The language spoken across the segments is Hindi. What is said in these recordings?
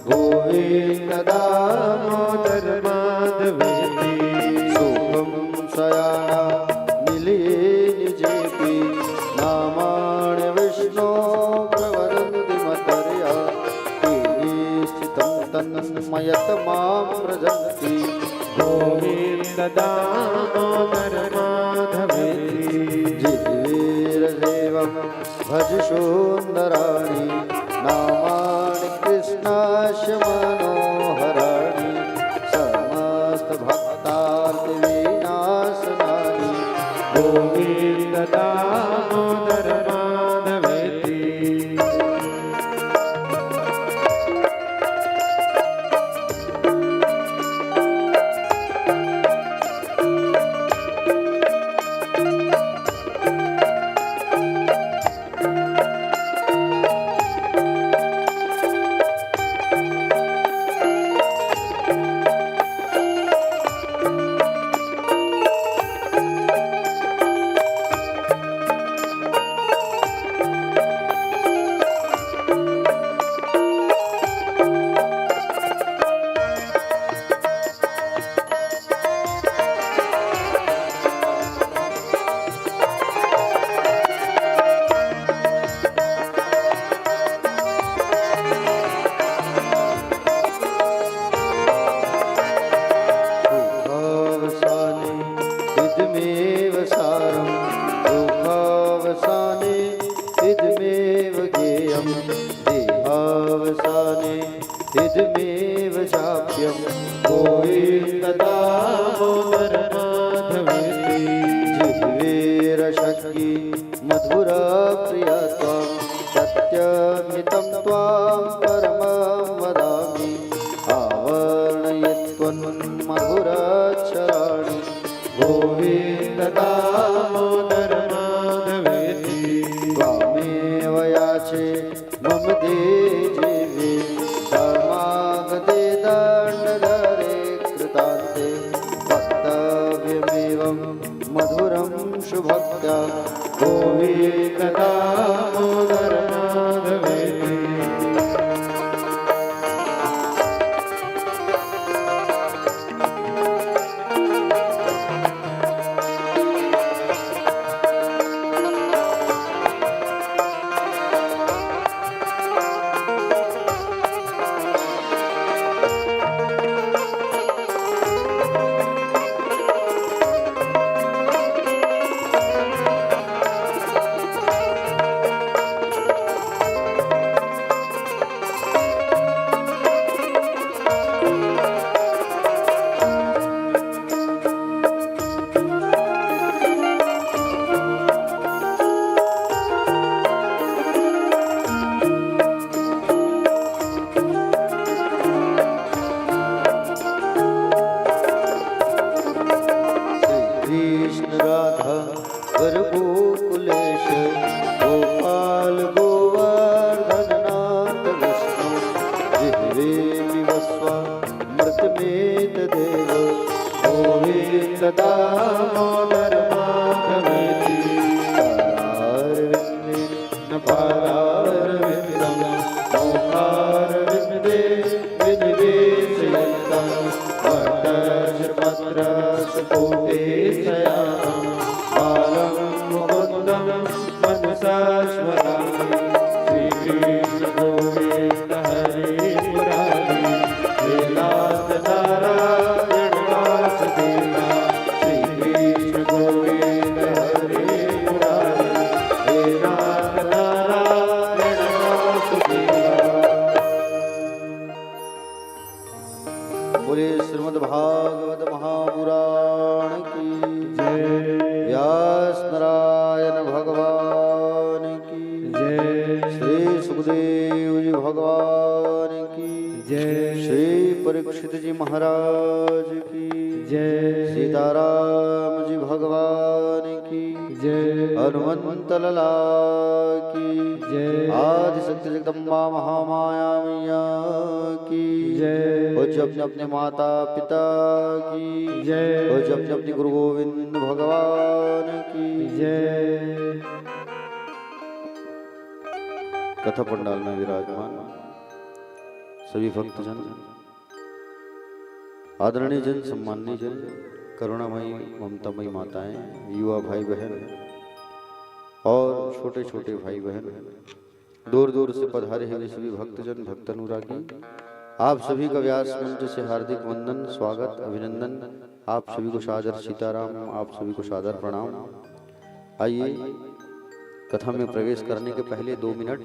गोविंद दामोदर माधवेति सुखं शयाना निजेपि नामानि विष्णो प्रवदन्ति मतर्या स्थितं तन्मयत मां व्रजन्ति गोविंद दामोदर माधवेति जितवीरदेवं भज सुन्दराणि नामानि कृष्णस्य मनोहराणि समस्तभक्तार्तिविनाशनानि गोविंद दामोदर माधवेति इदमेव चाप्यं गोविंद दामोदर माधवेति जिह्वेरशक्ति मधुरा प्रिया त्वं सत्यमितं त्वां परमं वदामि आवरणयत्वन्मधुराक्षराणि गोविंद दामोदर माधवेति त्वामेव याचे मम देजे समागते दण्डधरे कृतान्ते वक्तव्यमेवं मधुरं सुभक्त्या गोविंद दामोदर माधवेति दामोदर माधवेति पारारविन्दं मोहारविन्दे विनिवेशयन्तं वटश्रमत्रशकोटे शयानं बालं मुकुन्दं मनसा स्मरामि श्रीकृष्ण गोविन्द हरे मुरारी लीलास नारायण वासुदेवा श्रीकृष्ण गोविन्द हरे मुरारी लीलास नारायण वासुदेवा। बोले श्रीमद् भागवत महापुराण की जय। व्यास नारायण भगवान की जय। श्री सुखदेव जी भगवान की जय। श्री परीक्षित जी महाराज की जय। सीताराम जी भगवान की जय। हनुमंत लला की जय। आदि शक्ति जगदम्बा महामाया मैया की जय। पूज्य अपने अपने माता पिता की जय। पूज्य अपने अपने गुरु गोविंद भगवान की जय। कथा पंडाल में विराजमान सभी भक्तजन, आदरणीय जन, सम्माननीय जन, करुणामयी ममतामयी माताएं, युवा भाई बहन और छोटे छोटे भाई बहन, दूर दूर से पधारे हुए सभी भक्तजन, भक्त अनुरागी, आप सभी का व्यास मंच से हार्दिक वंदन, स्वागत, अभिनंदन। आप सभी को सादर सीताराम, आप सभी को सादर प्रणाम। आइए कथा में प्रवेश करने के पहले 2 मिनट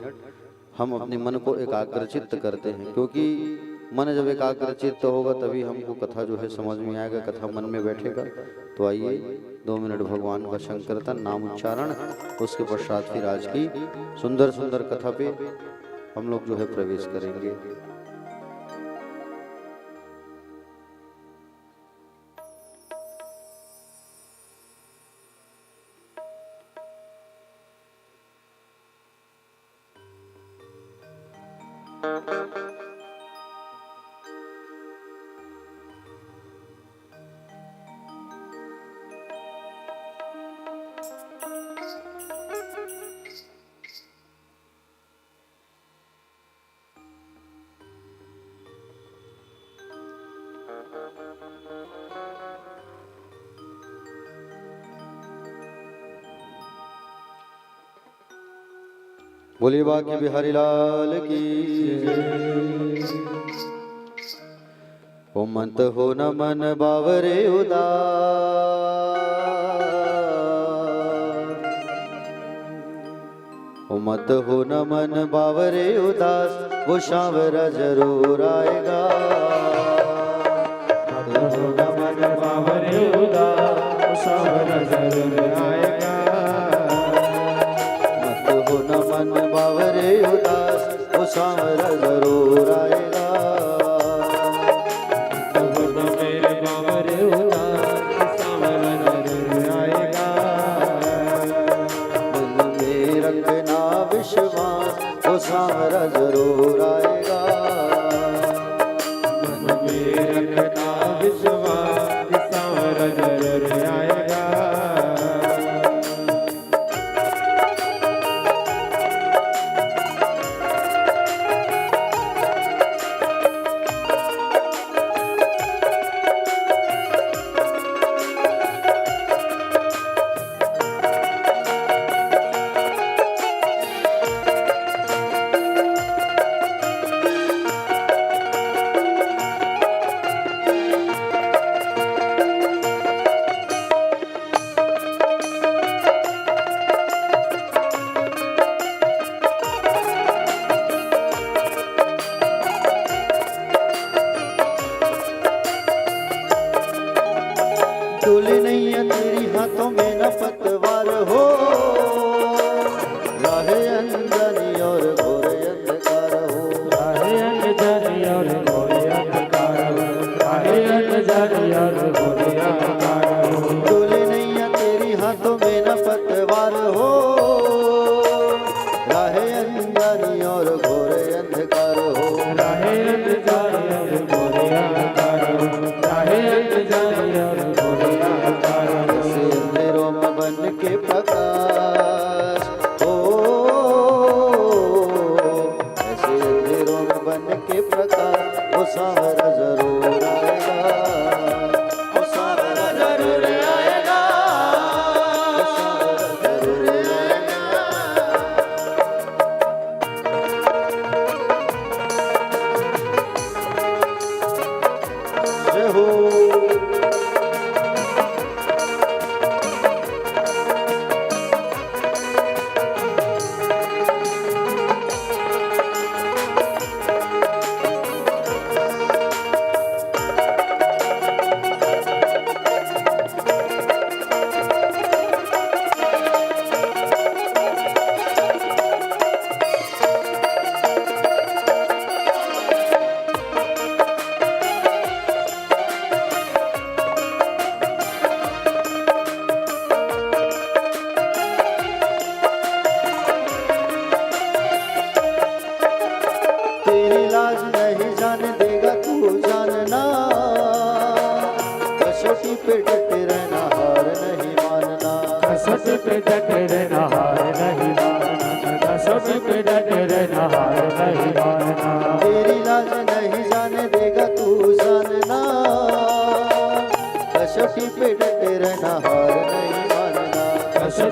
हम अपने मन को एकाग्रचित्त करते हैं, क्योंकि मन जब एकाग्रचित्त होगा तभी हमको कथा जो है समझ में आएगा, कथा मन में बैठेगा। तो आइए 2 मिनट भगवान का संकीर्तन, नाम उच्चारण, उसके पश्चात फिर आज की सुंदर सुंदर कथा पे हम लोग जो है प्रवेश करेंगे। बोलिए बाकी बिहारी लाल की जय। ओ मत हो न मन बावरे उदास, ओ मत हो न मन बावरे उदास, वो सांवरा जरूर आएगा। मत हो न मन बावरे उदास, वो सांवरा जरूर आएगा। हो न मन बावरे उदास, वो सांवरा जरूर आएगा। हो न मेरे बावरे उदास, सांवरा जरूर आएगा। मन में रखना विश्वास, वो सांवरा जरूर आएगा। मन में रखना विश्वास, सांवरा जरूर आएगा। डोले नहीं है तेरी हाथों में न पतवार हो, राहे अंजनी और घोर अंधकार हो। राहे अंजनी और घोर अंधकार हो, राहे अंजनी और घोर अंधकार हो। डोले नहीं है तेरी हाथों में न पतवार हो, राहे अंजनी और घोर अंधकार हो। राहे अंजनी और घोर अंधकार हो, राहे अंजनी और घोर अंधकार हो। ऐसे अंधेरों में बन के प्रकाश हो, ऐसे अंधेरों में बन के प्रकाश, वो सांवरा जरूर आएगा। वो सांवरा जरूर आएगा, वो सांवरा जरूर आएगा। जय हो। तेरी लाज नहीं जाने देगा तू जानना, कसौटी पे डटे रहना, हार नहीं मानना। कसौटी पे डटे रहना, हार नहीं मानना। कसौटी पे डटे रहना, हार नहीं मानना। तेरी लाज नहीं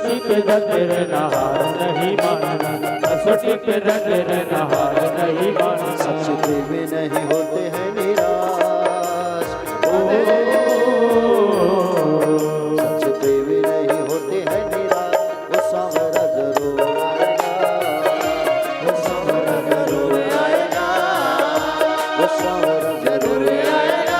कसौटी पे डटे रहना हार नहीं मानना, कसौटी पे डटे रहना हार नहीं मानना। सच्चे प्रेमी नहीं होते हैं निराश, सच्चे प्रेमी नहीं होते हैं निराश, वो सांवरा जरूर आएगा, वो सांवरा जरूर आएगा, वो सांवरा जरूर आएगा।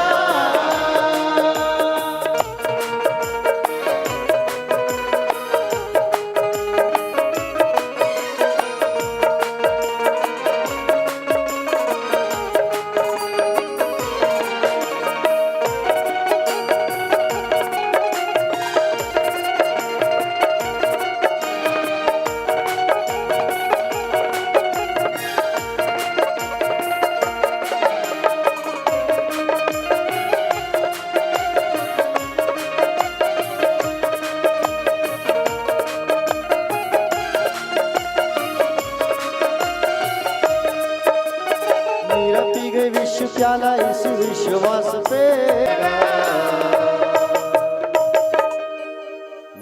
मीरा पी गई विश्व प्याला इस विश्वास पे,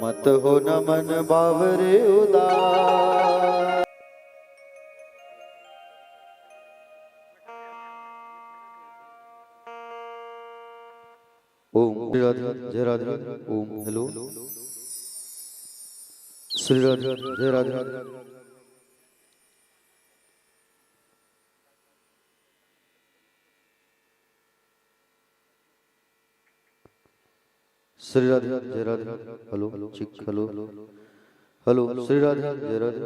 मत हो न मन बावरे उदास। ओम श्री राधे जय राधे, ओम हेलो श्री राधे जय राधे। श्री राधे जय Radhe, hello check hello hello Shri Radhe जय Radhe,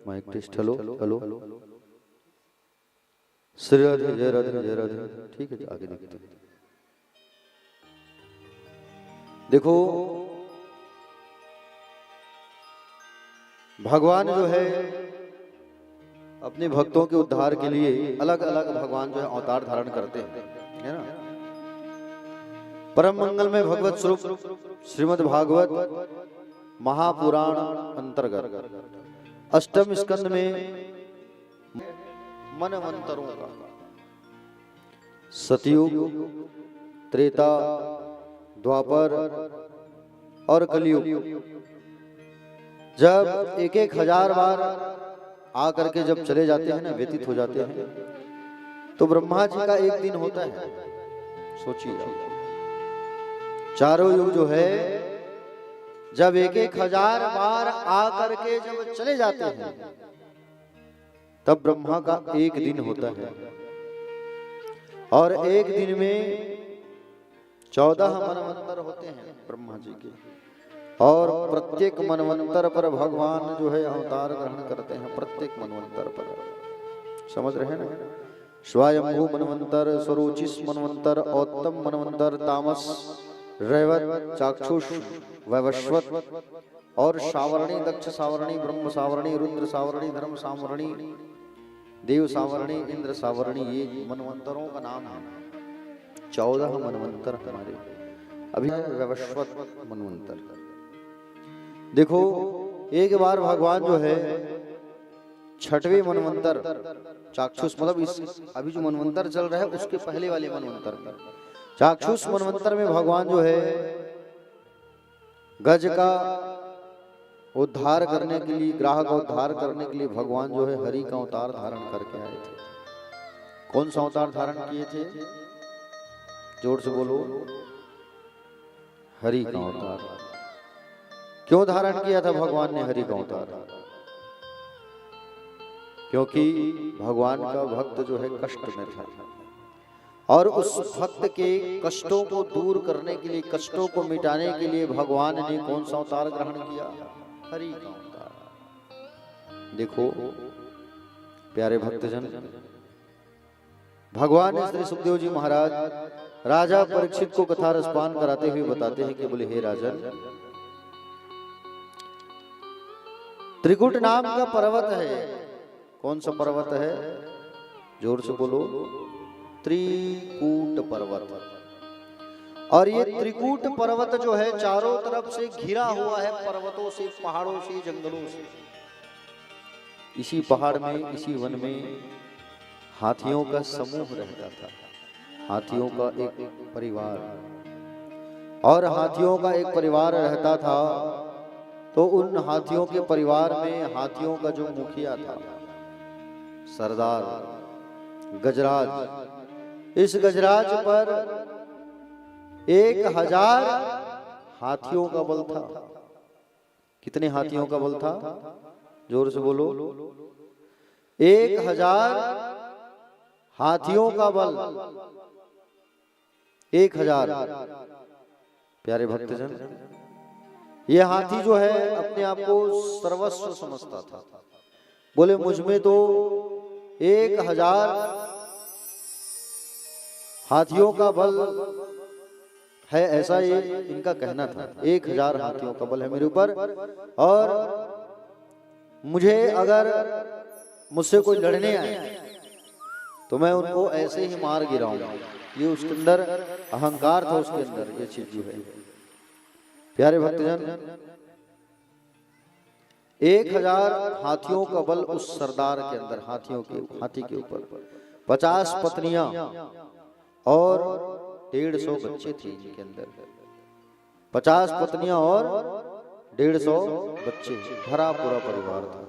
mic test hello hello Shri Radhe जय राधे जय राधे। ठीक है आगे देखते हैं। देखो भगवान जो है अपने भक्तों के उद्धार के लिए अलग अलग भगवान जो है अवतार धारण करते हैं, है ना। परम मंगल में भगवत स्वरूप श्रीमद् भागवत महापुराण अंतर्गत अष्टम स्कंद में मनवंतरों का सतयुग, त्रेता, द्वापर और कलयुग जब एक एक हजार बार आकर के जब चले जाते हैं ना, व्यतीत हो जाते हैं, तो ब्रह्मा जी का एक दिन होता है। सोचिए चारों युग जो है जब एक एक हजार बार आकर के जब चले जाते हैं, तब ब्रह्मा का एक दिन होता है। और एक दिन में 14 मनवंतर होते हैं ब्रह्मा जी के, और प्रत्येक मनवंतर पर भगवान जो है अवतार ग्रहण करते हैं। प्रत्येक मनवंतर पर समझ रहे हैं ना, स्वयंभू मनवंतर, स्वरोचिष मनवंतर, औत्तम मनवंतर, तामस, रैवत, चाक्षुष, वैवस्वत और सावरणी, दक्ष सावरणी, ब्रह्म सावरणी, रुद्र सावरणी, धर्म सावरणी, देव सावरणी, इंद्र सावरणी, ये मनवंतरों का नाम है। 14 मनवंतर हमारे अभी वैवस्वत मनवंतर। देखो एक बार भगवान जो है 6वें मनवंतर चाक्षुष, मतलब इस अभी जो मनवंतर चल रहा है उसके पहले वाले मनवंतर में, चाक्षुष मनवंतर में भगवान जो है गज का उद्धार करने के लिए, ग्राह का उद्धार करने के लिए भगवान जो है हरि का अवतार धारण करके आए थे। कौन सा अवतार धारण किए थे? जोर से बोलो। हरि का अवतार। क्यों धारण किया था भगवान ने हरि का अवतार? क्योंकि भगवान का भक्त जो है कष्ट में था, और उस भक्त के कष्टों को दूर करने के लिए, कष्टों को मिटाने के लिए भगवान ने कौन सा अवतार ग्रहण किया? हरि का अवतार। देखो प्यारे भक्तजन, भगवान श्री सुखदेव जी महाराज राजा परीक्षित को कथा रसपान कराते हुए बताते हैं कि बोले, हे राजन, त्रिकुट नाम का पर्वत है। कौन सा पर्वत है? जोर से बोलो। त्रिकूट पर्वत। और ये त्रिकूट पर्वत जो है चारों तरफ से घिरा हुआ है पर्वतों से, पहाड़ों से, जंगलों से। इसी पहाड़ में, इसी वन में हाथियों का समूह रहता था, हाथियों का एक परिवार। और हाथियों का एक परिवार रहता था तो उन हाथियों के परिवार में हाथियों का जो मुखिया था, सरदार गजराज, इस गजराज पर 1000 हाथियों का बल था। कितने हाथियों का बल था? जोर से बोलो। 1000 हाथियों का बल। 1000 प्यारे भक्तजन, ये हाथी जो है अपने आप को सर्वस्व समझता था। बोले मुझ में तो 1000 हाथियों का बल है, ऐसा ये इनका कहना था। 1000 हाथियों का बल है मेरे ऊपर, और मुझे अगर मुझसे कोई लड़ने आए तो मैं उनको ऐसे ही मार गिराऊंगा। ये उसके अंदर अहंकार था, उसके अंदर ये चीज जो है। प्यारे भक्तजन, 1000 हाथियों का बल उस सरदार के अंदर, हाथी के ऊपर 50 पत्नियां और 150 बच्चे थे इनके अंदर। 50 पत्नियां और 150 बच्चे, भरा पूरा परिवार था।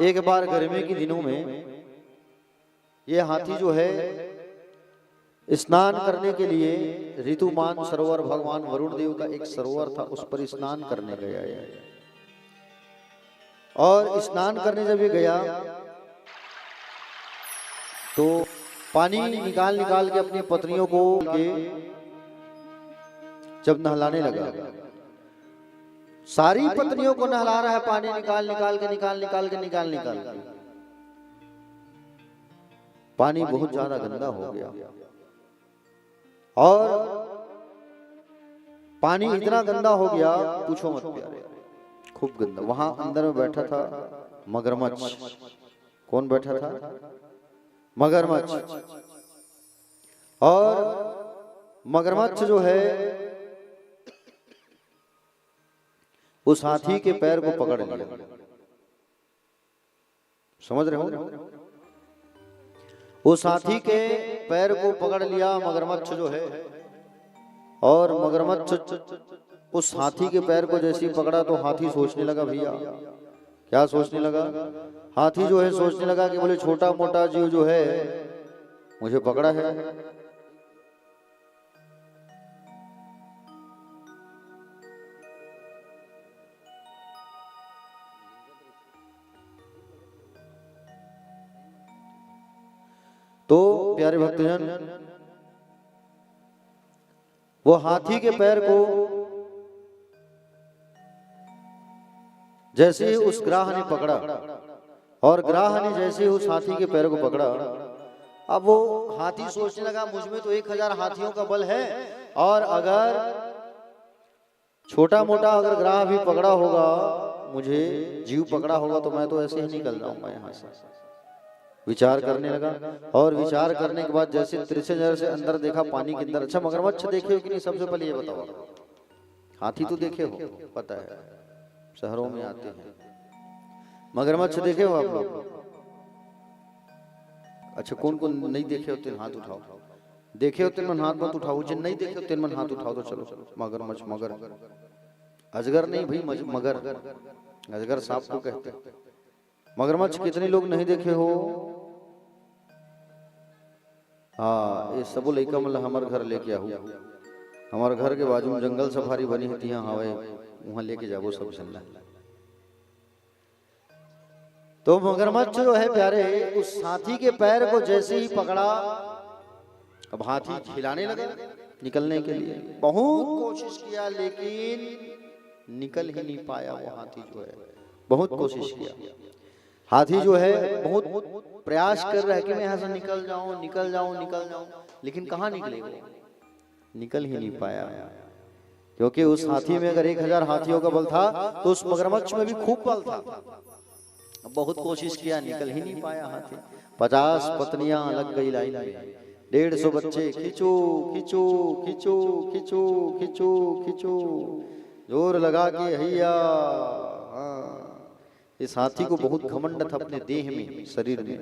एक बार गर्मी के दिनों में ये हाथी जो है स्नान करने के लिए ऋतुमान सरोवर, भगवान वरुण देव का एक सरोवर था, उस पर स्नान करने गया है। और स्नान करने जब ये गया तो पानी निकाल निकाल के अपनी पत्नियों को जब नहलाने लगा, सारी पत्नियों को नहला रहा है, पानी निकाल निकाल के पानी बहुत ज्यादा गंदा हो गया। और पानी इतना गंदा हो गया, पूछो मत प्यारे, खूब गंदा। वहां अंदर में बैठा था मगरमच्छ। कौन बैठा था? मगरमच्छ। और मगरमच्छ जो है उस हाथी के पैर को पकड़ लिया। समझ रहे हो? उस हाथी के पैर को पकड़ लिया मगरमच्छ जो है। और मगरमच्छ उस हाथी के पैर को जैसे ही पकड़ा तो हाथी सोचने लगा, भैया क्या सोचने लगा? हाथी जो है सोचने लगा कि बोले छोटा मोटा जीव जो है मुझे पकड़ा है, तो प्यारे भक्तजन, वो हाथी के पैर को जैसे ही उस ग्राह ने पकड़ा, और ग्राह ने जैसे ही उस हाथी के पैर को पकड़ा, अब वो हाथी सोचने लगा मुझ में तो 1000 हाथियों का बल है, और अगर छोटा मोटा अगर ग्राह भी पकड़ा होगा, मुझे जीव पकड़ा होगा, तो मैं तो ऐसे ही निकल जाऊंगा यहाँ से। विचार करने लगा, और विचार करने के बाद जैसे तिरछे नजर से अंदर देखा पानी के अंदर। अच्छा, मगरमच्छ देखे हो कि नहीं? सबसे पहले ये बताओ। हाथी तो देखे हो, पता है, शहरों में आते हैं। मगरमच्छ देखे हो आप लोग? अच्छा, कौन कौन नहीं देखे होते हाथ उठाओ। देखे होते मन हाथ मत उठाओ, जिन नहीं देखे होते मन हाथ उठाओ। तो चलो, मगरमच्छ, मगर अजगर नहीं भाई, मगर अजगर सांप को कहते हैं। मगरमच्छ कितने लोग नहीं देखे हो? हाँ, ये सब लइका मतलब हमारे घर लेके आओ। हमारे घर के बाजू में जंगल सफारी बनी होती है, हवा वहां लेके जाओ सब चलना। तो मगरमच्छ जो है प्यारे, उस हाथी के पैर को जैसे ही पकड़ा, अब हाथी खिलाने लगा निकलने के लिए। बहुत कोशिश किया लेकिन निकल ही नहीं पाया वो हाथी जो है। बहुत कोशिश किया, हाथी जो है बहुत प्रयास कर रहा है कि मैं यहाँ से निकल जाऊं, लेकिन कहाँ निकले वो? निकल ही नहीं पाया। क्योंकि उस हाथी में अगर 1000 हाथियों का बल था, तो उस मगरमच्छ में भी खूब बल था। बहुत कोशिश किया, निकल ही नहीं पाया हाथी। 50 पत्नियां लग गई लाइन में, 150 बच्चे, खींचो खींचो खींचो खींचो खींचो खींचो, जोर लगा के हैया। इस हाथी को बहुत घमंड था अपने देह में, शरीर में।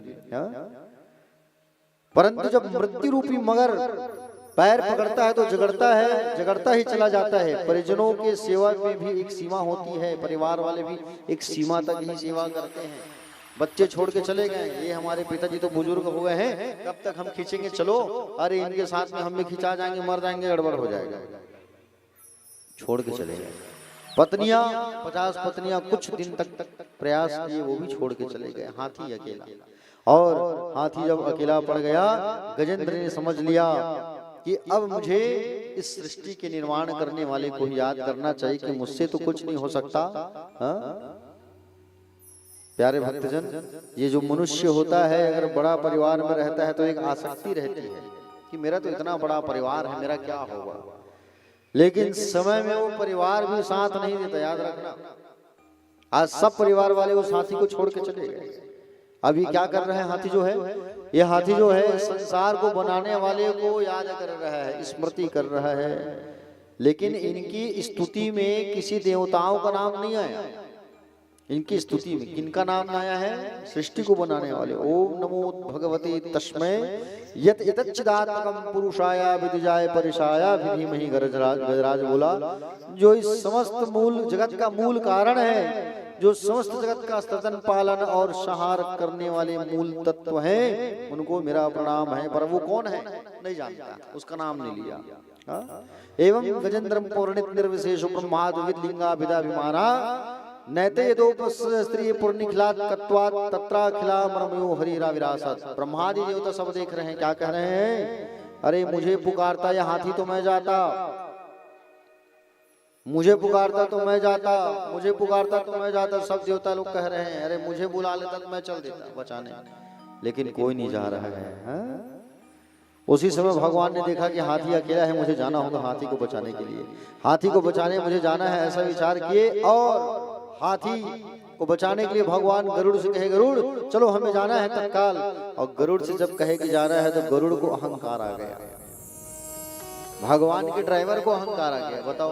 परंतु जब मृत्यु रूपी मगर पैर पकड़ता है तो जगड़ता ही चला जाता है। परिजनों के सेवा में भी एक सीमा होती है, परिवार वाले भी एक सीमा तक ही सेवा करते हैं। बच्चे छोड़ के चले गए, ये हमारे पिताजी तो बुजुर्ग हो गए हैं, कब तक हम खींचेंगे, चलो, अरे इनके साथ में हम भी खिंचा जाएंगे, मर जाएंगे, गड़बड़ हो जाएगा, छोड़ के चले गए। पत्नियां 50 पत्नियां कुछ दिन तक प्रयास किए, वो भी छोड़ के चले गए, हाथी अकेला। और हाथी जब अकेला पड़ गया, गजेंद्र ने समझ लिया कि अब मुझे इस सृष्टि के निर्माण करने वाले को ही याद करना चाहिए कि मुझसे तो कुछ नहीं हो सकता। प्यारे भक्तजन, ये जो मनुष्य होता है, अगर बड़ा परिवार में रहता है तो एक आसक्ति रहती है कि मेरा तो इतना बड़ा परिवार है, मेरा क्या होगा। लेकिन समय में वो परिवार भी साथ नहीं देता, याद रखना। आज सब परिवार वाले उस हाथी को छोड़ के चले गए। अभी क्या कर रहे हैं हाथी जो है, ये हाथी जो है संसार को बनाने वाले को याद कर रहा है, स्मृति कर रहा है, लेकिन इनकी स्तुति में किसी देवताओं का नाम नहीं आया। इनकी स्तुति में किनका नाम आया है? सृष्टि को बनाने वाले। ओम नमो भगवते तस्मै यत यतच्चिदात्मकं पुरुषाय विद्याय परिशाय धीमहि गजराज बोला, जो इस समस्त मूल जगत का मूल कारण है, जो समस्त जगत का सतन पालन और संहार करने वाले मूल तत्व हैं, उनको मेरा प्रणाम है। पर वो कौन है नहीं जानता, उसका नाम नहीं लिया। एवं गजेंद्रम पौर्णित निर्विशेष ब्रह्माद विदलिंगा विदाभिमाना नैते यदोपस स्त्री पूर्णिखिलात कत्वात तत्राखिला मरमयो हरिरा विरासत। ब्रह्मादि देवता सब देख रहे हैं, क्या कह रहे हैं? अरे मुझे पुकारता ये हाथी तो मैं जाता, मुझे पुकारता तो मैं जाता, मुझे पुकारता तो मैं जाता। सब देवता लोग कह रहे हैं, अरे मुझे बुला लेता तो मैं चल देता बचाने, लेकिन कोई नहीं जा रहा है। उसी समय भगवान ने देखा कि हाथी अकेला है, मुझे जाना होगा हाथी को बचाने के लिए, हाथी को बचाने मुझे जाना है, ऐसा विचार किए। और हाथी को बचाने के लिए भगवान गरुड़ से कहे, गरुड़ चलो हमें जाना है तत्काल। और गरुड़ से जब कहे कि जाना है तो गरुड़ को अहंकार आ गया, भगवान के ड्राइवर को अहंकार आ गया। बताओ,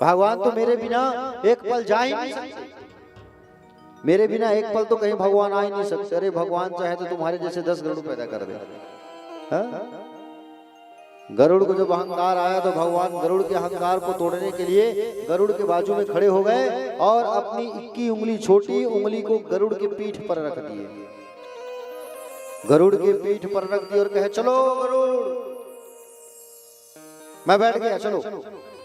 भगवान तो मेरे बिना एक पल जा ही नहीं सकते, मेरे बिना एक पल तो कहीं भगवान आ ही नहीं सकते। अरे भगवान चाहे तो तुम्हारे जैसे 10 गरुड़ पैदा कर दे। गरुड़ को जब अहंकार आया तो भगवान गरुड़ के अहंकार को तोड़ने के लिए गरुड़ के बाजू में खड़े हो गए और अपनी 21 उंगली, छोटी उंगली को गरुड़ के पीठ पर रख दिए, गरुड़ के पीठ पर रख दिए और कहे, चलो गरुड़, मैं बैठ गया, चलो।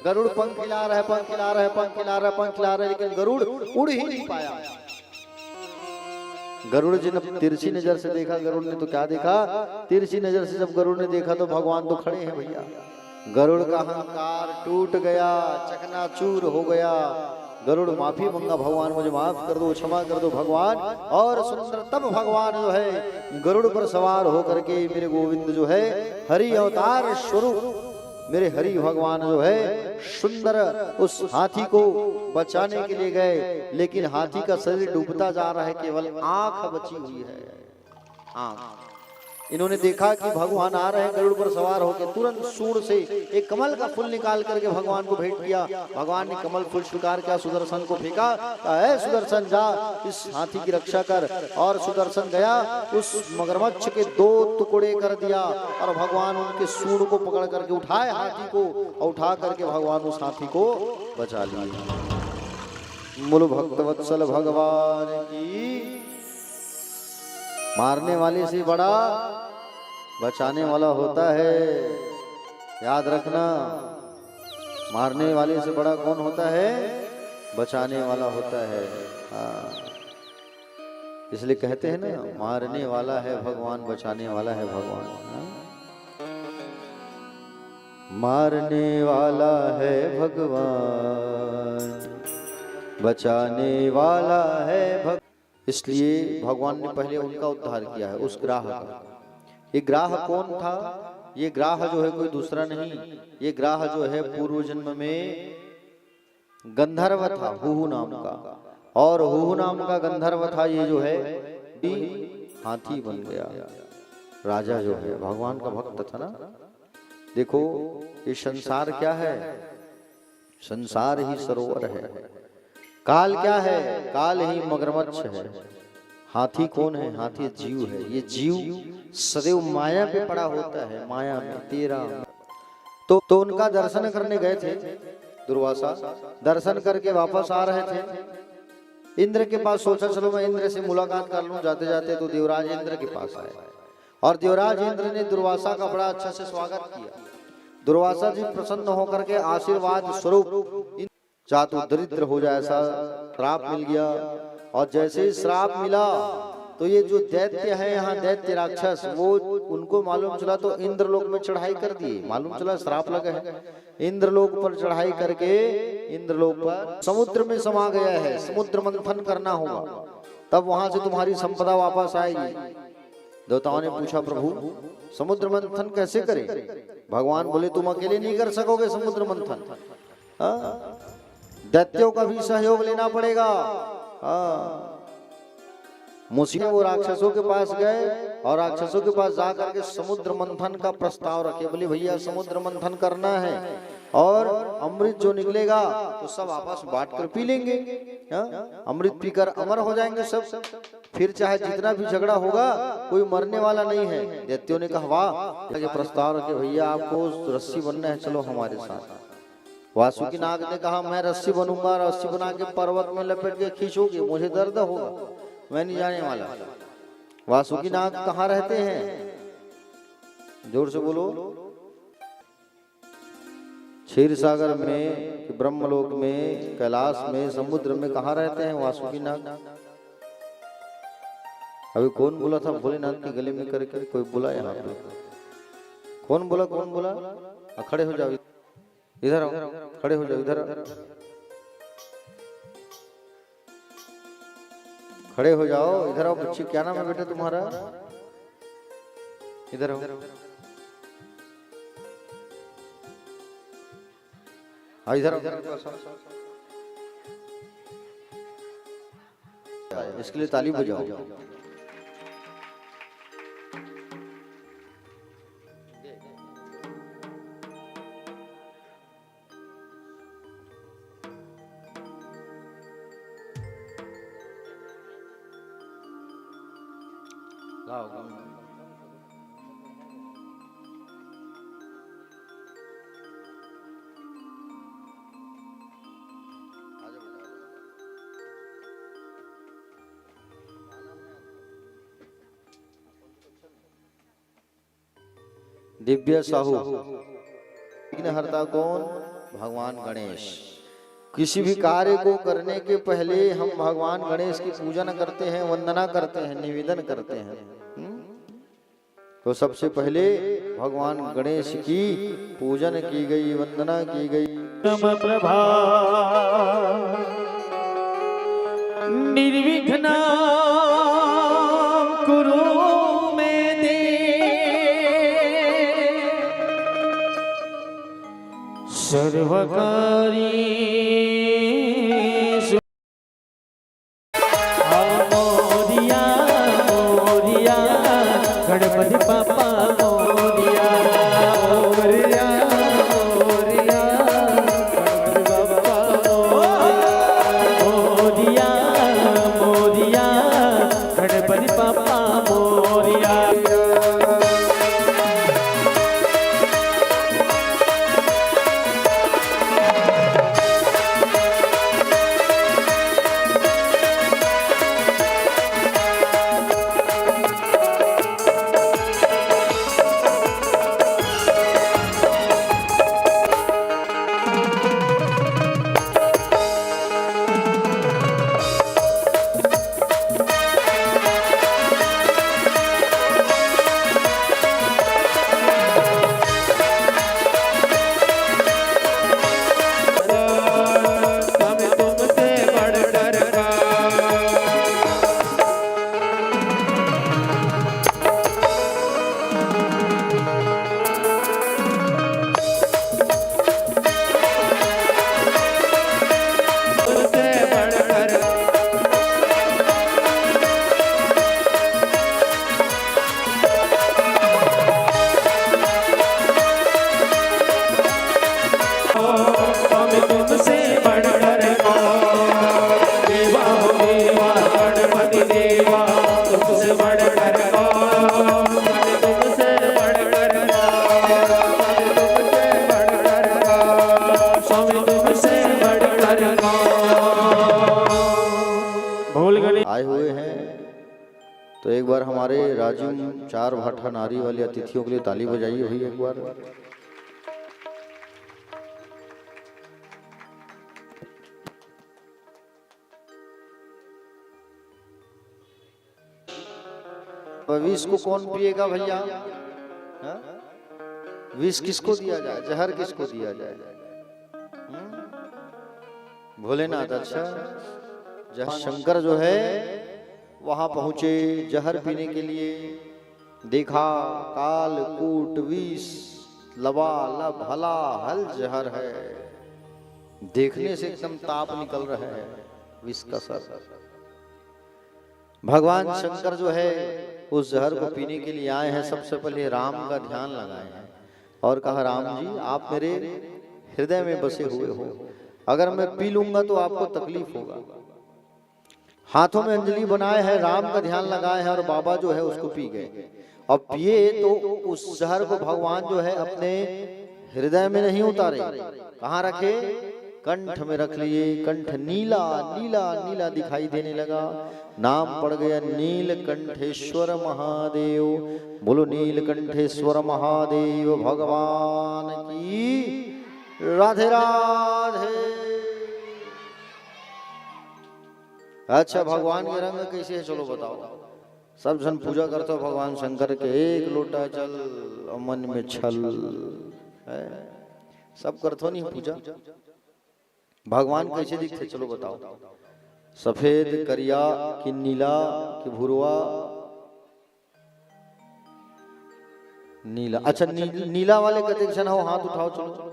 गरुड़ पंख हिला रहा है, पंख हिला रहा है, पंख हिला रहा है, पंख हिला रहा है, लेकिन गरुड़ उड़ ही नहीं पाया। गरुड़ जी ने तिरछी नजर से देखा, गरुड़ ने तो क्या देखा, तिरछी नजर से जब गरुड़ ने देखा तो भगवान तो खड़े हैं भैया। गरुड़ का अहंकार टूट गया, चकनाचूर हो गया। गरुड़ माफी मांगा, भगवान मुझे माफ कर दो, क्षमा कर दो भगवान। और सुंदर तब भगवान जो है गरुड़ पर सवार होकर के मेरे गोविंद जो है हरि अवतार स्वरूप, मेरे हरि भगवान जो है सुंदर उस हाथी को बचाने के लिए गए। लेकिन हाथी का शरीर डूबता जा रहा है, केवल आंख बची हुई है, आंख। इन्होंने देखा कि भगवान आ रहे हैं गरुड़ पर सवार होकर, तुरंत सूंड से एक कमल का फूल निकाल करके भगवान को भेंट किया। भगवान ने कमल फूल स्वीकार किया, सुदर्शन को फेंका, है सुदर्शन जा इस हाथी की रक्षा कर। और सुदर्शन गया, उस मगरमच्छ के 2 टुकड़े कर दिया और भगवान उनके सूंड को पकड़ करके उठाए हाथी को, और उठा करके भगवान उस हाथी को बचा लिया। मूल भक्तवत्सल भगवान की। मारने वाले से बड़ा बचाने वाला होता है, याद रखना। मारने वाले से बड़ा कौन होता है? बचाने वाला होता है। इसलिए कहते हैं ना, मारने वाला है भगवान, बचाने वाला है भगवान। मारने वाला है भगवान, बचाने वाला है भगवान। इसलिए भगवान ने पहले उनका उद्धार किया है, उस ग्राह का। ये ग्राह कौन था? ये ग्राह जो है कोई दूसरा नहीं, ये ग्राह जो है पूर्व जन्म में गंधर्व था, हुहु नाम का। और हुहु नाम का गंधर्व था, ये जो है हाथी बन गया। राजा जो है भगवान का भक्त था ना। देखो ये संसार क्या है? संसार ही सरोवर है। काल क्या है? काल ही मगरमच्छ है। हाथी कौन है? हाथी जीव है। ये जीव सदैव माया पे पड़ा होता है, माया में तेरा। तो उनका दर्शन करने गए थे दुर्वासा। दर्शन करके वापस आ रहे थे। इंद्र के पास सोचा चलो मैं इंद्र से मुलाकात कर लूं। जाते जाते तो देवराज इंद्र के पास आए और देवराज इंद्र ने दुर्वासा का बड़ा अच्छा से स्वागत किया। दुर्वासा जी प्रसन्न होकर के आशीर्वाद स्वरूप जा तो दरिद्र हो जाए, ऐसा श्राप मिल गया। और जैसे ही श्राप मिला तो ये जो दैत्य है यहाँ, दैत्य राक्षस, वो उनको मालूम चला तो इंद्रलोक में चढ़ाई कर दिए। मालूम चला श्राप लगा है, इंद्रलोक पर चढ़ाई करके इंद्रलोक पर समुद्र में समा गया है। समुद्र मंथन करना होगा, तब वहां से तुम्हारी संपदा वापस आएगी। देवताओं ने पूछा प्रभु समुद्र मंथन कैसे करें? भगवान बोले तुम अकेले नहीं कर सकोगे समुद्र मंथन, दैत्यों का भी सहयोग लेना पड़ेगा। मुसीबत वो राक्षसों के पास गए और राक्षसों के पास जाकर के समुद्र मंथन का प्रस्ताव रखे। बोले भैया समुद्र मंथन करना है और अमृत जो निकलेगा तो सब आपस बांट कर पी लेंगे। अमृत पीकर अमर हो जाएंगे सब, फिर चाहे जितना भी झगड़ा होगा कोई मरने वाला नहीं है। दैत्यों ने कहा वाह, ये प्रस्ताव रखे भैया आपको रस्सी बनना है, चलो हमारे साथ। वासुकी नाग ने कहा मैं रस्सी बनूंगा, रस्सी बना के पर्वत में लपेट के खींचोगे, मुझे दर्द होगा, मैं नहीं जाने वाला। वासुकी नाग कहाँ रहते हैं? जोर से बोलो। क्षीर सागर में, ब्रह्मलोक में, कैलाश में, समुद्र में कहाँ रहते हैं वासुकी नाग? अभी कौन बोला था भोलेनाथ के गले में करके? कोई बोला यहाँ पे? कौन बोला? कौन बोला? खड़े हो जाओ, इधर आओ, खड़े हो जाओ, इधर खड़े हो जाओ, इधर आओ। बच्ची क्या नाम है बेटा तुम्हारा? इधर आओ। हाँ इधर आओ। इसके लिए ताली बजाओ। दिव्य साहू। विघ्नहर्ता कौन? भगवान गणेश। किसी भी कार्य को करने के पहले हम भगवान गणेश की पूजन करते हैं, वंदना करते हैं, निवेदन करते हैं। तो सबसे पहले भगवान गणेश की पूजन की गई, वंदना की गई। तम प्रभा निर्विघ्न कुरु सर्वकारी मोरिया मोरिया गणपति पापा मोरिया मोरिया मोरिया गणपति पापा मोरिया मोरिया गणपति पापा मोरिया। हमारे राजीव चार भाठा नारी वाले अतिथियों के लिए ताली बजाइए भाई एक बार। विष को कौन पिएगा भैया? विष किसको दिया जाए, जहर किसको दिया जाए? भोलेनाथ। अच्छा, जहाँ शंकर जो है वहां पहुंचे जहर पीने के लिए, देखा काल कूट विष लबालब हला हल जहर है, देखने से एकदम ताप निकल रहा है विष का सर। भगवान शंकर जो है उस जहर को पीने के लिए आए हैं। सबसे पहले राम का ध्यान लगाए हैं और कहा, राम जी आप मेरे हृदय में बसे हुए हो, अगर मैं पी लूंगा तो आपको तकलीफ होगा। हाथों में अंजलि बनाए हैं, राम का ध्यान लगाए हैं और बाबा जो है उसको पी गए। अब पिए तो उस जहर को भगवान जो है अपने हृदय में नहीं उतारे, कहाँ रखे? कंठ में रख लिए। कंठ नीला नीला नीला दिखाई देने लगा, नाम पड़ गया नीलकंठेश्वर महादेव। बोलो नीलकंठेश्वर महादेव भगवान की राधे राधे। अच्छा, भगवान के रंग कैसे है चलो बताओ। सब जन पूजा करते हो भगवान शंकर के, एक लोटा जल मन में छल है, सब करते हो नहीं पूजा। भगवान कैसे दिखते चलो बताओ? सफेद करिया कि नीला कि भूरवा? नीला। अच्छा, नीला वाले कते क्षण हो? हाथ उठाओ चलो।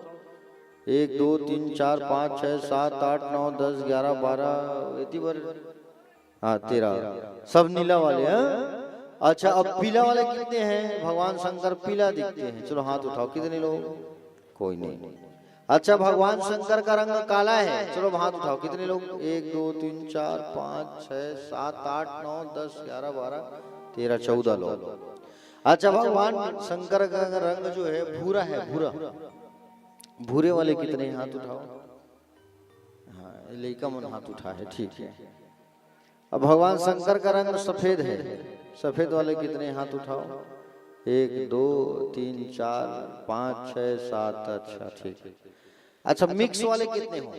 1 2 3 4 5 6 7 8 9 10 11 12 इतनी बार। हाँ 13 सब नीला वाले हैं। अच्छा, अब पीला वाले कितने हैं? भगवान शंकर पीला दिखते हैं, चलो हाथ उठाओ। कितने लोग? कोई नहीं। अच्छा, भगवान शंकर का रंग काला है, चलो हाथ उठाओ। कितने लोग? 1 2 3 4 5 6 7 8 9 10 11 12 13 14 लोग। अच्छा, भगवान शंकर का रंग जो है भूरा है, भूरा। भूरे वाले कितने? हाथ उठाओ। हाँ, लेका मन हाथ उठा है, ठीक है। अब भगवान शंकर का रंग सफेद है, सफेद वाले कितने? हाथ उठाओ। 1 2 3 4 5 6 7। अच्छा ठीक है। अच्छा, मिक्स वाले कितने हो?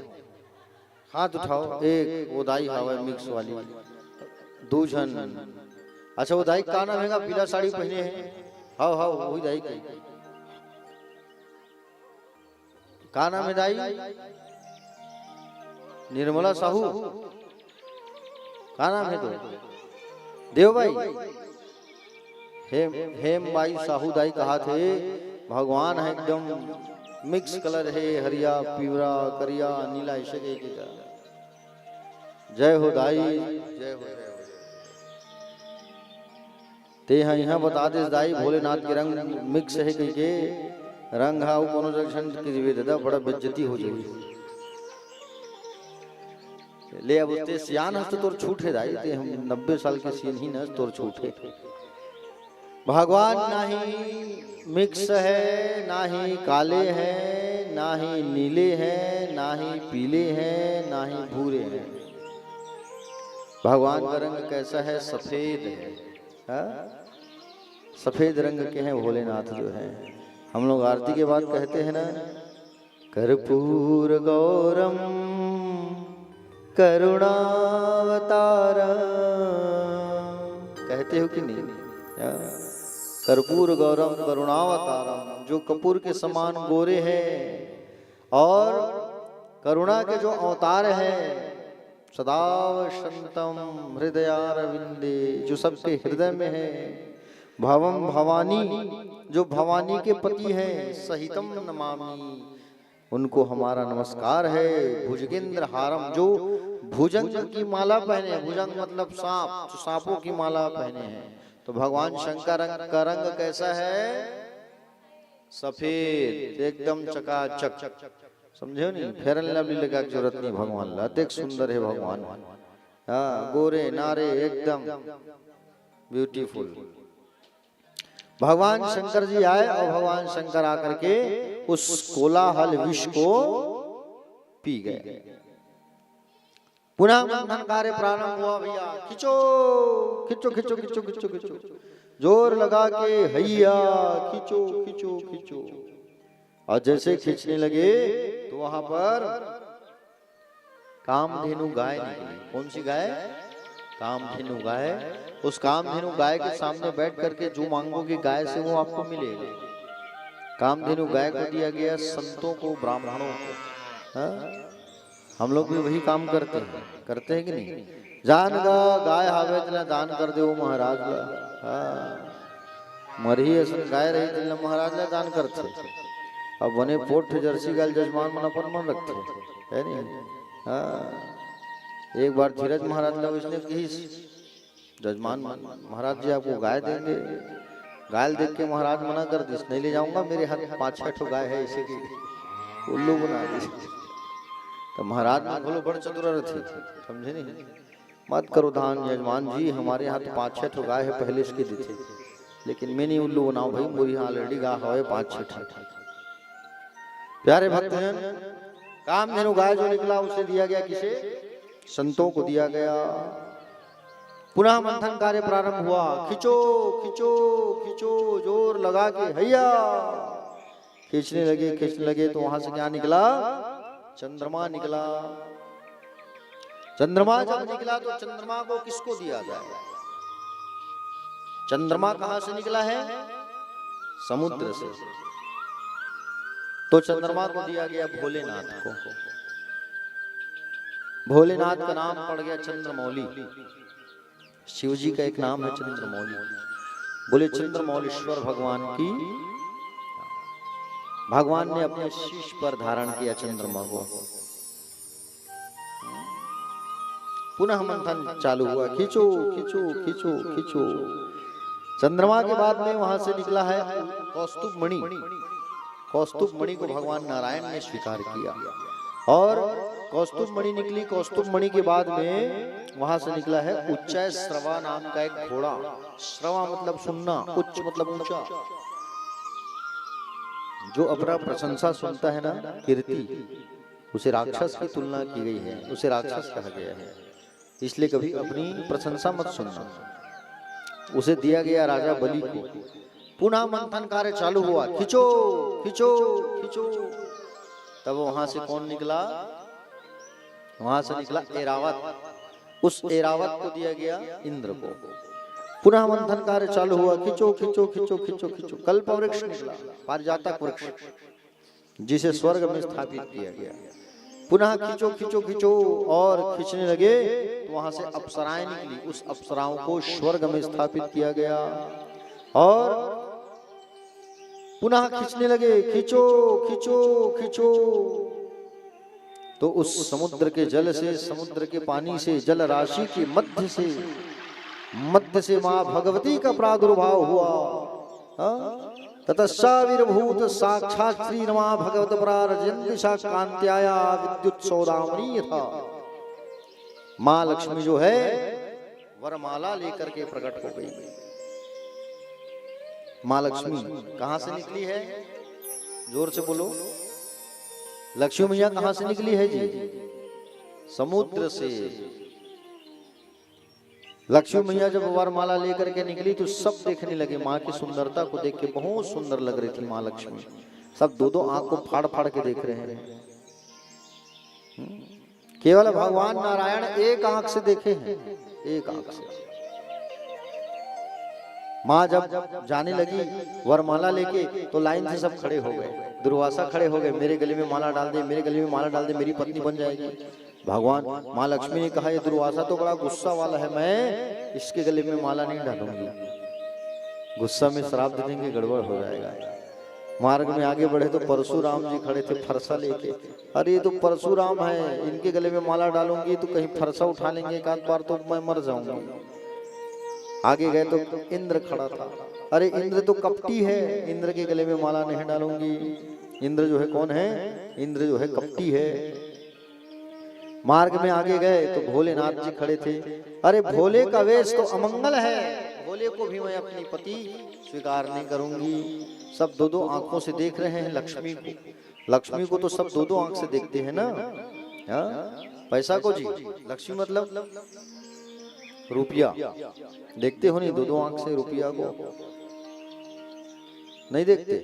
हाथ उठाओ। 1 उदाई हवा मिक्स वाली 2 जन। अच्छा, उदाई का नाम है? पीला साड़ी पहने हैं। हाँ हाँ वही दाई का नाम है? दाई निर्मला साहू का नाम है? तो देव भाई हेम भाई साहू दाई कहा थे। भगवान है एकदम मिक्स कलर है, हरिया पीवरा करिया नीला ऐसे के। जय हो दाई, जय हो। ते यहाँ बता दे दाई भोलेनाथ के रंग मिक्स है कहीं के रंग हा कोनो जंक्शन की जीवे दादा बड़ा बेइज्जती हो जाएगी। ले अब उसते सियान हस्त तोर छूट है दाई, ते हम 90 साल के सियान ही न तोर छूट है। भगवान ना ही मिक्स है, ना ही काले हैं, ना ही नीले हैं, ना ही पीले हैं, ना ही भूरे हैं। भगवान का रंग कैसा है? सफेद है। हा? सफेद रंग के हैं भोलेनाथ जो है। हम लोग आरती के बाद कहते हैं ना, कर्पूर गौरम करुणावतारम, कहते हो कि नहीं? कर्पूर गौरम करुणावतारम, जो कपूर के समान गोरे हैं और करुणा के जो अवतार है। सदा वसंतम हृदयारविंदे, जो सबके हृदय में है। भवम भवानी, जो भवानी के पति हैं। सहितम नमामि, उनको हमारा नमस्कार है। भुजगेंद्र हारम, जो भुजंग की माला पहने हैं। भुजंग मतलब सांप, जो सांपों की माला पहने हैं। तो भगवान शंकर का रंग कैसा है? सफेद, एकदम चकाचक। समझे नहीं? फेयर एंड लवली लगा की जरूरत नहीं। भगवान अत्यंत सुंदर है भगवान। हाँ, गोरे नारे एकदम ब्यूटीफुल। भगवान शंकर जी आए और भगवान शंकर आकर के उस कोलाहल विष को पी गए। पुनः मंथन कार्य प्रारंभ हुआ भैया। खिंचो खिंचो खिंचो खिंचो खिंचो खिंचो, जोर लगा के हैया खिंचो खिंचो खिंचो। और जैसे खींचने लगे तो वहां पर कामधेनु गाय निकली। कौन सी गाय? कामधेनु गाय। उस कामधेनु गाय के सामने बैठ करके जो मांगोगे गाय से वो आपको मिलेगा। कामधेनु गाय को दिया गया संतों को, ब्राह्मणों को। हाँ? हम लोग भी वही काम करते हैं कि नहीं? जान गा गाय हावे तना दान कर दे महाराज ला। हाँ, मरही असन गाय रही तना महाराज ला दान करते। अब बने पोठ जर्सी गाय जजमान मन अपन मन रखते है नहीं। हाँ, एक बार धीरज महाराज ने उसने कही जजमान महाराज जी आपको गाय देंगे। गाय देख के महाराज मना कर दी, नहीं ले जाऊंगा, मेरे हाथ 5-6 गाय है, इसी की उल्लू बना दी। तो महाराज ने बोलो बड़ चतुर थे, समझे नहीं? मत करो दान यजमान जी, हमारे यहाँ तो 5-6 गाय है, पहले इसके दी थे, लेकिन मैं नहीं उल्लू बनाऊ भाई, मोरी यहाँ ऑलरेडी गाय है 5-6। प्यारे भक्तजन, कामधेनु गाय जो निकला उसे दिया गया किसे? संतों को दिया गया। पुनः मंथन कार्य प्रारंभ हुआ। खिंचो खिंचो खिंचो, जोर लगा के हैया। खींचने लगे तो वहां से क्या निकला? चंद्रमा निकला। चंद्रमा जब निकला तो चंद्रमा को किसको दिया जाए? चंद्रमा कहां से निकला है? समुद्र से। तो चंद्रमा को दिया गया भोलेनाथ को। भोलेनाथ का नाम पड़ गया चंद्रमौली। शिव जी का एक नाम है चंद्रमौली। बोले चंद्रमौलीश्वर भगवान की, भगवान ने अपने शीश पर धारण किया चंद्रमा को। पुनः मंथन चालू हुआ। खींचो खींचो खींचो खींचो। चंद्रमा के बाद में वहां से निकला है कौस्तुभ मणि। कौस्तुभ मणि को भगवान नारायण ने स्वीकार किया और कौस्तुभ मणि निकली। कौस्तुभ मणि के बाद में वहां से निकला है उच्चय श्रवा नाम का एक घोड़ा। श्रवा मतलब सुनना, उच्च मतलब ऊंचा। जो अपना प्रशंसा सुनता है ना, कीर्ति, उसे राक्षस की तुलना की गई है, उसे राक्षस कहा गया है। इसलिए कभी अपनी प्रशंसा मत सुनना। उसे दिया गया राजा बलि को। पुनः मंथन कार्य चालू हुआ। खिंचो खिंचो खिंचो। तब वहां से कौन निकला? वहां से निकला ऐरावत। उस ऐरावत को दिया गया इंद्र को। पुनः मंथन कार्य चालू हुआ। खिंचो खिंचो खिंचो खिंचो खिंचो। कल्प वृक्ष निकला, पारिजातक वृक्ष, जिसे स्वर्ग में स्थापित किया गया। पुनः खिंचो खिंचो खिंचो और खींचने लगे तो वहां से अप्सराएं निकली। उस अप्सराओं को स्वर्ग में स्थापित किया गया और पुनः खींचने लगे। खींचो खींचो खींचो तो उस समुद्र के जल से, समुद्र के पानी से, जल राशि के मध्य से मां भगवती का प्रादुर्भाव हुआ। ततस्साविर्भूत साक्षात् श्री नमा भगवत प्रारजन्ति कांत्याया विद्युत सौदामनी था। मां लक्ष्मी जो है वरमाला लेकर के प्रकट हो गई। मां लक्ष्मी कहां से निकली है? जोर से बोलो। लक्ष्मी मैया कहां से निकली है जी? समुद्र से। लक्ष्मी मैया जब वरमाला लेकर के निकली तो सब देखने लगे। माँ की सुंदरता को देख के बहुत सुंदर लग रही थी माँ लक्ष्मी। सब दो आंख को फाड़ फाड़ के देख रहे हैं। केवल भगवान नारायण एक आंख से देखे हैं, एक आंख से। माँ जब जाने लगी वरमाला लेके तो लाइन से सब खड़े हो गए। दुर्वासा खड़े हो गए, मेरे गले में माला डाल दे, मेरे गले में माला डाल दे, मेरी पत्नी बन जाएगी। भगवान माँ लक्ष्मी ने कहा ये दुर्वासा तो बड़ा गुस्सा वाला है, मैं इसके गले में माला नहीं डालूंगी। गुस्सा में श्राप दे देंगे, गड़बड़ हो जाएगा। मार्ग में आगे बढ़े तो परशुराम जी खड़े थे फरसा लेके। अरे ये तो परशुराम है, इनके गले में माला डालूंगी तो कहीं फरसा उठा लेंगे एक आध बार तो मैं मर जाऊंगी। आगे गए तो इंद्र खड़ा था। अरे इंद्र तो कपटी है, इंद्र के गले में माला नहीं डालूंगी। इंद्र जो है कौन है? इंद्र जो है कपटी है। मार्ग में आगे गए तो भोलेनाथ जी खड़े थे। अरे भोले का वेश तो अमंगल है, भोले को भी मैं अपनी पति स्वीकार नहीं करूंगी। सब दो दो आंखों से देख रहे हैं लक्ष्मी को। लक्ष्मी को तो सब दो दो आंख से देखते हैं ना। हाँ? पैसा को जी, लक्ष्मी मतलब रुपया। देखते हो नहीं दो दो आंख से रुपया को? नहीं देखते?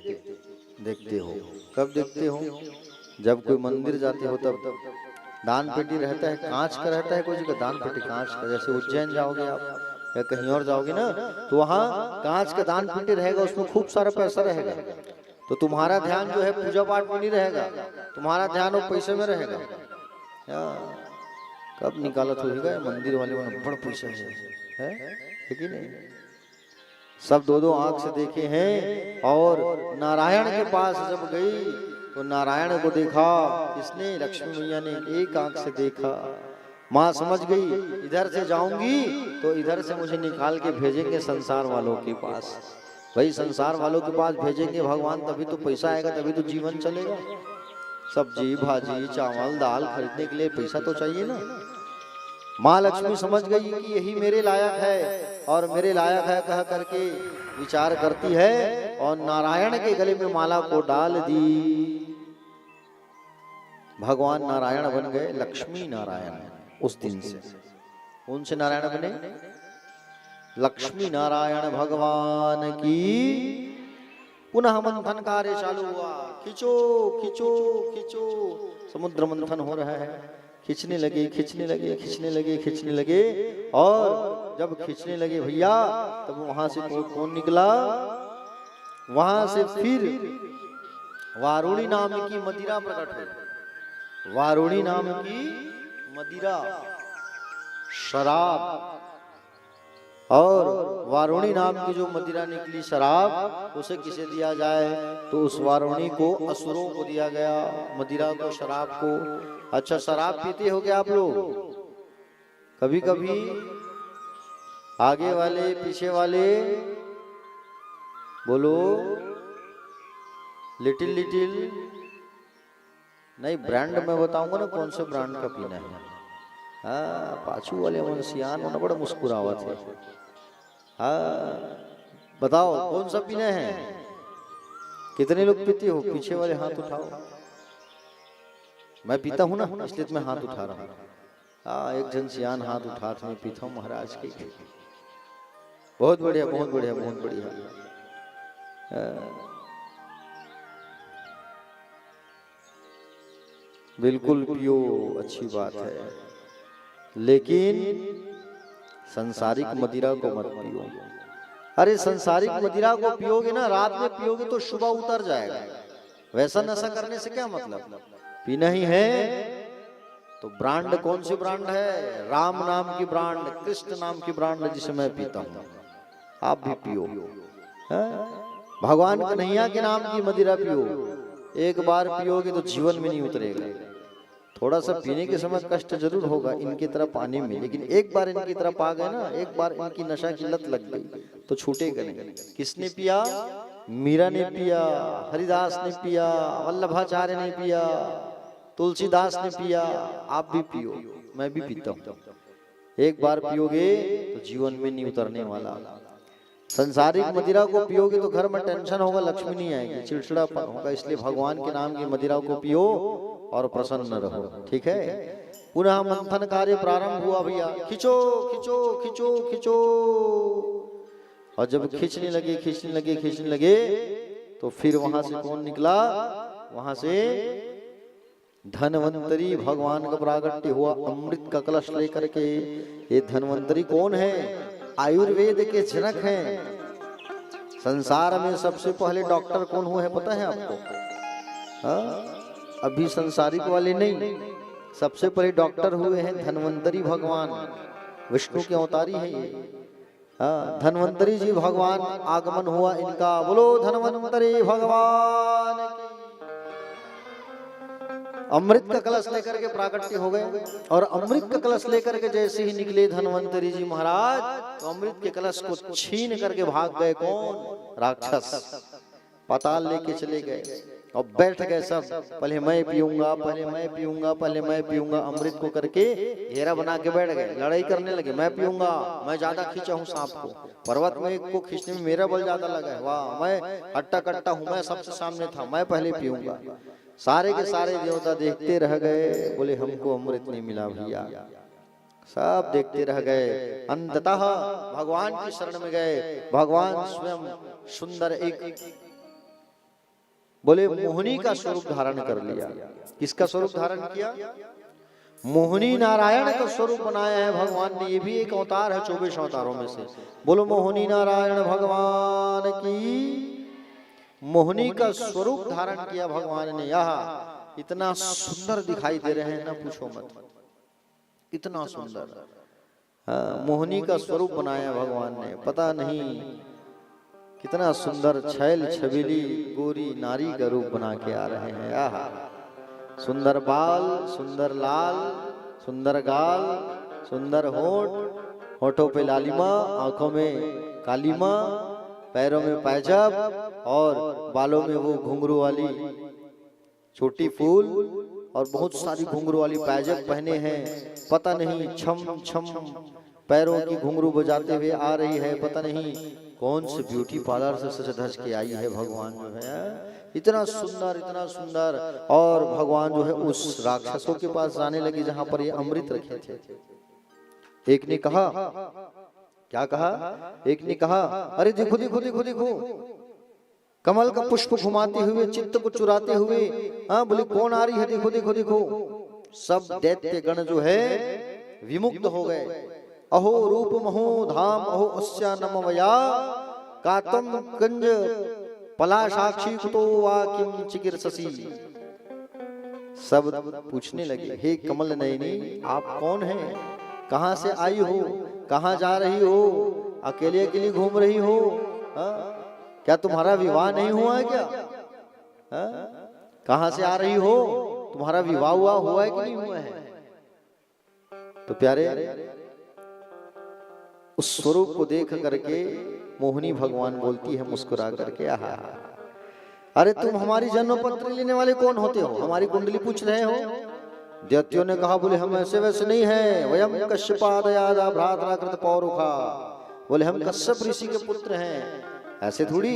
देखते हो। कब देखते हो? जब कोई मंदिर जाते हो तब दान पेटी रहता है, कांच का रहता है, कोई जगह दान पेटी कांच का। जैसे उज्जैन जाओगे आप या कहीं और जाओगे ना, तो वहाँ कांच का दान पेटी रहेगा, उसमें खूब सारा पैसा रहेगा। तो तुम्हारा ध्यान जो है पूजा पाठ में नहीं रहेगा, तुम्हारा ध्यान वो पैसे में रहेगा। कब निकालत होगा मंदिर वाले में बड़ पैसा है कि नहीं? सब दो दो आंख से देखे हैं। और नारायण के पास जब गई तो नारायण को देखा किसने? लक्ष्मी मैया ने एक आंख से देखा। माँ समझ गई इधर से जाऊंगी तो इधर से मुझे निकाल के भेजेंगे संसार वालों के पास। भाई संसार वालों के पास भेजेंगे भगवान, तभी तो पैसा आएगा, तभी तो जीवन चलेगा। सब्जी भाजी चावल दाल खरीदने के लिए पैसा तो चाहिए ना। माँ लक्ष्मी समझ गई कि यही मेरे लायक है और मेरे लायक है कह करके विचार करती है और नारायण के गले में माला को डाल दी। भगवान नारायण बन गए लक्ष्मी नारायण। उस दिन से कौन से नारायण बने? लक्ष्मी नारायण भगवान की। पुनः मंथन कार्य चालू हुआ। खींचो खींचो खींचो, समुद्र मंथन हो रहा है। खींचने लगे खींचने लगे खींचने लगे खींचने लगे और जब खींचने लगे भैया, तब वहां से कौन निकला? वहां से फिर वारुणी नाम की मदिरा प्रकट हुई। वारुणी नाम की मदिरा, शराब। और वारुणी नाम की जो मदिरा निकली शराब, उसे किसे दिया जाए? तो उस वारुणी को असुरों को दिया गया, मदिरा को, शराब को। अच्छा, शराब पीते हो क्या आप लोग? कभी कभी आगे वाले पीछे वाले बोलो। लिटिल लिटिल नहीं, ब्रांड मैं बताऊंगा ना कौन से ब्रांड का पीना है। हाँ, पाछू वाले मनसियान होना बड़ा मुस्कुरावत है। हाँ, बताओ कौन सा पीना है? कितने लोग पीते हो? पीछे वाले हाथ उठाओ। मैं पीता हूं ना, इसलिए तो मैं हाथ उठा रहा हूँ। हाँ, एक जन सियान हाथ उठा, मैं पीता हूँ महाराज की। बहुत बढ़िया बहुत बढ़िया बहुत बढ़िया। बिल्कुल पियो, अच्छी बात है, लेकिन संसारिक मदिरा को मत पियो। अरे संसारिक मदिरा को पियोगे ना, रात में पियोगे तो सुबह उतर जाएगा। वैसा नशा करने से क्या मतलब? पीना ही है तो ब्रांड कौन सी ब्रांड है? राम नाम की ब्रांड, कृष्ण नाम की ब्रांड जिसे मैं पीता हूँ, आप भी पियो। भगवान कन्हैया के नाम की मदिरा पियो। एक बार पियोगे तो जीवन में नहीं उतरेगा। थोड़ा सा पीने के समय कष्ट जरूर होगा इनकी तरह पानी में, लेकिन एक बार इनकी तरफ आ गए ना, एक बार इनकी नशा की लत लग गई तो छूटेगा नहीं। किसने पिया? मीरा ने पिया, हरिदास ने पिया, वल्लभाचार्य ने पिया, तुलसीदास ने पिया। आप भी पियो, मैं भी पीता हूँ। एक बार पियोगे तो जीवन में नहीं उतरने वाला। संसारिक मदिरा को पियोगे तो घर में टेंशन होगा, लक्ष्मी नहीं आएगी, चिड़चिड़ापन होगा। इसलिए भगवान के नाम की मदिरा को पियो और प्रसन्न रहो, ठीक है। पुनः मंथन कार्य प्रारंभ हुआ भैया। खिंचो खिंचो खिंचो खिंचो। और जब खींचने लगे खींचने लगे खींचने लगे तो फिर वहां से कौन निकला? वहां से धन्वंतरी भगवान का प्रागट्य हुआ, अमृत का कलश लेकर के। ये धन्वंतरी कौन है? आयुर्वेद के जनक हैं। संसार में सबसे पहले डॉक्टर कौन हुए हैं पता है आपको? अभी संसारिक वाले नहीं, सबसे पहले डॉक्टर हुए हैं धन्वंतरी भगवान। विष्णु के अवतारी है ये। धन्वंतरी जी भगवान आगमन हुआ इनका। बोलो धन्वंतरी भगवान की। अमृत का कलश लेकर के प्राकट्य हो गए। और अमृत का कलश लेकर के जैसे ही निकले धन्वंतरी जी महाराज, तो अमृत के कलश को छीन करके भाग गए कौन? राक्षस। पाताल लेके चले गए। और बैठ गए सब, पहले मैं पीऊंगा, पहले मैं पीऊंगा, पहले मैं पीऊंगा, अमृत को करके घेरा बना के बैठ गए, लड़ाई करने लगे, मैं पीऊंगा, मैं ज्यादा खींचा हूँ सांप को, पर्वत में को खींचने में मेरा बल ज्यादा लगा है, वाह मैं हट्टा कट्टा हूँ, मैं सबसे सामने था, मैं पहले पीऊंगा। सारे के सारे देवता देखते रह गए, बोले हमको अमृत नहीं मिला भैया, सब देखते रह गए। अंततः भगवान की शरण में गए, भगवान स्वयं सुंदर एक बोले मोहिनी का स्वरूप धारण कर लिया। किसका स्वरूप धारण किया? मोहिनी नारायण का स्वरूप बनाया है भगवान ने, ये भी एक अवतार है 24 अवतारों में से। बोलो मोहिनी नारायण भगवान की। मोहिनी का स्वरूप धारण किया भगवान ने, यह इतना सुंदर दिखाई दे रहे हैं ना पूछो मत, इतना सुंदर। हाँ, मोहिनी का स्वरूप बनाया भगवान ने, पता नहीं कितना सुंदर छैल छबीली गोरी नारी का रूप बना के आ रहे हैं। आहा, सुंदर बाल, सुंदर लाल, सुंदर गाल, सुंदर होंठ, होठों पे लालिमा, आंखों में कालीमा, पैरों में पैजब और बालों में वो घुंघरू वाली छोटी फूल और बहुत सारी घुंघरू वाली पैजब पहने हैं। पता नहीं छम छम पैरों की घुंघरू बजाते हुए आ रही है, पता नहीं कौन से ब्यूटी पार्लर से सज धज के आई है भगवान जो है, इतना सुंदर, इतना सुंदर। और भगवान जो है उस राक्षसों के पास जाने लगे जहां पर ये अमृत रखे थे। एक ने कहा, क्या कहा? एक ने कहा, अरे देखो देखो देखो देखो, कमल का पुष्प घुमाते हुए, चित्त को चुराते हुए, हाँ बोले कौन आ रही है, देखो देखो देखो। सब दैत्य गण जो है विमुक्त हो गए। अहो रूप महो धाम अहो अस्या नमवया कातम कंज पलाशाक्षी कुतो वा किम चिकीर्षसि। सब पूछने लगे, हे कमल नयनी आप कौन हैं, कहां से आई हो, कहां जा रही हो, अकेले अकेले घूम रही हो, क्या तुम्हारा विवाह नहीं हुआ है क्या? कहां से आ रही हो, तुम्हारा विवाह हुआ है कि नहीं हुआ है? तो प्यारे उस स्वरूप को देख करके मोहिनी भगवान बोलती है मुस्कुरा करके, आहा अरे तुम हमारी जन्म पत्री लेने वाले कौन होते हो, हमारी कुंडली पूछ रहे हो? दैत्यों ने कहा, बोले हम ऐसे वैसे नहीं है, वयम कश्यपादयादा भ्रातरा कृत पौरुखा, बोले हम कश्यप ऋषि के पुत्र हैं। ऐसे थोड़ी,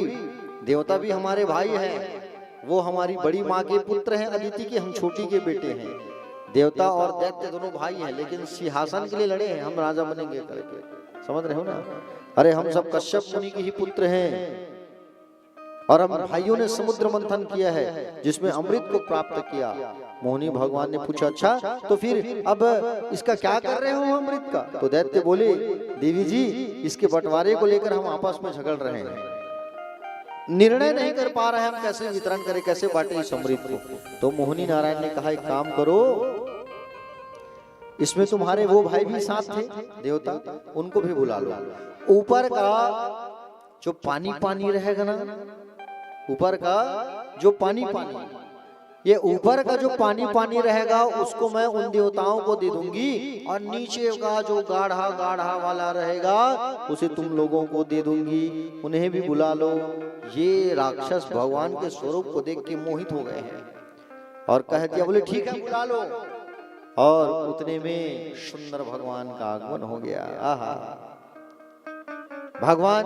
देवता भी हमारे भाई हैं, वो हमारी बड़ी माँ के पुत्र हैं अदिति के, हम छोटी के बेटे हैं। देवता और दैत्य दोनों भाई हैं, लेकिन सिंहासन के लिए लड़े हैं, हम राजा बनेंगे करके, समझ रहे हो ना? अरे हम सब कश्यप मुनि के ही पुत्र हैं, और हम भाइयों ने समुद्र मंथन किया है जिसमें अमृत को प्राप्त किया। मोहिनी भगवान ने पूछा, अच्छा तो फिर अब इसका क्या कर रहे हो अमृत का? तो दैत्य बोले, देवी जी इसके बंटवारे को लेकर हम आपस में झगड़ रहे हैं, निर्णय नहीं कर पा रहे हम कैसे वितरण करें, कैसे बांटे इस अमृत को। तो मोहिनी नारायण ने कहा, एक काम करो, इसमें तुम्हारे वो भाई भी साथ थे देवता, उनको भी बुला लो। ऊपर का जो पानी पानी रहेगा ना, ऊपर का जो पानी पानी, ये ऊपर का जो पानी पानी रहेगा उसको मैं उन देवताओं को दे दूंगी, और नीचे का जो गाढ़ा गाढ़ा वाला रहेगा उसे तुम लोगों को दे दूंगी, उन्हें भी बुला लो। ये राक्षस भगवान के स्वरूप को देख के मोहित हो गए हैं और कह दिया, बोले ठीक है बुला लो। और उतने में सुंदर भगवान का आगमन हो गया। आहा, भगवान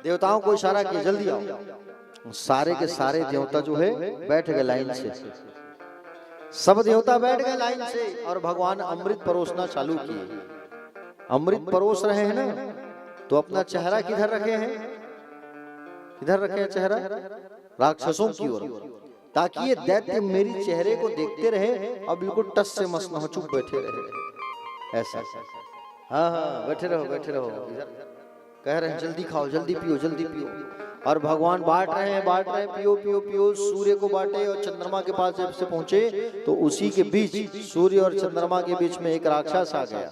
देवताओं को इशारा किया, जल्दी आओ। सारे के सारे देवता जो है बैठ गए लाइन से, सब देवता बैठ गए लाइन से, और भगवान अमृत परोसना चालू किए। अमृत परोस रहे हैं ना, तो अपना चेहरा किधर रखे हैं? किधर रखे हैं चेहरा? राक्षसों की ओर, ताकि ये दैत्य मेरी चेहरे को देखते रहे और बिल्कुल टस से मस न हो, चुप बैठे रहे। ऐसा, हाँ हाँ बैठे रहो बैठे रहो। कह रहे हैं जल्दी खाओ, जल्दी पियो, जल्दी पियो। और भगवान बांट रहे हैं, पियो पियो पियो। सूर्य को बांटे और चंद्रमा के पास जब से पहुंचे तो उसी के बीच, सूर्य और चंद्रमा के बीच में एक राक्षस आ गया,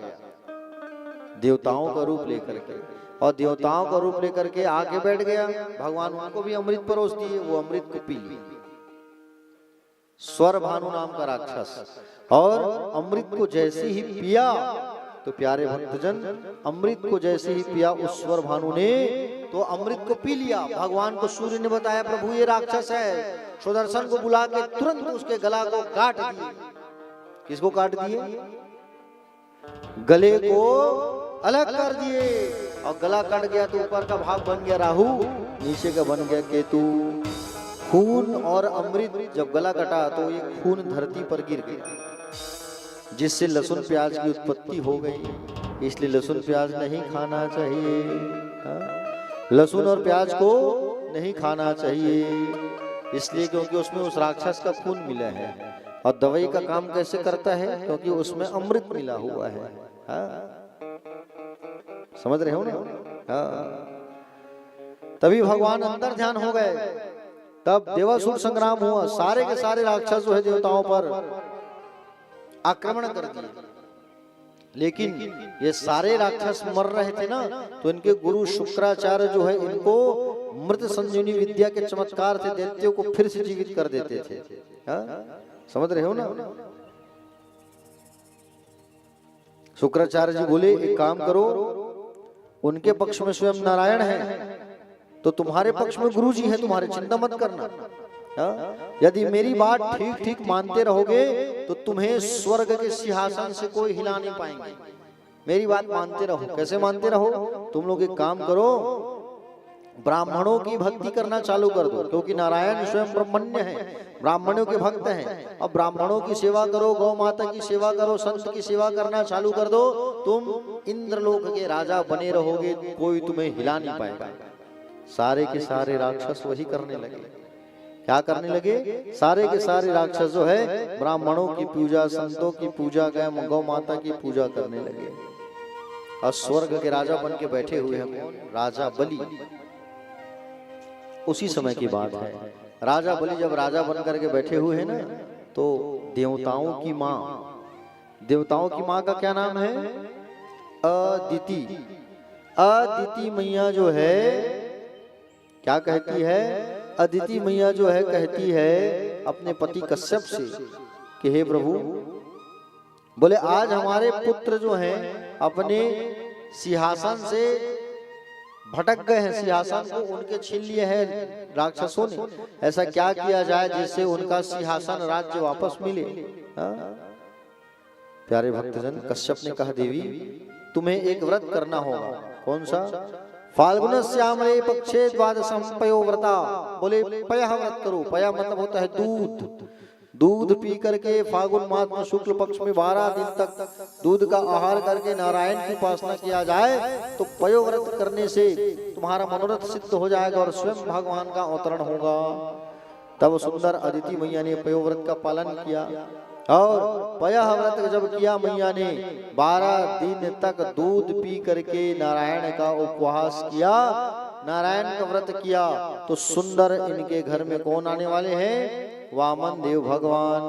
देवताओं का रूप लेकर के, और देवताओं का रूप लेकर के आके बैठ गया। भगवान उनको भी अमृत परोस दिए, वो अमृत को पी लिए। स्वर भानु नाम का राक्षस, और अमृत को जैसे ही पिया तो प्यारे भक्तजन, अमृत को जैसे ही पिया उस स्वर भानु ने, तो अमृत को पी लिया। भगवान को सूर्य ने बताया प्रभु ये राक्षस है। सुदर्शन को बुला के तुरंत उसके गला को काट दिए। किसको काट दिए? गले को अलग कर दिए। और गला कट गया तो ऊपर का भाग बन गया राहु, नीचे का बन गया केतु। खून और अमृत जब गला कटा तो ये खून धरती पर गिर गया, जिससे लहसुन प्याज की उत्पत्ति हो गई। इसलिए लहसुन प्याज नहीं खाना चाहिए। लहसुन और प्याज को नहीं खाना चाहिए, इसलिए क्योंकि उसमें उस राक्षस का खून मिला है। और दवाई का काम कैसे करता है? क्योंकि उसमें अमृत मिला हुआ है। समझ रहे हो ना? तभी भगवान अंदर ध्यान हो गए। तब देवासुर संग्राम हुआ। सारे के सारे राक्षस जो है देवताओं पर आक्रमण कर दिए। लेकिन ये सारे राक्षस मर रहे थे ना, तो इनके गुरु शुक्राचार्य जो है इनको मृत संजीवनी विद्या के चमत्कार से दैत्यों को फिर से जीवित कर देते थे। समझ रहे हो ना? शुक्राचार्य जी बोले एक काम करो, उनके पक्ष में स्वयं नारायण है, तो तुम्हारे पक्ष में गुरु जी है, तुम्हारे चिंता मत करना। यदि मेरी बात ठीक ठीक मानते रहोगे तो तुम्हें स्वर्ग के सिंहासन से कोई हिला नहीं पाएंगे। मेरी बात मानते रहो। कैसे मानते रहो? तुम लोग एक काम करो, ब्राह्मणों की भक्ति करना चालू कर दो, क्योंकि नारायण स्वयं ब्रह्मण्य है, ब्राह्मणों के भक्त हैं। अब ब्राह्मणों की सेवा करो, गौ माता की सेवा करो, संत की सेवा करना चालू कर दो, तुम इंद्रलोक के राजा बने रहोगे, कोई तुम्हें हिला नहीं पाएगा। सारे के सारे राक्षस वही करने लगे। क्या करने लगे? सारे के सारे राक्षस जो है ब्राह्मणों की पूजा, संतों की पूजा, गौ माता की पूजा करने लगे। और स्वर्ग के राजा बन के बैठे हुए हैं कौन? राजा बलि। उसी समय की बात है। राजा बलि जब राजा बन करके बैठे हुए हैं ना, तो देवताओं की माँ, देवताओं की माँ का क्या नाम है? अदिति। अदिति मैया जो है क्या कहती है? अदिति मैया जो है कहती है अपने पति कश्यप से कि हे प्रभु, बोले आज हमारे पुत्र जो हैं अपने सिंहासन से भटक गए हैं, सिंहासन को उनके छीन लिए हैं राक्षसों ने। ऐसा क्या किया जाए जिससे उनका सिंहासन राज्य वापस मिले? प्यारे भक्तजन, कश्यप ने कहा देवी तुम्हें एक व्रत करना होगा। कौन सा? फाल्गुन श्यामले पक्षे द्वादशम पयो व्रता। बोले पया व्रत करो। पया मतलब होता है दूध। दूध पी करके फाल्गुन मास में शुक्ल पक्ष में 12 दिन तक दूध का आहार करके नारायण की उपासना किया जाए तो पयो व्रत करने से तुम्हारा मनोरथ सिद्ध हो जाएगा और स्वयं भगवान का अवतरण होगा। तब सुंदर अदिति मैया ने पयो व्रत का पालन किया और पया व्रत जब किया मैया ने 12 दिन तक दूध पी करके नारायण का उपवास किया, नारायण का व्रत किया, तो सुंदर इनके घर में कौन आने वाले हैं? वामन देव भगवान।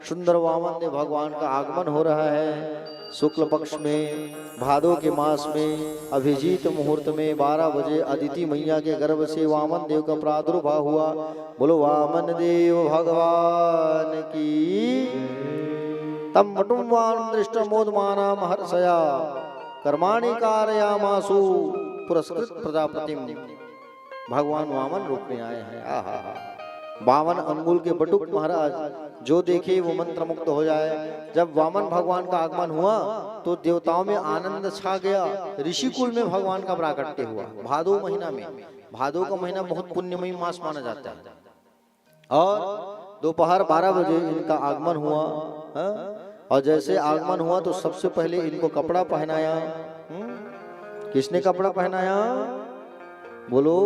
सुंदर वामन देव भगवान का आगमन हो रहा है। शुक्ल पक्ष में भादो के मास में अभिजीत मुहूर्त में 12 बजे अदिति मैया के गर्भ से वामन देव का प्रादुर्भाव हुआ। बोलो वामन देव भगवान की। तम मटुम्वान दृष्ट मोदमाना महर्षया कर्माणि कारयामासु पुरस्कृत प्रजापतिम। भगवान वामन रूप में आए हैं। आहा 52 अंगुल के बटुक महाराज जो देखे वो मंत्र मुक्त हो जाए। जब वामन भगवान का आगमन हुआ तो देवताओं में आनंद छा गया। ऋषिकुल में भगवान का प्राकट्य हुआ भादो महीना में। भादो का महीना बहुत पुण्यमयी मास माना जाता है। और दोपहर 12 बजे इनका आगमन हुआ। और जैसे आगमन हुआ तो सबसे पहले इनको कपड़ा पहनाया। किसने कपड़ा पहनाया? बोलो।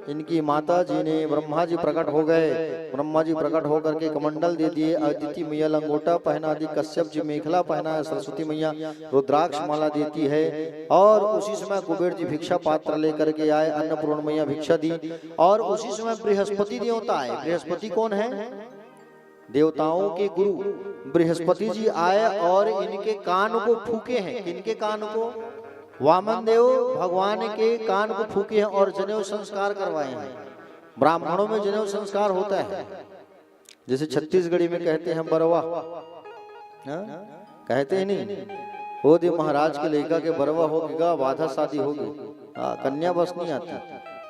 इनकी माता जी ने, ब्रह्मा जी प्रकट हो गए। ब्रह्मा जी प्रकट होकर के कमंडल दे दिए। अदिति मैया लंगोटा पहना दी। कश्यप जी मेखला पहना है। सरस्वती मैया रुद्राक्ष माला देती है। और उसी समय कुबेर जी भिक्षा पात्र लेकर के आए। अन्नपूर्ण मैया भिक्षा दी। और उसी समय बृहस्पति देवता आए। बृहस्पति कौन है? देवताओं के गुरु बृहस्पति जी आए और इनके कान को फूके हैं। किनके कान को? वामन देव भगवान के कान को फूके हैं और जनेऊ संस्कार करवाए हैं। ब्राह्मणों में जनेऊ संस्कार होता है, जैसे छत्तीसगढ़ी में कहते हैं बरवा, कहते हैं नहीं? वो दे महाराज के लड़का के बरवा होगा, बाधा शादी होगी, कन्या बस नहीं आती,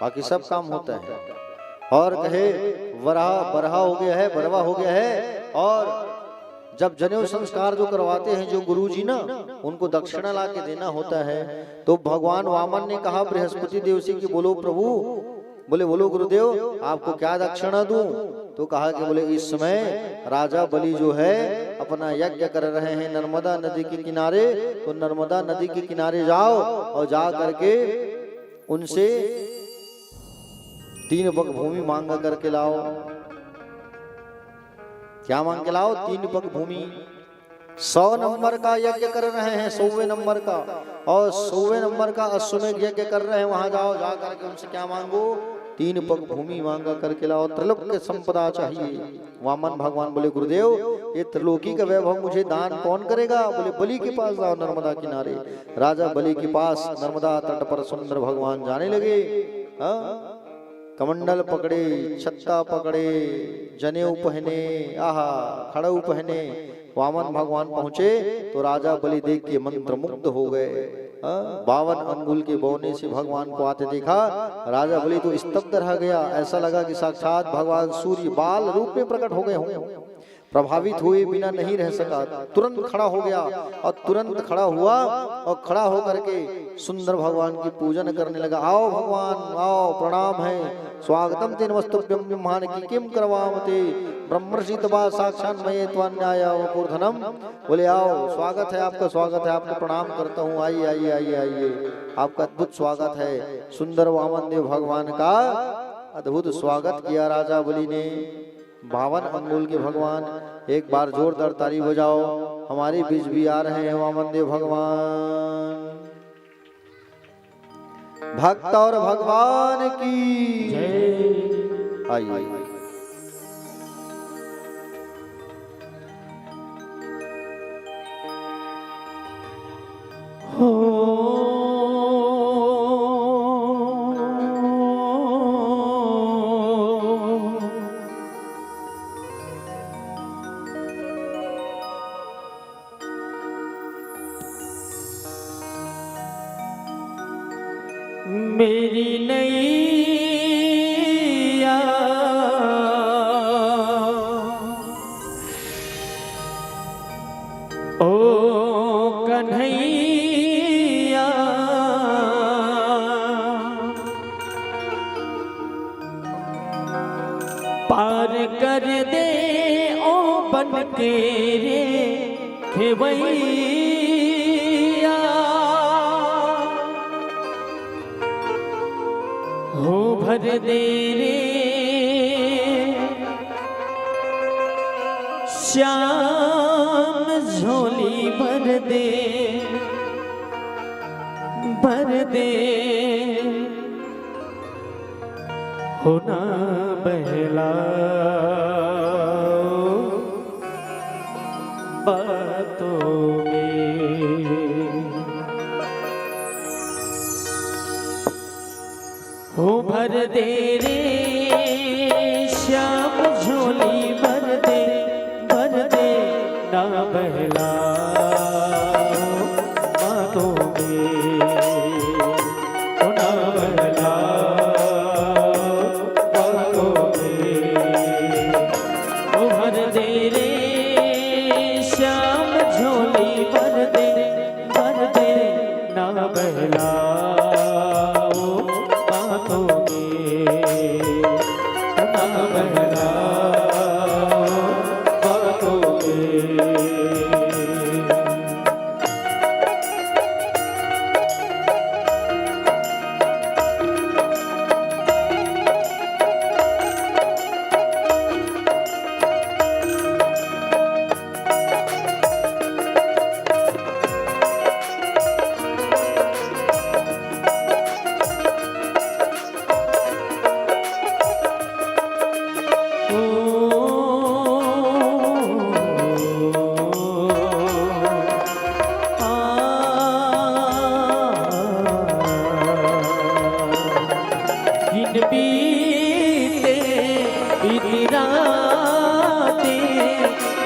बाकी सब काम होता है। और कहे बरहा हो गया है, बरवा हो गया है। और जब जनेऊ संस्कार जो करवाते हैं जो गुरुजी ना, उनको दक्षिणा ला के देना होता है। तो भगवान वामन ने कहा बृहस्पति देव से कि बोलो प्रभु, बोलो गुरुदेव आपको क्या दक्षिणा दूं? तो कहा कि बोले इस समय राजा बलि जो है अपना यज्ञ कर रहे हैं नर्मदा नदी के किनारे, तो नर्मदा नदी के किनारे जाओ और जा करके उनसे 3 पग भूमि मांग करके लाओ। क्या मांग के लाओ? 3 पग भूमि। 100 नंबर का यज्ञ कर रहे हैं, 100वें नंबर का, और 100वें नंबर का अश्वमेध यज्ञ कर रहे हैं। वहां जाओ, जा करके उनसे क्या मांगो? 3 पग भूमि मांगा करके लाओ, त्रिलोक संपदा चाहिए। वामन भगवान बोले गुरुदेव ये त्रिलोकी का वैभव मुझे दान कौन करेगा? बोले बलि के पास जाओ, नर्मदा किनारे। राजा बलि के पास नर्मदा तट पर सुंदर भगवान जाने लगे। कमंडल पकड़े, छत्ता पकड़े, जनेऊ पहने, आहा खड़ऊ पहने, वामन भगवान पहुंचे तो राजा बलि देख के मंत्र मुग्ध हो गए। 52 अंगुल के बौने से भगवान को आते देखा, राजा बलि तो स्तब्ध रह गया। ऐसा लगा कि साक्षात भगवान सूर्य बाल रूप में प्रकट हो गए हों। प्रभावित हुए बिना नहीं रह सका, तुरंत खड़ा हो गया। और तुरंत खड़ा हुआ और खड़ा होकर के सुंदर भगवान की पूजन करने लगा। आओ भगवान आओ, प्रणाम है, स्वागतम तेन वस्तुभ्यं ब्रह्मांड की किम करवामते ब्रह्मर्षि तबा साक्षात् मये त्वन्याय वपूर्धनम। बोले आओ, स्वागत है आपका, स्वागत है आपका, प्रणाम करता हूँ, आइए आइए आइए आइए, आपका अद्भुत स्वागत है। सुंदर वामन देव भगवान का अद्भुत स्वागत किया राजा बलि ने। 52 अंगुल के भगवान, एक बार जोरदार ताली बजाओ, हमारे बीच भी आ रहे हैं वामन देव भगवान। भक्त और भगवान की जय। आइए मेरी नैया ओ कन्हैया, पार कर दे ओ बन के रे खेवैया। हो भर दे रे श्याम झोली, भर दे होना बहला बातों में। हो भर दे रे श्याम झोली, भर दे ना बहला बातों में, ना बहला बातों में। हो भर दे रे श्याम झोली, भर दे ना बहला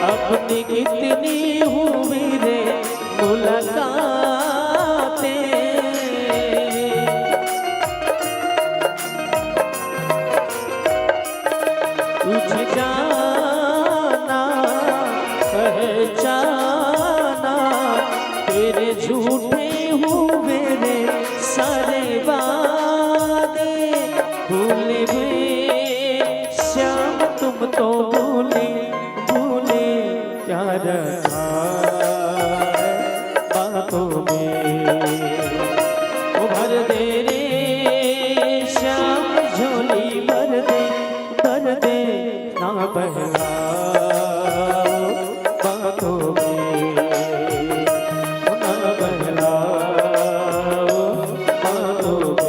अपनी कितनी हुई रे मुलाकातें। तुझे जाना पहचाना तेरे झूठे हुए रे सारे वादे। भूले वे श्याम तुम तो भूले भूले क्या रखा है बातों में। भर दे रे श्याम झोली भर दे ना बहलाओ बातों में, ना बहलाओ बातों में।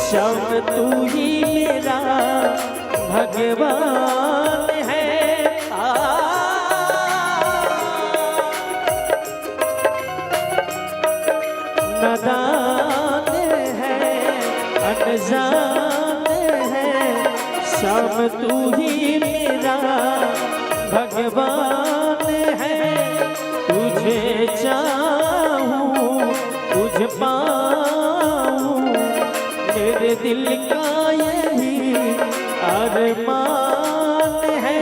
श्याम तू ही मेरा भगवान है। नादान है अनजान है श्याम तू ही मेरा भगवान है। तुझे चाहूं तुझे पाऊं मेरे दिल का यही अरमान है।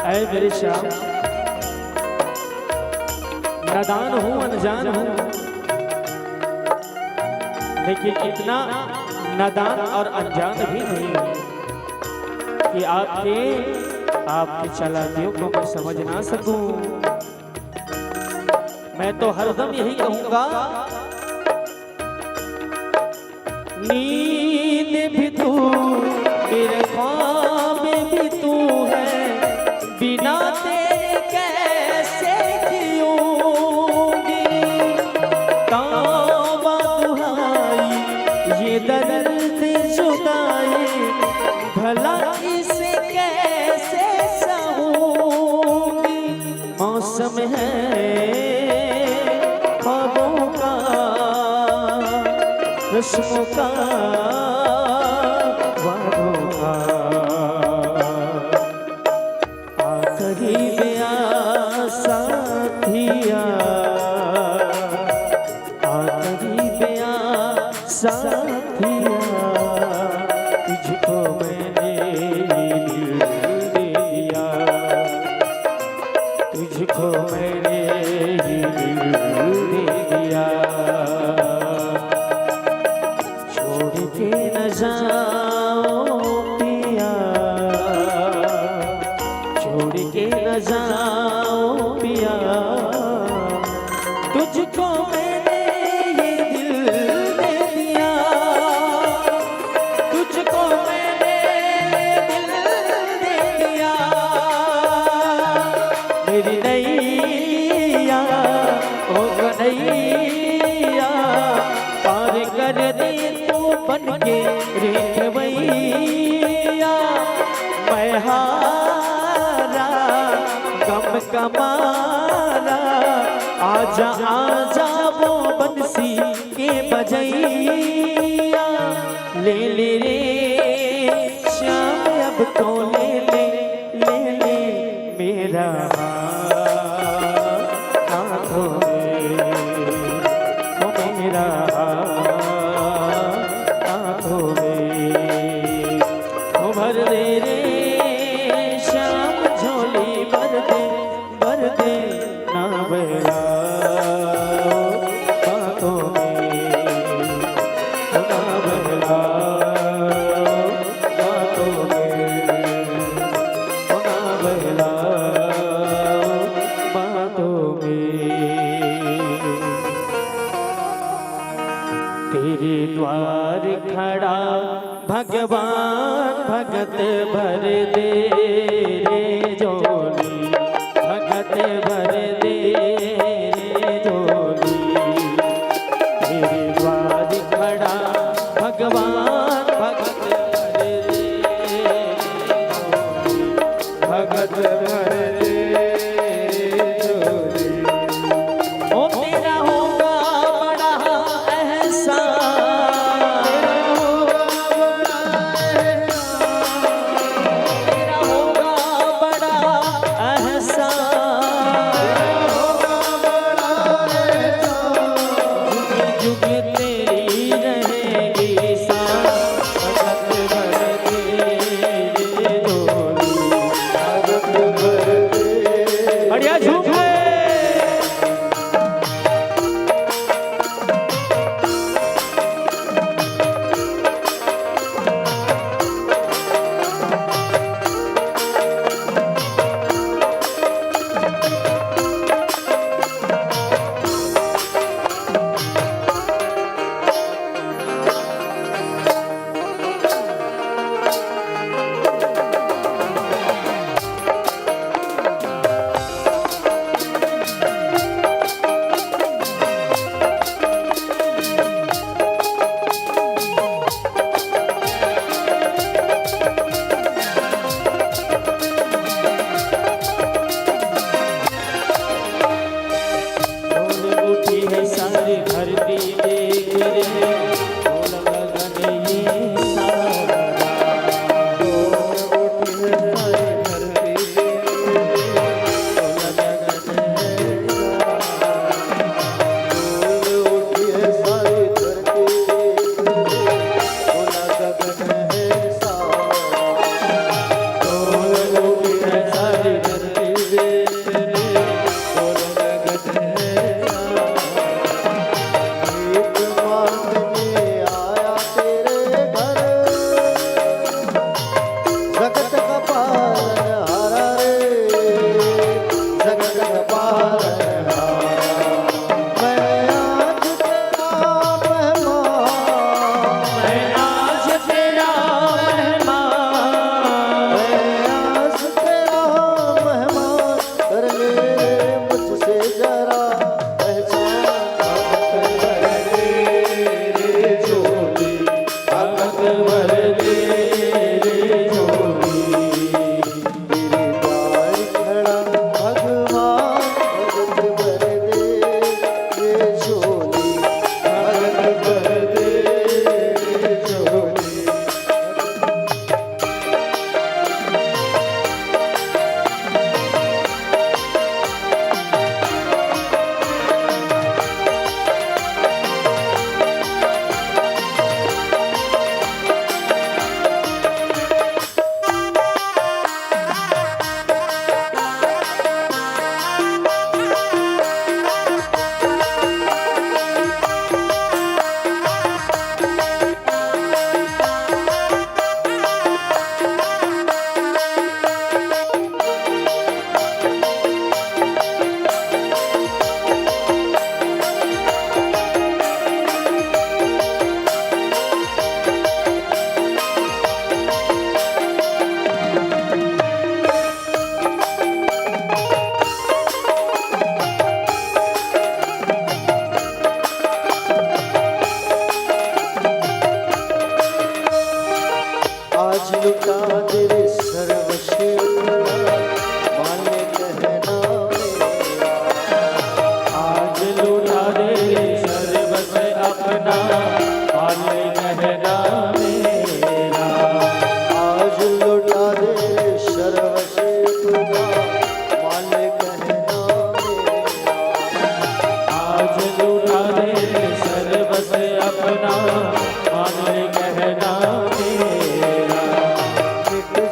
ऐ मेरे श्याम नादान हूँ अनजान हूँ, लेकिन इतना नादान और अनजान भी नहीं कि आपकी चालाकियों को मैं समझ ना सकूं। मैं तो हरदम यही कहूंगा, नींद भी तू मेरे ख्वाब भी तू है, बिना तेरे कैसे जिऊंगी। तौबा दुहाई ये दर्द जुदाई भला इसे कैसे सहूंगी। मौसम है ख्वाबों का रस्मों का वादों का। करीब आ साथिया करीब आ साथिया तुझको मैंने दिल दे दिया, तुझको मैंने दिल दे दिया। छोड़ के न जाओ पिया, छोड़ के न जाओ पिया, तुझको मैंने ये दिल दे दिया, तुझको मैंने दिल दे दिया। मेरी नैया ओ कन्हैया पार कर दे तू बन के रेखवैया। मैं हारा गम कमारा आजा आजा वो बंसी के बजैया। ले ले रे श्याम अब तो ले ले मेरा हाथों में, ओ मेरा हाथों में। ओ भर दे रे श्याम झोली भर दे खड़ा भगवान भगत भर दे रे जोली, भगत भर दे रे जोली। मेरे द्वार खड़ा भगवान भगत भर दे रे जोली, भगत भर दे जोली। ओ तेरा होगा बड़ा एहसान,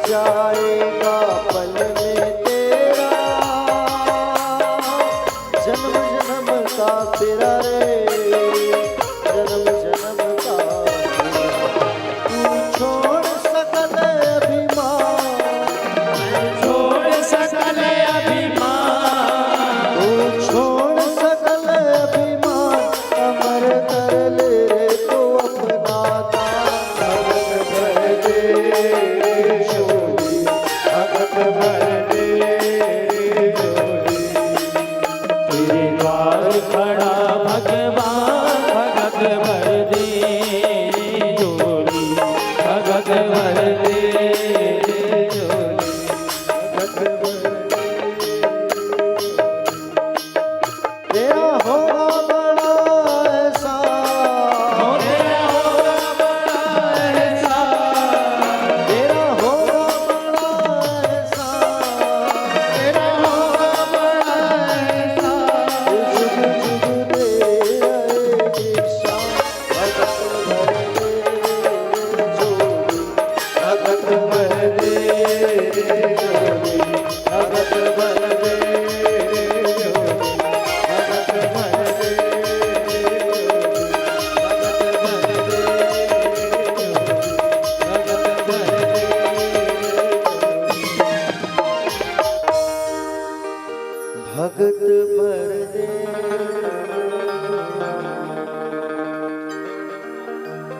जाएगा पल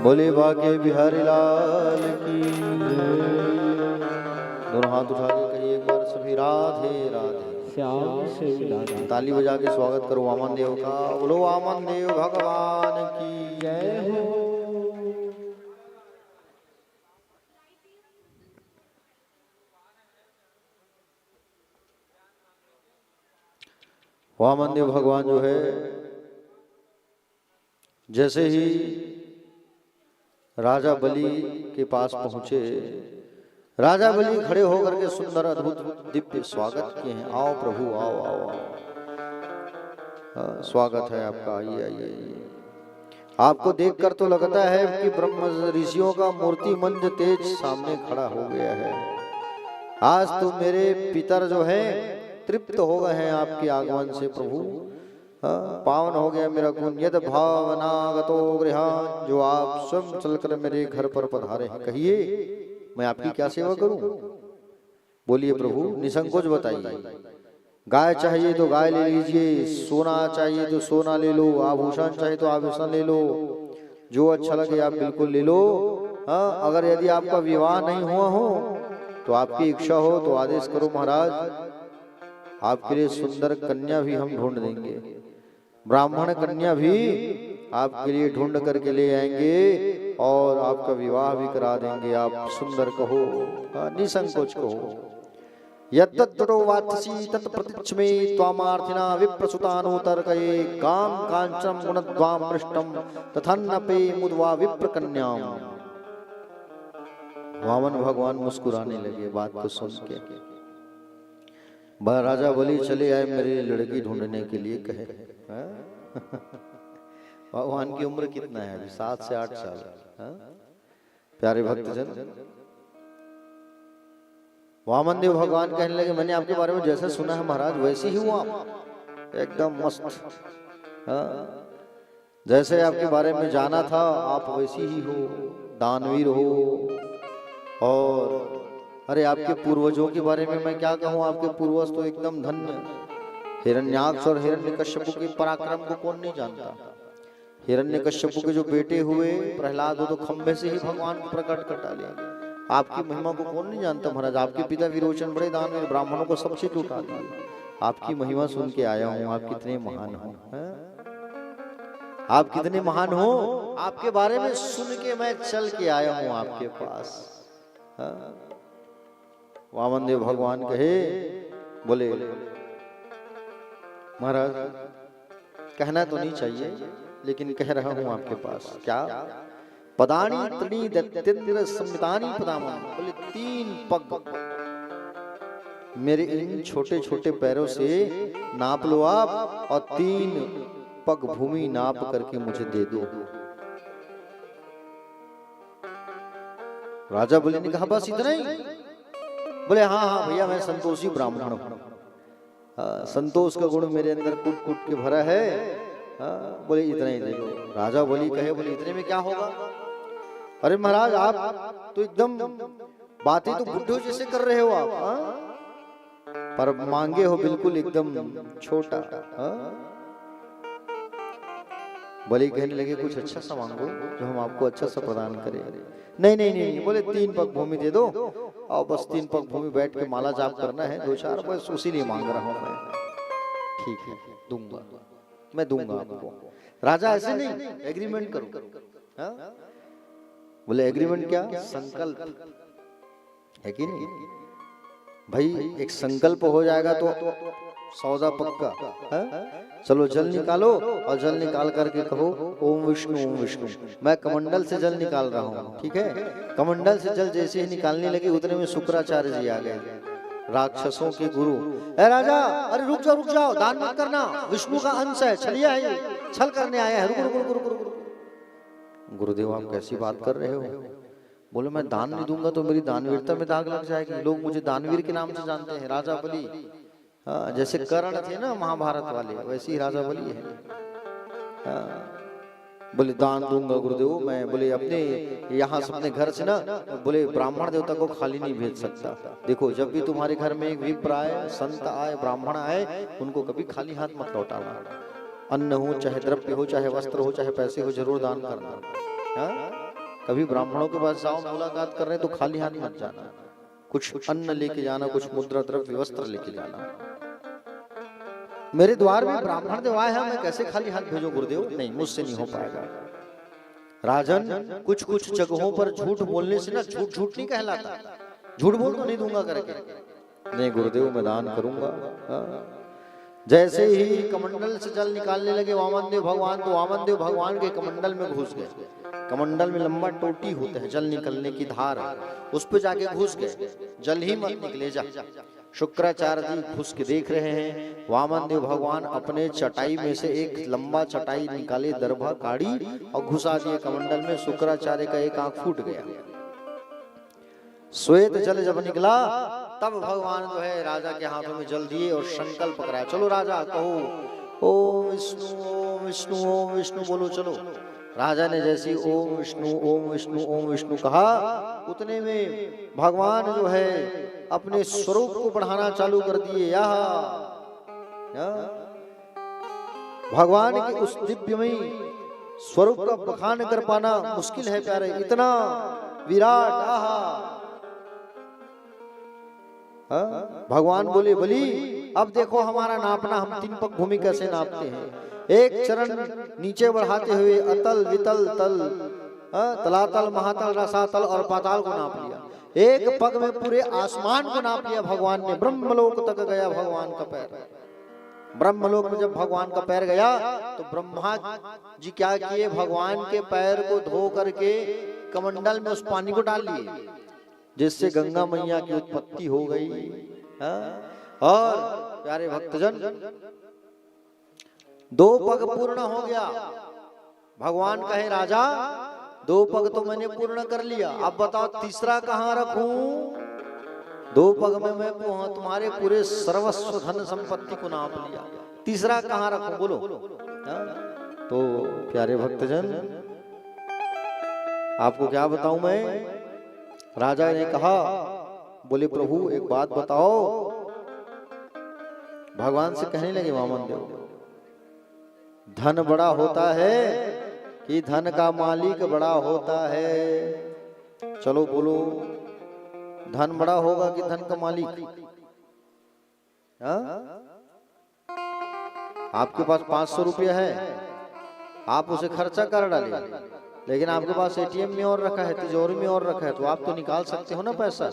बोले बाके बिहारी लाल की दोनों हाथ उठा के कहिए एक बार सभी राधे राधे। श्याम से मिलाना। ताली बजा के स्वागत करो वामन देव का। बोलो वामन देव भगवान की जय हो। वामन देव भगवान जो है जैसे ही राजा बलि के पास पहुंचे, राजा बलि खड़े होकर के सुंदर अद्भुत दिव्य स्वागत किए हैं। आओ प्रभु आओ आओ आओ, स्वागत है आपका, आइए आइए आइए। आपको देखकर तो लगता है कि ब्रह्म ऋषियों का मूर्ति मंद तेज सामने खड़ा हो गया है। आज तो मेरे पितर जो है तृप्त हो गए हैं आपके आगमन से प्रभु। पावन हो गया मेरा गुण। यद भावनागतो गृहान, जो आप स्वयं चलकर मेरे घर पर पधारे हैं, कहिए मैं आपकी क्या सेवा करूं? बोलिए प्रभु, निसंकोच बताइए। गाय चाहिए तो गाय ले लीजिए, सोना चाहिए तो सोना ले लो, आभूषण चाहिए तो आभूषण ले लो, जो अच्छा लगे आप बिल्कुल ले लो। अगर यदि आपका विवाह नहीं हुआ हो तो आपकी इच्छा हो तो आदेश करो महाराज, आपके लिए सुंदर कन्या भी हम ढूंढ देंगे, ब्राह्मण कन्या भी आपके लिए ढूंढ करके ले आएंगे और आपका विवाह भी करा देंगे। आप सुंदर कहो, निसंकोच कहो। यद्दत्तो वात्सी तत्प्रतिच्मे त्वामार्थिना विप्रसुतानुतर्कये काम कांचन गुणद्वाम पृष्ठम तथन्नपे मुद्वा विप्रकन्याम। वामन भगवान मुस्कुराने लगे बात को सुन के। राजा बलि चले आए मेरे लड़की ढूंढने के लिए कहे। भगवान की उम्र कितना है? 7 से 8 साल। प्यारे भक्तजन, वामन देव भगवान कहने लगे मैंने आपके बारे में जैसा सुना है महाराज वैसे ही हुआ, एकदम मस्त। जैसे आपके बारे में जाना था आप वैसी ही हो, दानवीर हो। और अरे आपके पूर्वजों के बारे में मैं क्या कहूँ, आपके पूर्वज तो एकदम धन्य। हिरण्याक्ष और हिरण्यकश्यप के पराक्रम को कौन नहीं जानता। हिरण्यकश्यप के जो बेटे हुए प्रहलाद, तो खंभे से ही भगवान को प्रकट कर डाले। आपकी महिमा को कौन नहीं जानता महाराज। आपके पिता विरोचन बड़े दानवीर, ब्राह्मणों को सबसे लूटा दिया। आपकी महिमा सुन के आया हूँ, आप कितने महान हो, आप कितने महान हो। आपके बारे में सुन के मैं चल के आया हूँ आपके पास। वामन देव भगवान कहे, बोले महाराज कहना तो नहीं चाहिए लेकिन कह रहा हूं आपके पास। क्या? पदानी त्रिणी दैत्येन्द्र संवितानी पदामा। बोले 3 पग मेरे इन छोटे छोटे पैरों से नाप लो आप, और 3 पग भूमि नाप करके मुझे दे दो। राजा बोले ने कहा बस इतना ही? बोले हाँ हाँ भैया मैं संतोषी ब्राह्मण हूँ, संतोष का गुण मेरे अंदर कूट कूट के भरा है। बोले इतना ही दे दो। राजा बोली कहे, बोले इतने में क्या होगा? अरे महाराज आप तो एकदम बातें तो बुड्ढों जैसे कर रहे हो आप, पर मांगे हो बिल्कुल एकदम छोटा। बोले कहने लगे कुछ अच्छा सा मांगो जो हम आपको अच्छा सा प्रदान करें। नहीं नहीं नहीं, बोले 3 पग भूमि दे दो, और बस 3 पग भूमि बैठ के माला जाप करना है 2-4, बस उसी लिए मांग रहा हूं मैं। ठीक है दूंगा, मैं दूंगा आपको। राजा ऐसे नहीं, एग्रीमेंट करो। बोले एग्रीमेंट क्या? संकल्प है कि नहीं भाई? एक संकल्प हो जाएगा तो सौदा पक्का है। चलो जल निकालो, और जल निकाल करके कहो ओम विष्णु ओम विष्णु। मैं कमंडल से जल निकाल रहा हूँ, ठीक है? कमंडल से जल जैसे ही निकालने लगे उतने में शुक्राचार्य जी आ गए, राक्षसों के गुरु। ए राजा, अरे रुक जाओ, दान मत करना, विष्णु का अंश है, छलिया है, छल करने आया है, रुक। गुरुदेव आप कैसी बात कर रहे हो? बोले मैं दान नहीं दूंगा तो मेरी दानवीरता में दाग लग जाएगी, लोग मुझे दानवीर के नाम से जानते हैं। राजा बलि, जैसे कर्ण थे ना महाभारत वाले, वैसे ही राजा बलि है। बोले दान दूंगा गुरुदेव मैं। बोले अपने यहाँ से अपने घर से ना, बोले ब्राह्मण देवता को खाली नहीं भेज सकता। देखो जब भी तुम्हारे घर में एक विप्र आए, संत आए, ब्राह्मण आए, उनको कभी खाली हाथ मत लौटाना। अन्न हो चाहे द्रव्य हो चाहे वस्त्र हो चाहे पैसे हो, जरूर दान करना। कभी ब्राह्मणों के पास जाओ मुलाकात कर रहे हैं तो खाली हाथ मत जाना, कुछ अन्न लेके जाना, कुछ मुद्रा द्रव्य वस्त्र लेके जाना। मेरे द्वार में ब्राह्मण देव आए हैं, मैं कैसे खाली हाथ भेजो गुरुदेव? नहीं, मुझसे नहीं हो पाएगा। राजन, कुछ कुछ जगहों पर झूठ बोलने से ना झूठ झूठ नहीं कहलाता, झूठ बोल तो नहीं दूंगा करके, नहीं गुरुदेव मैं दान करूंगा। जैसे ही कमंडल से जल निकालने लगे वामनदेव भगवान, तो वामनदेव भगवान के कमंडल में घुस गए। कमंडल में लंबा टोटी होता है, जल निकलने की धार, उस पे जाके घुस गए। जल ही मत निकले जा। शुक्राचार्य जी घुस के देख रहे हैं, वामनदेव भगवान अपने चटाई में से एक लंबा चटाई निकाले, दरभा काढ़ी और घुसा दिए कमंडल में। शुक्राचार्य का एक आंख फूट गया। श्वेत जल जब निकला तब भगवान जो है राजा के हाथों में जल दिए और संकल्प कराया, चलो राजा कहो ओम विष्णु ओम विष्णु ओम विष्णु बोलो चलो। राजा ने जैसी ओम विष्णु ओम विष्णु ओम विष्णु कहा, उतने में भगवान जो है अपने स्वरूप को बढ़ाना चालू कर दिए। भगवान के उस दिव्यमयी स्वरूप का बखान कर पाना मुश्किल है प्यारे, इतना विराट। भगवान बोले बलि अब देखो हमारा नापना, हम 3 पग भूमि कैसे नापते हैं। एक चरण नीचे बढ़ाते हुए अतल वितल तल, तलातल महातल रसातल और पाताल को नाप लिया। एक पग में पूरे आसमान को नाप लिया भगवान ने। ब्रह्मलोक तक गया भगवान का पैर। ब्रह्मलोक में जब भगवान का पैर गया तो ब्रह्मा जी क्या किए, भगवान के पैर को धो करके कमंडल में उस पानी को डाल लिए, जिससे गंगा मैया की उत्पत्ति हो गई। और प्यारे भक्तजन 2 पग पूर्ण हो गया। भगवान कहे राजा 2 पग तो मैंने पूर्ण कर लिया, अब बताओ तीसरा कहाँ रखूं? 2 पग में मैं तुम्हारे पूरे सर्वस्व धन संपत्ति को नाप लिया, तीसरा कहाँ रखूं बोलो? तो प्यारे भक्तजन आपको क्या बताऊं मैं? राजा ने कहा, बोले प्रभु एक बात बताओ। भगवान से कहने लगे वामनदेव, धन बड़ा होता है कि धन का मालिक बड़ा होता है? चलो बोलो, धन बड़ा होगा कि धन का मालिक? आपके पास 500 रुपया है, आप उसे खर्चा कर डाले, लेकिन आपके पास एटीएम में और रखा है, तिजोरी में और रखा है, तो आप तो निकाल सकते हो ना पैसा,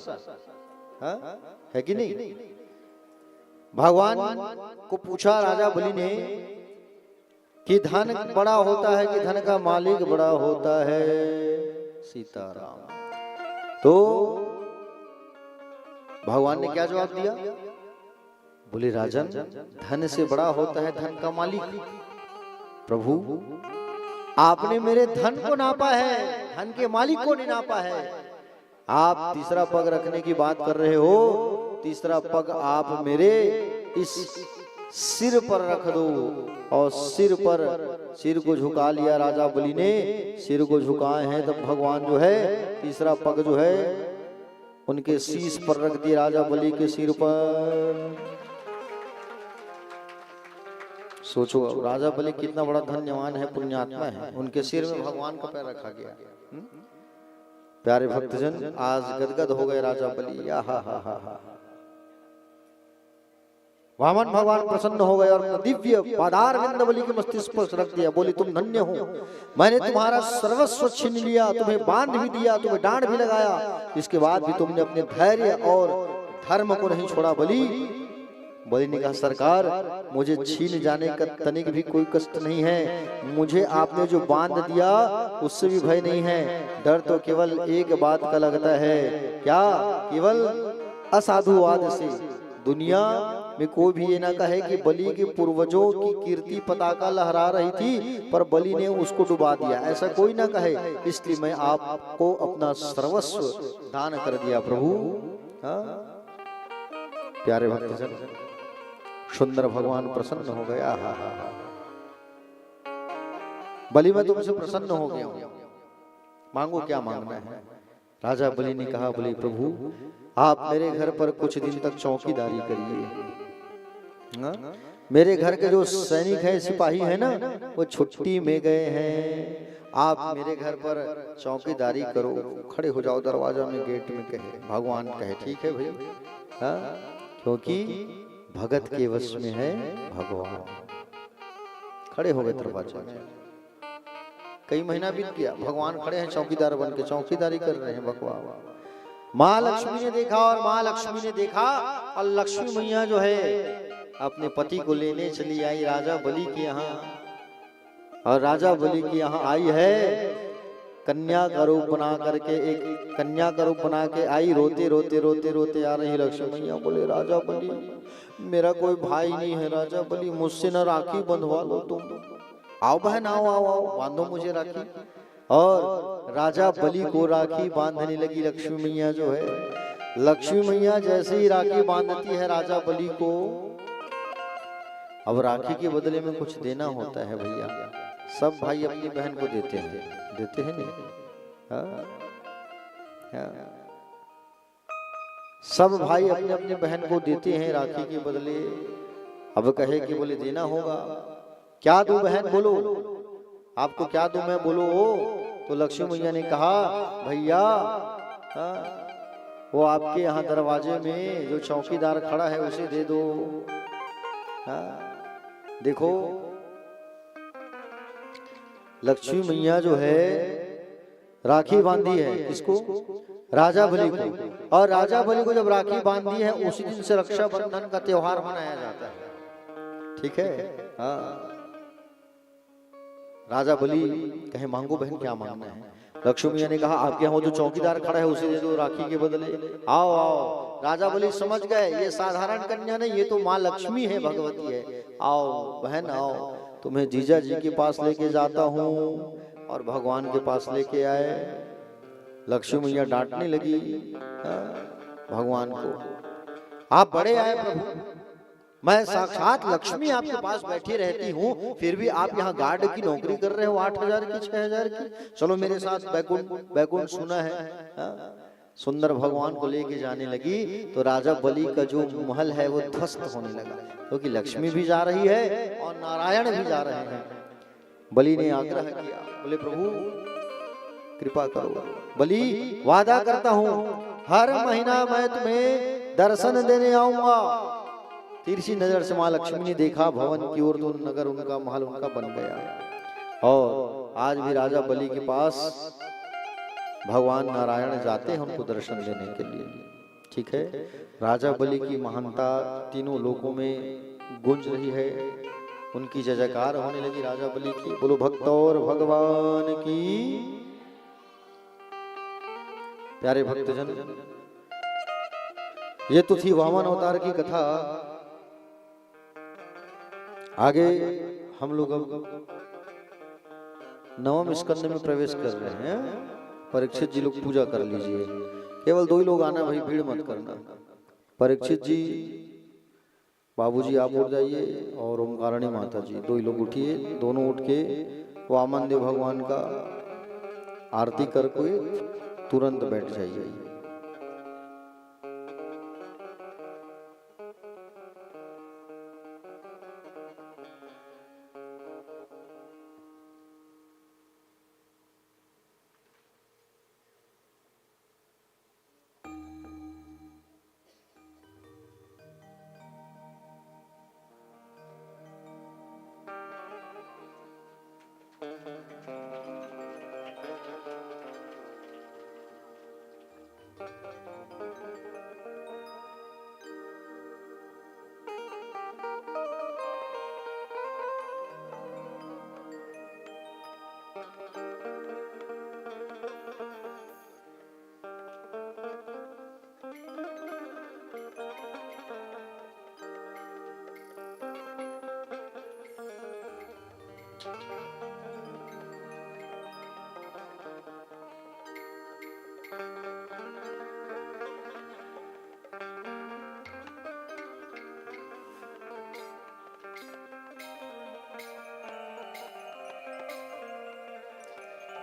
है कि नहीं? भगवान को पूछा राजा बलि ने कि धन बड़ा होता है कि धन का मालिक बड़ा होता है? सीताराम। तो भगवान ने क्या जवाब दिया? बोले राजन, धन से बड़ा होता है धन का मालिक। प्रभु आपने मेरे धन को नापा है, धन के मालिक को नहीं नापा है। आप तीसरा पग रखने की बात कर रहे हो, तीसरा पग आप मेरे इस सिर पर रख दो। और सिर को झुका लिया राजा बलि ने, सिर को झुकाए हैं तब भगवान जो है तीसरा पग जो है उनके शीश पर रख दिया, राजा बलि के सिर पर। सोचो राजा बलि कितना बड़ा धन्यवान है, पुण्यात्मा है, उनके सिर में भगवान का पैर रखा गया। प्यारे भक्तजन आज गदगद हो गए राजा बलि। वामन भगवान प्रसन्न हो गए और दिव्य पादार विंद बलि के मस्तिष्क पर रख दिया। बोली तुम धन्य हो, मैंने तुम्हारा सर्वस्व छीन लिया, तुम्हें बांध भी दिया, तुम्हें डांड भी लगाया, इसके बाद भी तुमने अपने धैर्य और धर्म को नहीं छोड़ा। बलि ने कहा सरकार मुझे छीन जाने का तनिक भी कोई कष्ट नहीं है, मुझे आपने जो बांध दिया उससे भी भय नहीं है। डर तो केवल एक बात का लगता है, क्या? केवल असाधुवाद से। दुनिया में कोई भी ये ना कहे कि बलि के पूर्वजों की कीर्ति पताका लहरा रही थी पर बलि ने उसको डुबा दिया, ऐसा कोई ना कहे, इसलिए मैं आपको अपना सर्वस्व दान कर दिया प्रभु। प्यारे भक्तजन सुंदर भगवान प्रसन्न हो गया। बलि मैं तुमसे प्रसन्न हो गया हूं, मांगो क्या मांगना है। राजा बलि ने कहा बोले प्रभु आप मेरे घर पर कुछ दिन तक चौकीदारी करिए। मेरे घर के जो सैनिक हैं सिपाही हैं ना वो छुट्टी में गए हैं आप मेरे घर पर चौकीदारी करो, खड़े हो जाओ दरवाजा में, गेट में, कहे भगवान कहे ठीक है भाई, हाँ, क्योंकि भगत के वश में है भगवान। खड़े हो गए दरवाजे में, कई महीना बीत गया, भगवान खड़े हैं चौकीदार बन के, चौकीदारी कर रहे हैं भगवान। माँ लक्ष्मी ने देखा, और माँ लक्ष्मी ने देखा, और लक्ष्मी मैया जो है अपने पति को लेने चली आई राजा बलि के यहाँ, और राजा बलि के यहाँ आई है कन्या का रूप बना करके, एक कन्या का रूप बना के आई, रोते रोते रोते रोते आ रही लक्ष्मी मैया। बोले राजा बलि मेरा कोई भाई नहीं है, राजा बलि मुझसे न राखी बंधवा लो तुम, आओ बहन आओ आओ आओ, बांधो मुझे राखी। और राजा बलि को राखी बांधने लगी लक्ष्मी मैया जो है। लक्ष्मी मैया जैसे ही राखी बांधती है राजा बलि को, अब राखी के बदले में कुछ देना होता है भैया, सब भाई अपनी बहन को देते हैं नहीं, हाँ? हाँ। सब भाई अपने अपने बहन को देते हैं राखी के बदले। अब कहे कि बोले देना होगा, क्या दूं बहन बोलो, आपको क्या दूं मैं, बोलो। तो लक्ष्मी मैया ने कहा भैया, हाँ, वो आपके यहाँ दरवाजे में जो चौकीदार खड़ा है उसे दे दो। हाँ, देखो लक्ष्मी मैया जो है राखी बांधी है किसको, राजा बलि को, और राजा बलि को जब राखी बांधी है उसी दिन से रक्षाबंधन का त्योहार मनाया जाता है, ठीक है। हाँ, राजा बलि कहे मांगो बहन क्या मांगना है। लक्ष्मी मैया ने कहा आपके यहाँ जो चौकीदार खड़ा है उसे दे दो राखी के बदले, आओ आओ। राजा बलि समझ गए ये साधारण कन्या नहीं, ये तो माँ लक्ष्मी है, भगवती है, आओ बहन आओ, तुम्हें जीजा जी के पास लेके जाता हूँ। और भगवान के पास लेके आए। लक्ष्मी मैया डांटने लगी भगवान को, आप बड़े आए प्रभु, मैं साक्षात लक्ष्मी आपके पास बैठी रहती हूँ, फिर भी आप यहाँ गार्ड की नौकरी कर रहे हो 8,000 की 6,000 की, चलो मेरे साथ बैकुंठ सुना है। सुंदर भगवान को लेके जाने लगी तो राजा बलि का जो महल है वो ध्वस्त होने लगा, क्योंकि लक्ष्मी भी जा रही है और नारायण भी जा रहे हैं। बलि ने आग्रह किया, बोले प्रभु कृपा करो, बलि वादा करता हूँ हर महीना मैं तुम्हें दर्शन देने आऊंगा। तिरछी नजर से माँ लक्ष्मी ने देखा भवन की ओर, तो नगर उनका, महल उनका बन गया। और आज भी राजा बलि के पास भगवान नारायण जाते हैं उनको दर्शन देने के लिए, ठीक है। राजा बलि की महानता तीनों लोकों में गूंज रही है, उनकी जय जयकार होने लगी राजा बलि की। बोलो भक्त और भगवान की। प्यारे भक्तजन, ये तो थी वामन अवतार की कथा। आगे हम लोग अब नवम स्कंद में प्रवेश कर रहे हैं। परीक्षित जी लोग पूजा कर लीजिए, केवल 2 ही लोग आना भाई, भीड़ मत करना। परीक्षित जी, बाबूजी आप उठ जाइए, और ओमकारणी माता जी 2 ही लोग उठिए, दोनों उठ के वामन देव भगवान का आरती करके तुरंत बैठ जाइए।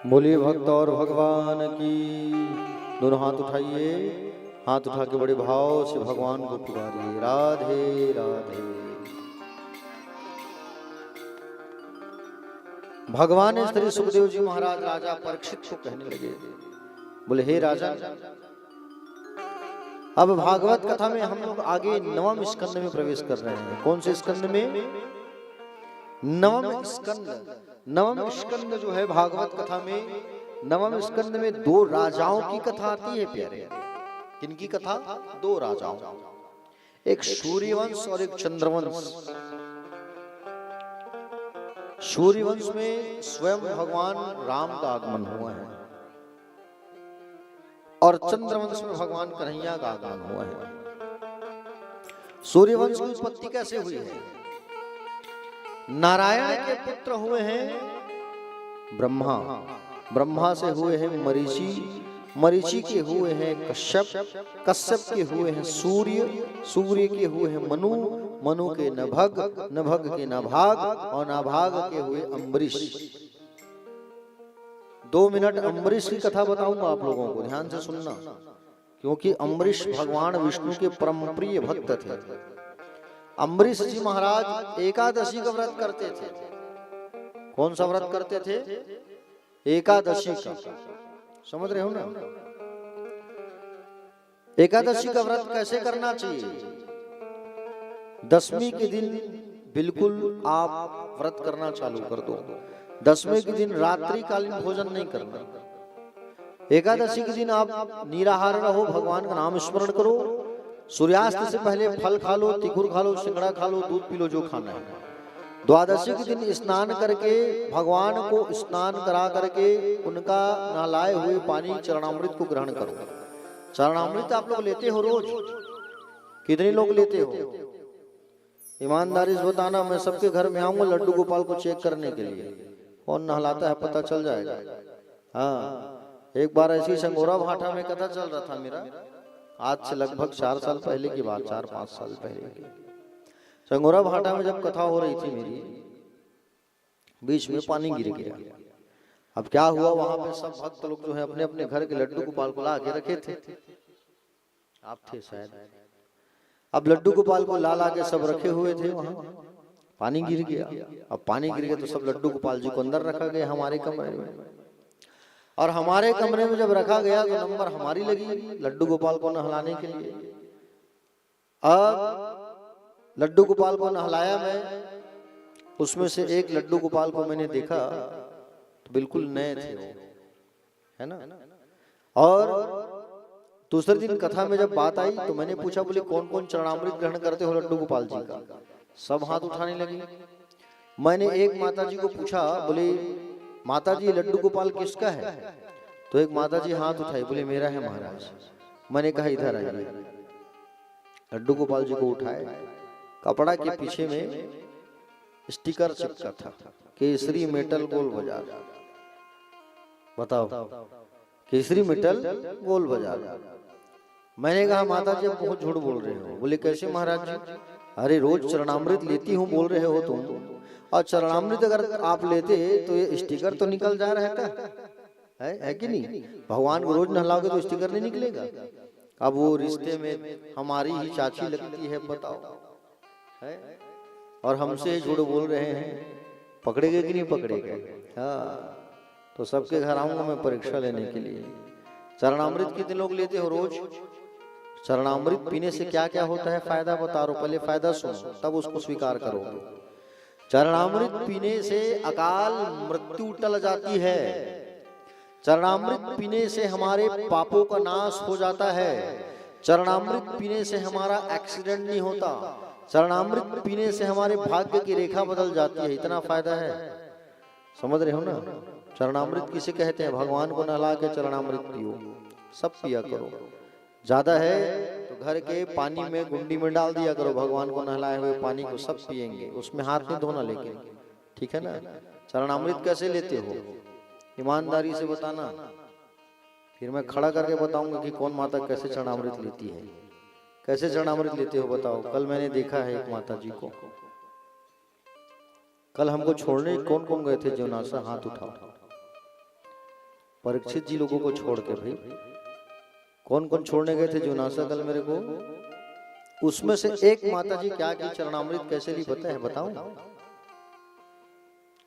बोलिए भक्त और भगवान की। दोनों हाथ उठाइए, हाथ उठा के बड़े भाव से भगवान को पुकारिए, राधे राधे। भगवान श्री सुखदेव जी महाराज राजा परीक्षित को कहने लगे, बोले हे राजा, अब भागवत कथा में हम लोग आगे नवम स्कंद में प्रवेश कर रहे हैं। कौन से स्कंद में? नवम स्कंद। नवम स्कंद जो है भागवत कथा में, नवम स्कंद में दो राजाओं की कथा आती है प्यारे। किनकी कथा? दो राजाओं, एक सूर्यवंश और एक चंद्रवंश। सूर्यवंश में स्वयं भगवान राम का आगमन हुआ है और चंद्रवंश में भगवान कन्हैया का आगमन हुआ है। सूर्यवंश की उत्पत्ति कैसे हुई है? नारायण के पुत्र हुए हैं ब्रह्मा, ब्रह्मा से हुए हैं मरीचि, मरीचि के हुए हैं कश्यप, कश्यप के हुए हैं सूर्य, सूर्य के हुए हैं मनु, मनु के नभग, नभग के नाभाग और नाभाग के हुए अम्बरीश। 2 मिनट अम्बरीश की कथा बताऊंगा आप लोगों को, ध्यान से सुनना, क्योंकि अम्बरीश भगवान विष्णु के परम प्रिय भक्त थे। अम्बरीश जी महाराज एकादशी का व्रत करते थे। कौन सा व्रत करते थे? एकादशी का। समझ रहे हो ना? एकादशी का व्रत कैसे करना चाहिए? 10वीं के दिन बिल्कुल आप व्रत करना चालू कर दो। 10वें के दिन रात्रिकालीन भोजन नहीं करना। एकादशी के दिन आप निराहार रहो, भगवान का नाम स्मरण करो, सूर्यास्त से पहले फल खा लो, तिकुर खा लो, सिंगड़ा खा लो, दूध पी लो, जो खाना है। द्वादशी के दिन स्नान करके भगवान को स्नान करा करके उनका नहलाए हुए पानी चरणामृत को ग्रहण करो। चरणामृत आप लोग लेते हो रोज? कितने लोग लेते हो? ईमानदारी से बताना, मैं सबके घर में आऊंगा लड्डू गोपाल को चेक करने के लिए। कौन नहलाता है पता चल जाएगा। हाँ, एक बार ऐसी संगोरा भाटा में कथा चल रहा था मेरा, आज से लगभग 4 साल पहले की बात, 4-5 साल पहले की। संगोरा भाटा में जब कथा हो रही थी मेरी, बीच में पानी गिर गया। अब क्या हुआ, वहां पे सब भक्त लोग जो है अपने अपने घर के लड्डू गोपाल को ला के रखे थे। आप थे शायद। अब लड्डू गोपाल को ला के सब रखे हुए थे वहां, पानी गिर गया। अब पानी गिर गया तो सब लड्डू गोपाल जी को अंदर रखा गया हमारे कमरे में, और हमारे कमरे में जब रखा गया तो नंबर हमारी लगी लड्डू गोपाल को नहलाने के लिए। अब लड्डू गोपाल को नहलाया मैं, उसमें से एक लड्डू गोपाल को मैंने देखा तो बिल्कुल नए थे वो, है ना। और दूसरे दिन कथा में जब बात आई तो मैंने पूछा, बोले कौन कौन चरणामृत ग्रहण करते हो लड्डू गोपाल जी का? सब हाथ उठाने लगे। मैंने एक माता जी को पूछा, बोले माता जी लड्डू गोपाल किसका है? तो एक माता जी हाथ उठाई, बोले मेरा है महाराज। मैंने कहा इधर आइए। लड्डू गोपाल जी को उठाए, कपड़ा के पीछे में स्टिकर चिपका था, केसरी मेटल गोल बाजार। बताओ, केसरी मेटल गोल बाजार। मैंने कहा माता जी बहुत झूठ बोल रहे हो। बोले कैसे महाराज जी? अरे रोज चरणामृत लेती हूँ बोल रहे हो तुम, और चरणामृत अगर आप लेते तो ये स्टिकर तो निकल जा रहता है कि नहीं? भगवान को रोज नहलाओगे तो स्टिकर नहीं निकलेगा। अब वो रिश्ते में हमारी ही चाची लगती है, बताओ है? और हमसे झूठ बोल रहे हैं, पकड़ेगे कि नहीं पकड़ेगा? हाँ, तो सबके घर आऊंगा मैं परीक्षा लेने के लिए। चरणामृत कितने लोग लेते हो रोज? चरणामृत पीने से क्या क्या होता है फायदा बता रहा हूं, पहले फायदा सुनो तब उसको स्वीकार करोगे। चरणामृत पीने से अकाल मृत्यु टल जाती है। चरणामृत पीने से हमारे पापों का नाश हो जाता है। चरणामृत पीने से हमारा एक्सीडेंट नहीं होता। चरणामृत पीने से हमारे भाग्य की रेखा बदल जाती है। इतना फायदा है, समझ रहे हो ना। चरणामृत किसे कहते हैं? भगवान को नहला के चरणामृत पियो, सब पिया करो। ज्यादा है तो घर के पानी में गुंडी में डाल दिया करो, भगवान को नहलाए हुए पानी को सब पिएंगे, उसमें हाथ नहीं धोना लेकिन, ठीक है ना। चरणामृत कैसे लेते हो ईमानदारी से बताना, फिर मैं खड़ा करके बताऊंगा कि कौन माता कैसे चरणामृत लेती है। कैसे चरणामृत लेते हो बताओ। कल मैंने देखा है एक माता जी को, कल हमको छोड़ने कौन कौन गए थे जोनासा? हाथ उठाओ। परीक्षित जी लोगों को छोड़ के भाई कौन कौन छोड़ने गए थे जोनासा कल मेरे को? उसमें से एक माता जी क्या की चरणामृत कैसे ली पता है? बताओ।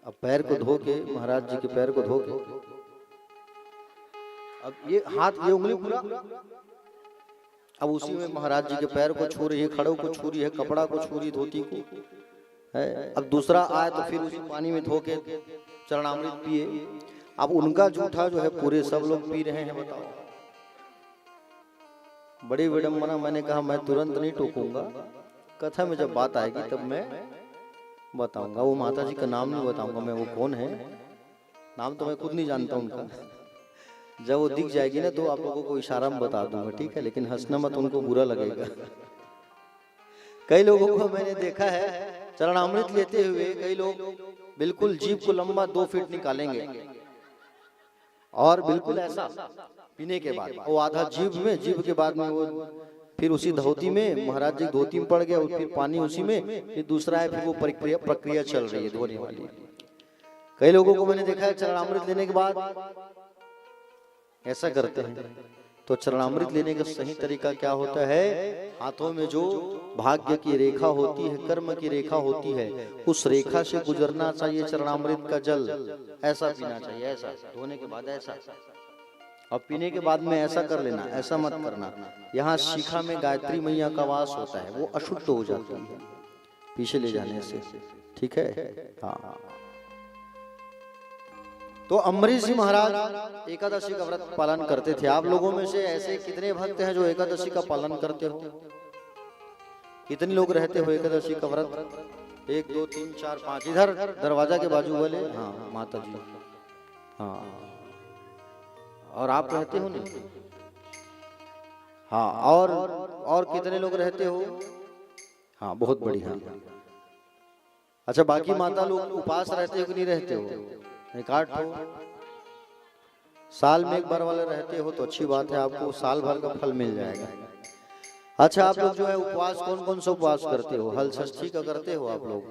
अब पैर को धो के, महाराज जी के पैर को धो के, अब ये हाथ, ये उंगली पूरा, अब उसी में महाराज जी के पैर को छू रही है, खड़ों को छू रही है, कपड़ा को छू रही, धोती को है। अब दूसरा आए तो फिर उसी पानी में धो के चरणामृत पिए। अब उनका जूठा जो है पूरे सब लोग पी रहे हैं, बताओ। बड़ी विडंबना। मैंने कहा मैं तुरंत नहीं टोकूंगा, कथा में जब बात आएगी तब मैं बताऊंगा। वो माता जी का नाम नहीं बताऊंगा मैं, वो कौन है, नाम तो मैं खुद नहीं जानता उनका। जब वो दिख जाएगी ना तो आप लोगों को इशारा में बता दूंगा, ठीक है। लेकिन हंसना मत, उनको बुरा लगेगा। कई लोगों को मैंने देखा है चरणामृत लेते हुए, कई लोग बिल्कुल जीभ को लंबा 2 फीट निकालेंगे और बिल्कुल ऐसा पीने के बाद वो आधा जीभ में, जीभ के बाद में वो फिर उसी धोती में, महाराज जी धोती में पड़ गया, और फिर पानी उसी में, फिर दूसरा है, फिर वो प्रक्रिया चल रही है धोने वाली। कई लोगों को मैंने देखा है चरणामृत लेने के बाद ऐसा करते हैं। तो चरणामृत लेने का सही तरीका क्या होता है? हाथों में जो भाग्य की रेखा होती है, कर्म की रेखा होती है, उस रेखा से गुजरना चाहिए चरणामृत का जल। ऐसा पीना चाहिए, ऐसा धोने के बाद ऐसा, और पीने के बाद में ऐसा कर लेना, ऐसा मत करना। यहाँ शिखा में गायत्री मैया का वास होता है, वो अशुद्ध हो जाती है पीछे ले जाने से, ठीक है। हाँ, तो अम्बरीश जी महाराज एकादशी का व्रत पालन करते थे। आप लोगों में से ऐसे कितने भक्त हैं जो एकादशी का पालन करते हो? कितने लोग रहते हो एकादशी का व्रत? 1 2 3 4 5। इधर दरवाजा के बाजू वाले, हाँ माता जी, हाँ। और आप रहते हो नहीं? हाँ। और कितने लोग रहते हो? हाँ, बहुत बढ़िया। अच्छा, बाकी माता लोग उपास रहते हो कि नहीं रहते हो? रिकॉर्ड हो, साल में 1 बार वाले रहते हो तो अच्छी बात है, आपको साल भर का फल मिल जाएगा। अच्छा, आप लोग जो है उपवास कौन कौन सा उपवास करते हो? हल षष्ठी का करते हो आप लोग?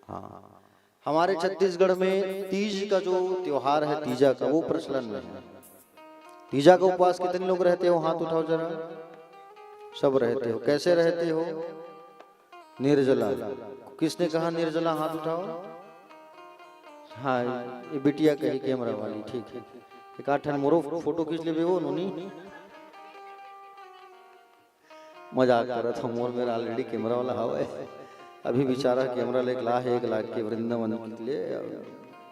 हाँ, हमारे छत्तीसगढ़ में तीज का जो त्योहार है, तीजा का, वो प्रचलन में है। तीजा का उपवास कितने लोग रहते हो? हाथ उठाओ जरा। सब रहते हो। कैसे रहते हो? निर्जला। किसने कहा निर्जला? हाथ उठाओ। हाँ, ये बिटिया कही कैमरा वाली, ठीक है। एक 8 मोरो फोटो खींच ले वो नोनी। मजाक कर रहा था, मोर मेरा ऑलरेडी कैमरा वाला हवा है। अभी बेचारा कैमरा लेके ला है 1 लाख के वृंदावन के लिए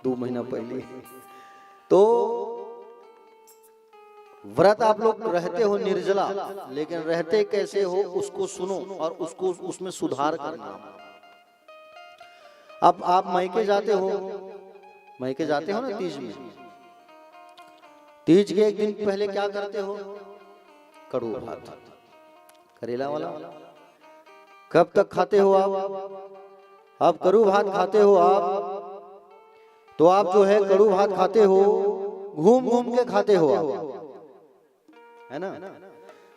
2 महीना पहले। तो व्रत आप लोग रहते हो निर्जला, लेकिन रहते कैसे हो उसको सुनो और उसको उसमें सुधार करना। अब आप मायके जाते हो, मायके जाते हो ना तीज में। तीज के 1 दिन पहले क्या करते हो? कड़ू भात, करेला वाला। कब तक खाते हो आप? आप कड़ू भात खाते हो आप, तो आप जो है कड़ू भात खाते हो, घूम घूम के खाते हो आप, है ना।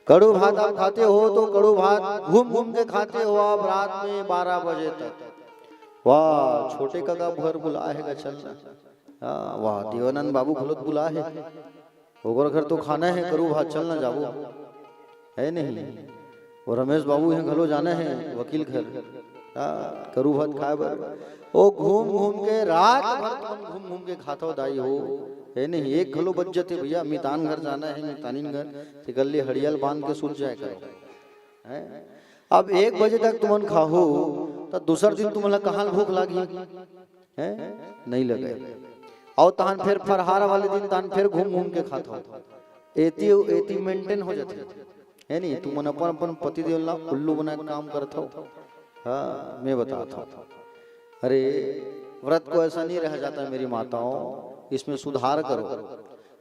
कड़ू भात आप खाते हो तो कड़ू भात घूम घूम के खाते हो आप रात में 12 बजे तक। वाह, छोटे काका घर बुला है चलना। वाह, देवानंद बाबू घलोत बुला है, ओकर घर तो खाना है कड़ू भात, चलना जाबो है नहीं। और रमेश बाबू यहाँ घलो जाना है वकील घर, कड़ू भात खाए बर। ओ घूम घूम के रात भर घूम घूम के खाता दाई हो, है नहीं। 1 घलो बच जाते भैया, मितान घर जाना है, मितानीन घर तिगल्ली हड़ियल बांध के सूत जाए करो है। अब 1 बजे तक तुमन खाओ तो दूसर दिन तुम्हें कहाँ भूख लगी है? नहीं लगे। और तहन फिर फरहार वाले दिन तहन फिर घूम घूम के खाता हो, एती मेंटेन हो जाते है नहीं। तुम अपन अपन पति देव ला उल्लू बना के काम करता हो। हाँ, मैं बताता हूँ। अरे व्रत को ऐसा नहीं रह जाता मेरी माताओं, इसमें सुधार करो।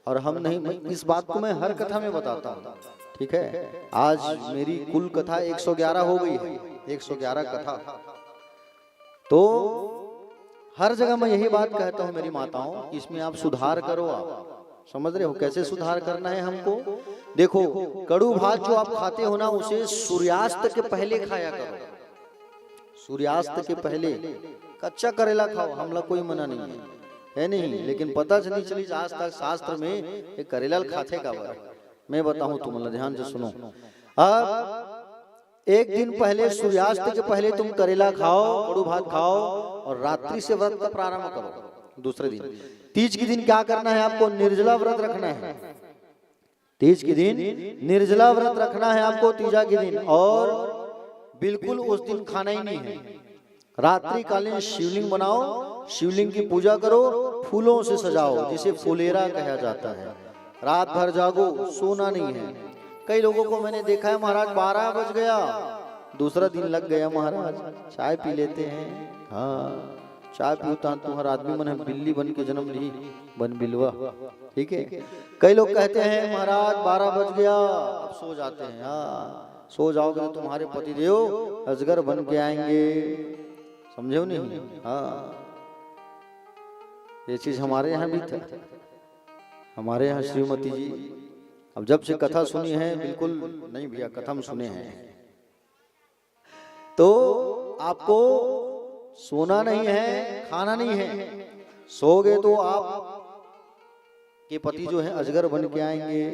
और हम नहीं, इस बात को मैं हर कथा में बताता हूँ, ठीक है। आज मेरी कुल कथा 111 हो गई है, 111 कथा। तो हर जगह मैं यही बात कहता हूँ मेरी माताओं, इसमें आप सुधार करो। आप समझ रहे हो कैसे सुधार करना है हमको? देखो, कड़ू भात जो आप खाते हो ना, उसे सूर्यास्त के पहले खाया करो। सूर्यास्त के पहले कच्चा करेला खाओ, हमला कोई मना नहीं है नहीं। लेकिन पता नहीं चली आज तक शास्त्र में ये करेला खाते का बार। मैं बताऊं तुम्हारा, ध्यान से सुनो। अब 1 दिन पहले, सूर्यास्त के पहले तुम करेला खाओ, कड़ू भात खाओ, और रात्रि से व्रत का प्रारंभ करो। दूसरे दिन। तीज के दिन क्या करना है आपको? निर्जला व्रत रखना है। तीज के दिन निर्जला व्रत रखना है आपको, तीजा के दिन। और बिल्कुल उस दिन खाना ही नहीं है। रात्रि कालीन शिवलिंग बनाओ, शिवलिंग की पूजा करो, फूलों से सजाओ, जिसे फुलेरा कहा जाता है। रात भर जागो, सोना नहीं है। कई लोगों को मैंने देखा है महाराज 12 बज गया, दूसरा दिन लग गया महाराज, चाय पी लेते हैं। हाँ, चाय पीता तुम्हारा आदमी मन है, बिल्ली बन के जन्म ली, बन बिलवा। ठीक है। कई लोग कहते हैं महाराज 12 बज गया, अब सो जाते हैं। हाँ, सो जाओगे तो तुम्हारे पतिदेव अजगर बन के आएंगे, समझे नहीं? हाँ, ये चीज हमारे यहाँ भी था। हमारे यहाँ श्रीमती जी अब जब से कथा सुनी है, बिल्कुल नहीं भैया कथा हम सुने हैं, तो आपको सोना नहीं है, खाना नहीं है। सोगे तो आप के पति जो है अजगर बन के आएंगे।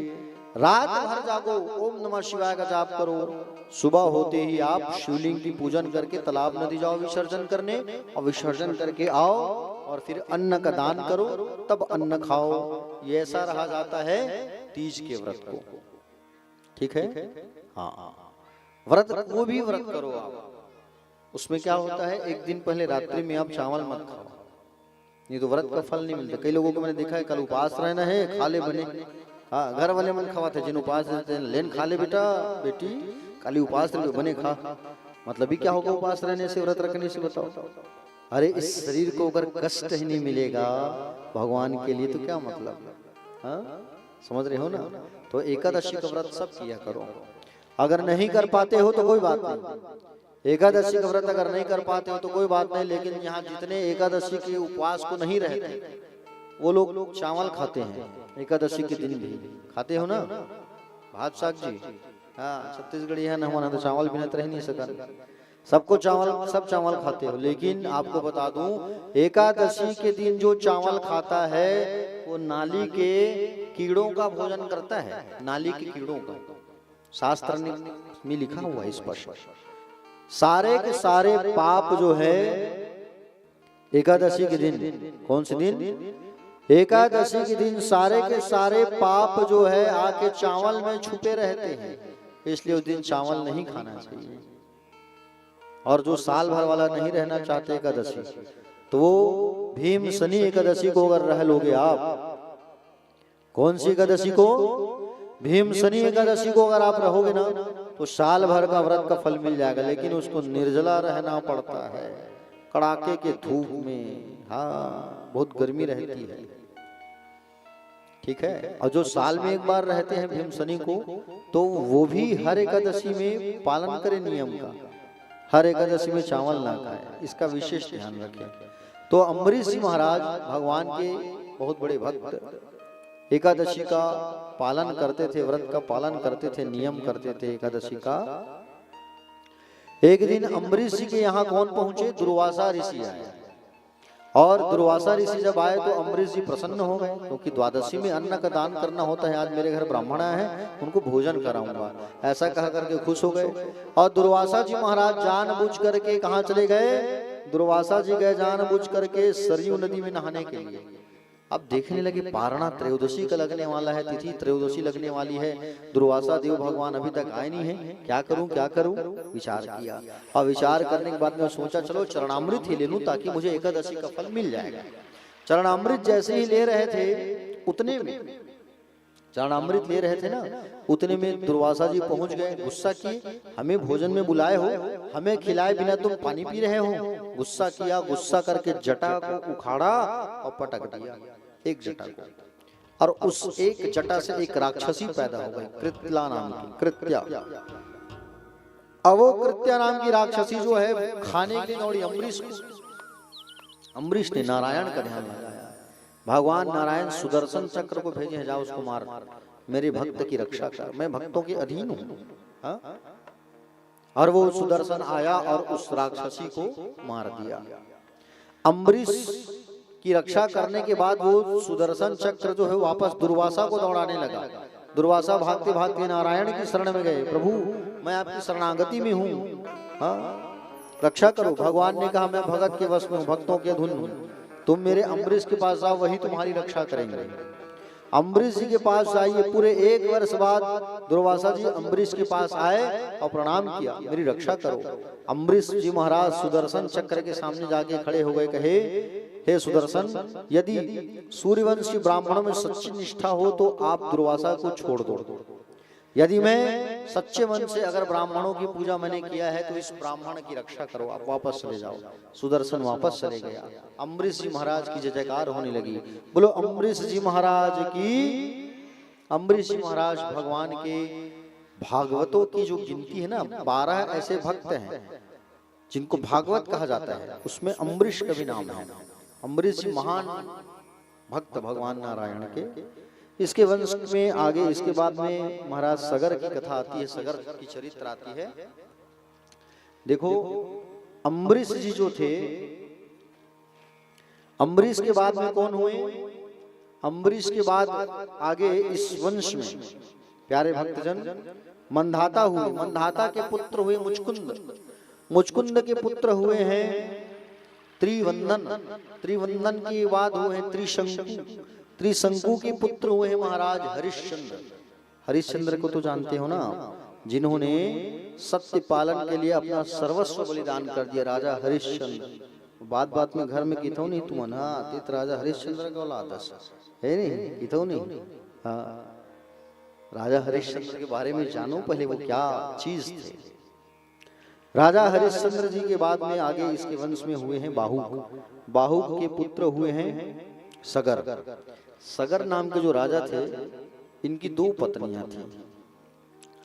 रात भर जागो, ओम नमः शिवाय का जाप करो। सुबह होते ही आप शिवलिंग की पूजन करके तालाब नदी जाओ विसर्जन करने, और विसर्जन करके आओ और फिर अन्न का दान करो, तब अन्न खाओ। ये ऐसा रहा जाता है तीज के व्रत को। ठीक है। हाँ, व्रत वो भी व्रत करो आप। उसमें क्या होता है, एक दिन पहले रात्रि में आप चावल मत खाओ, नहीं तो व्रत का फल नहीं मिलता। कई लोगों को मैंने देखा है, कल उपास रहना है, खा ले बने। हाँ, घर वाले मन खवाते, जिन उपास रहते हैं लेन खा ले बेटा बेटी, काली उपास रहे बने खा। मतलब ही क्या होगा उपास रहने से, व्रत रखने से, बताओ? अरे इस शरीर को अगर कष्ट ही नहीं मिलेगा भगवान के लिए तो क्या मतलब? हाँ, समझ रहे हो ना? तो एकादशी का व्रत सब किया करो। अगर नहीं कर पाते हो तो कोई बात नहीं, एकादशी का व्रत अगर नहीं कर पाते हो तो कोई बात नहीं। लेकिन यहाँ जितने एकादशी के उपवास को नहीं रहते, वो लोग चावल खाते हैं। एकादशी के दिन भी खाते हो ना भात साग जी? हाँ, छत्तीसगढ़ी है ना, हमारा तो चावल बिना रह नहीं सका। सबको चावल, सब चावल खाते हो। लेकिन आपको बता दूं, एकादशी के दिन जो चावल खाता है वो नाली के कीड़ों का भोजन करता है। नाली के कीड़ों का शास्त्र में लिखा हुआ है स्पष्ट। सारे के सारे पाप जो है एकादशी के दिन, कौन से दिन? एकादशी के दिन सारे के सारे पाप जो है आके चावल में छुपे रहते हैं, इसलिए उस दिन चावल नहीं खाना चाहिए। और जो साल भर वाला नहीं रहना चाहते एकादशी, तो वो भीम शनि एकादशी को अगर रह लोगे आप, कौन सी एकादशी को? भीम शनि एकादशी को अगर आप रहोगे ना, तो साल भर का व्रत का फल मिल जाएगा। लेकिन उसको निर्जला रहना पड़ता है, कड़ाके के धूप में। हाँ, बहुत गर्मी रहती है। ठीक है। और जो साल में एक बार रहते हैं भीम शनि को, तो वो भी हर एकादशी में पालन करें नियम का। हर एकादशी में चावल ना खाएं, इसका विशेष ध्यान रखें। तो अम्बरीश जी महाराज भगवान के बहुत बड़े भक्त, एकादशी का पालन करते थे, व्रत का पालन करते थे, नियम करते थे एकादशी का। एक दिन अम्बरीश जी के यहाँ कौन पहुंचे? दुर्वासा ऋषि आए। और दुर्वासा ऋषि जब आए तो अम्बरीश जी प्रसन्न हो गए, क्योंकि द्वादशी में अन्न का दान करना होता है। आज मेरे घर ब्राह्मण आए हैं, उनको भोजन कराऊंगा, ऐसा कह करके खुश हो गए। और दुर्वासा जी महाराज जानबूझ करके कहाँ चले गए? दुर्वासा जी गए जानबूझ करके सरयू नदी में नहाने के लिए। अब देखने लगे पारणा त्रयोदशी का लगने वाला है, तिथि त्रयोदशी लगने वाली है, दुर्वासा देव भगवान अभी तक आए नहीं है, क्या करूं क्या करूं? विचार किया। और विचार करने के बाद में सोचा चलो चरणामृत ही ले लूं, ताकि मुझे एकादशी का फल मिल जाएगा। चरणामृत जैसे ही ले रहे थे, उतने में चरणामृत ले रहे थे ना, उतने में दुर्वासा जी पहुंच गए। गुस्सा किए, हमें भोजन में बुलाए हो, हमें खिलाए बिना तुम पानी पी रहे हो। गुस्सा किया, गुस्सा करके जटा को उखाड़ा और पटक दिया, एक जटा को। और उस एक जटा से एक राक्षसी पैदा हो गई, कृत्या नाम की। कृत्या, अब वो कृत्या नाम की राक्षसी जो है खाने की दौड़ी अम्बरीश को। अम्बरीश ने नारायण का ध्यान लगाया। भगवान नारायण सुदर्शन चक्र को भेजे हैं, जाओ उसको मार, मेरे भक्त की रक्षा कर, मैं भक्तों के अधीन हूं। और वो सुदर्शन आया और उस राक्षसी को मार दिया। अम्बरीश की रक्षा करने के बाद वो सुदर्शन चक्र जो है वापस दुर्वासा को दौड़ाने लगा। दुर्वासा भागते भागते नारायण की शरण में गए। प्रभु, मैं आपकी शरणागति में हूँ, हाँ रक्षा करो। भगवान ने कहा मैं भगत के वश में हूँ, भक्तों के धुन हूँ। तुम मेरे अम्बरीश के पास जाओ, वही तुम्हारी रक्षा करेंगे। अम्बरीश जी के पास जाइए। पूरे 1 वर्ष बाद दुर्वासा जी अम्बरीश के पास आए और प्रणाम किया, मेरी रक्षा करो। अम्बरीश जी महाराज सुदर्शन चक्र के सामने जाके खड़े हो गए, कहे हे सुदर्शन, यदि सूर्यवंशी ब्राह्मणों में सच्ची निष्ठा हो तो आप दुर्वासा को छोड़ दो। यदि मैं सच्चे मन से अगर ब्राह्मणों की पूजा मैंने किया है तो इस ब्राह्मण की रक्षा करो, आप वापस चले जाओ। सुदर्शन वापस चले गया। अम्बरीश जी महाराज की जय जयकार होने लगी। बोलो अम्बरीश जी महाराज की। अम्बरीश जी महाराज भगवान के भागवतों की जो गिनती है ना, 12 ऐसे भक्त हैं जिनको भागवत कहा जाता है, उसमें अम्बरीश का भी नाम है। अम्बरीश जी महान भक्त भगवान नारायण के। इसके वंश में आगे इसके बाद में महाराज सगर की कथा आती है, सगर की चरित्र आती है। देखो अम्बरीश जी जो थे, अम्बरीश के बाद में कौन हुए? अम्बरीश के बाद आगे इस वंश में प्यारे भक्तजन मंधाता हुए। मंधाता के पुत्र हुए मुचकुंद। मुचकुंद के पुत्र हुए हैं त्रिवंदन। त्रिवंदन के बाद हुए हैं त्रिशंकु। त्रिशंकु के पुत्र हुए हैं महाराज हरिश्चंद्र। हरिश्चंद्र को तो जानते हो ना, जिन्होंने सत्य पालन के लिए अपना सर्वस्व बलिदान कर दिया, राजा हरिश्चंद्र। बात बात में घर में कितो नहीं तुम ना, तीत राजा हरिश्चंद्र का औलाद है नहीं, कितो नहीं। हाँ, राजा हरिश्चंद्र के बारे में जानो पहले, वो क्या चीज थे। राजा हरिश्चंद्र जी के बाद में आगे इसके वंश में हुए हैं बाहुक। बाहुक के पुत्र हुए हैं सगर। सगर नाम के जो राजा थे, इनकी 2 पत्नियां थी,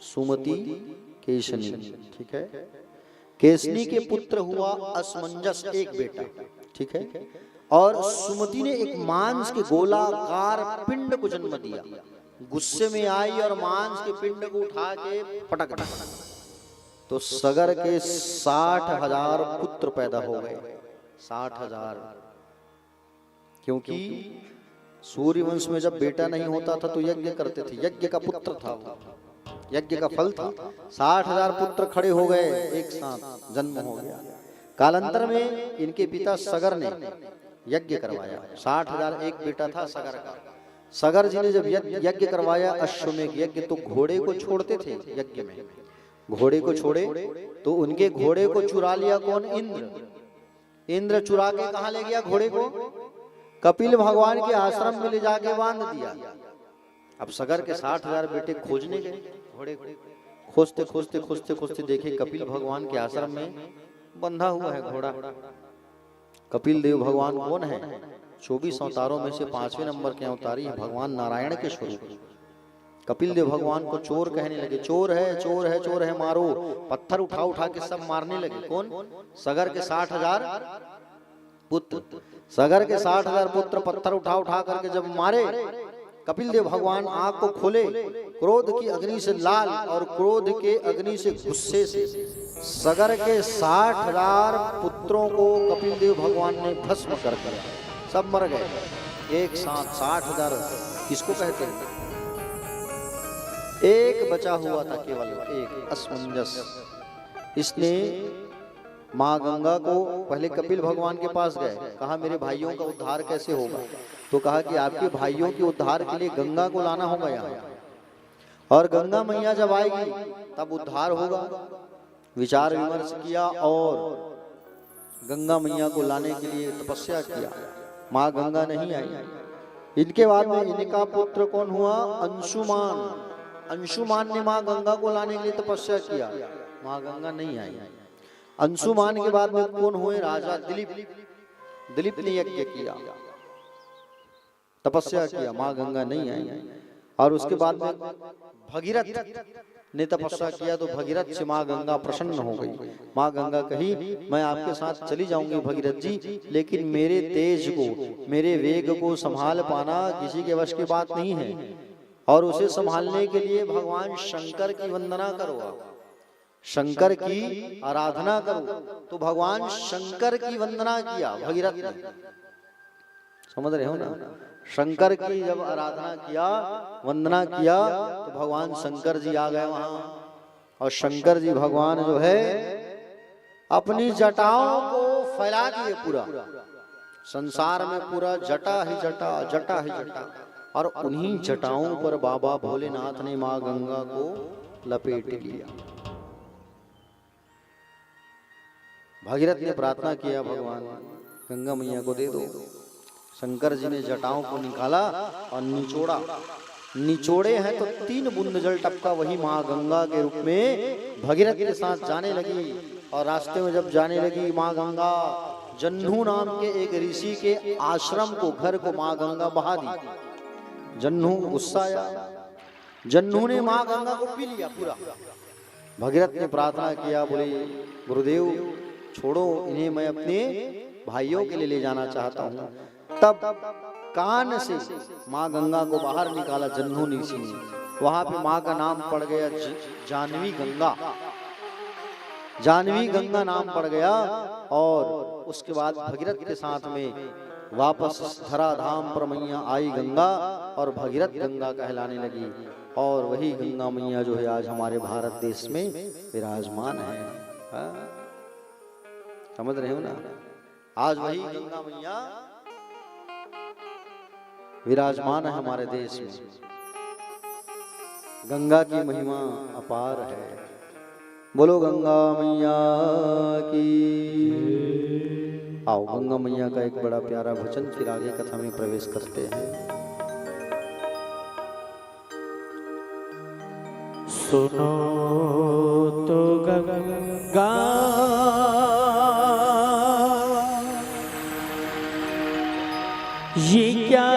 सुमति, केशनी। ठीक है। केशनी के पुत्र हुआ असमंजस, एक बेटा। ठीक है। और सुमति ने एक मांस के गोलाकार पिंड को जन्म दिया। गुस्से में आई और मांस के पिंड को उठा के पटक दिया। तो सगर के 60,000 पुत्र पैदा हो गए। 60,000। क्योंकि सूर्यवंश में जब बेटा नहीं होता था तो यज्ञ करते थे, यज्ञ का पुत्र था, यज्ञ का फल था। 60,000 पुत्र खड़े हो गए, एक साथ जन्म हो गया। कालांतर में इनके पिता सगर ने यज्ञ करवाया। 60,000 एक बेटा था सगर का। सगर जी ने जब यज्ञ करवाया, अश्वमेध यज्ञ, तो घोड़े को छोड़ते थे यज्ञ में। घोड़े को छोड़े तो उनके घोड़े को चुरा लिया कौन? इंद्र। इंद्र चुरा के कहां ले गया घोड़े को? कपिल भगवान के आश्रम में ले जाके बांध दिया। अब सगर के 60,000 बेटे खोजने गए घोड़े को। खोजते खोजते खोजते खोजते देखे कपिल भगवान के आश्रम में बंधा हुआ है घोड़ा। कपिल देव भगवान कौन है? 24 अवतारों में से 5वें नंबर के अवतारी है, भगवान नारायण के स्वरूप। कपिल देव भगवान को चोर कहने लगे। चोर है, चोर है, चोर है, मारो। पत्थर उठा उठा के सब मारने लगे। कौन? सगर के 60,000 पुत्र। सगर के 60,000 पुत्र पत्थर उठा उठा करके जब मारे, कपिल देव भगवान आंख को खोले, क्रोध की अग्नि से लाल और क्रोध के अग्नि से गुस्से से सगर के 60,000 पुत्रों को कपिल देव भगवान ने भस्म कर दिया। सब मर गए एक साथ। 60,000 किसको कहते हैं? एक बचा हुआ था, केवल एक, असमंजस। इसने माँ गंगा को पहले कपिल भगवान के पास गए, कहा मेरे भाइयों का उद्धार कैसे होगा? तो कहा कि आपके भाइयों के उद्धार के लिए गंगा को लाना होगा यहाँ, और गंगा मैया जब आएगी तब उद्धार होगा। विचार विमर्श किया और गंगा मैया को लाने के लिए तपस्या किया। माँ गंगा नहीं आई। इनके बाद में इनका पुत्र कौन हुआ? अंशुमान। अंशुमान ने माँ गंगा को लाने के लिए तपस्या किया, माँ गंगा नहीं आई। अंशुमान के बाद में कौन हुए? राजा दिलीप। दिलीप ने यज्ञ किया, तपस्या किया, माँ गंगा नहीं आई। और उसके बाद में भगीरथ ने तपस्या किया, तो भगीरथ से माँ गंगा प्रसन्न हो गई। माँ गंगा कही मैं आपके साथ चली जाऊंगी भगीरथ जी, लेकिन मेरे तेज को, मेरे वेग को संभाल पाना किसी के वश की बात नहीं है, और उसे संभालने के लिए भगवान शंकर की वंदना करो, शंकर की आराधना करो। तो भगवान शंकर की वंदना किया भगीरथ ने। समझ रहे हो ना? शंकर की जब आराधना किया, वंदना किया, तो भगवान शंकर जी आ गए वहां। और शंकर जी भगवान जो है अपनी जटाओं को फैला दिए पूरा। संसार में पूरा जटा ही जटा, जटा ही जटा, और उन्हीं जटाओं पर बाबा भोलेनाथ ने मां गंगा को लपेट लिया। भागीरथ ने प्रार्थना किया, भगवान गंगा मैया को दे दो। शंकर जी ने जटाओं को निकाला और निचोड़ा, निचोड़े हैं तो 3 बूंद जल टपका, वही मां गंगा के रूप में भगीरथ के साथ जाने लगी। और रास्ते में जब जाने लगी मां गंगा, जन्नू नाम के एक ऋषि के आश्रम को, घर को मां गंगा बहा दी। जन्नू गुस्सा आया, जन्नू ने मां गंगा को पी लिया पूरा। भगीरथ ने प्रार्थना किया, बोले गुरुदेव छोड़ो इन्हें, मैं अपने भाइयों के लिए ले जाना चाहता हूँ। तब कान से मां गंगा को बाहर निकाला जन्नू ऋषि ने। वहां पे मां का नाम पड़ गया जानवी गंगा, जानवी गंगा नाम पड़ गया। और उसके बाद भगीरथ के साथ में वापस धराधाम पर मैया आई गंगा, और भगीरथ गंगा कहलाने लगी। और वही गंगा मैया जो है आज हमारे भारत देश में विराजमान है। समझ रहे हो ना, आज वही गंगा मैया विराजमान है हमारे देश में। गंगा की महिमा अपार है। बोलो गंगा मैया की। आओ गंगा मैया का एक बड़ा प्यारा भजन, फिर आगे कथा में प्रवेश करते हैं। सुनो तो गंगा ये क्या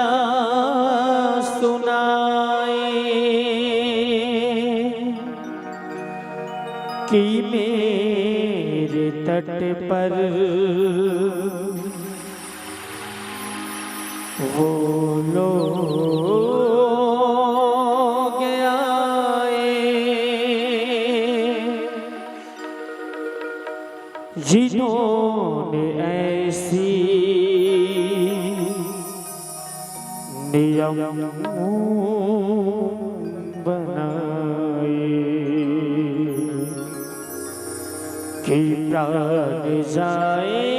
सुनाए कि मेरे तट पर वो लोग आए जिन्होंने ऐसी नियम बनाए कि प्राण जाए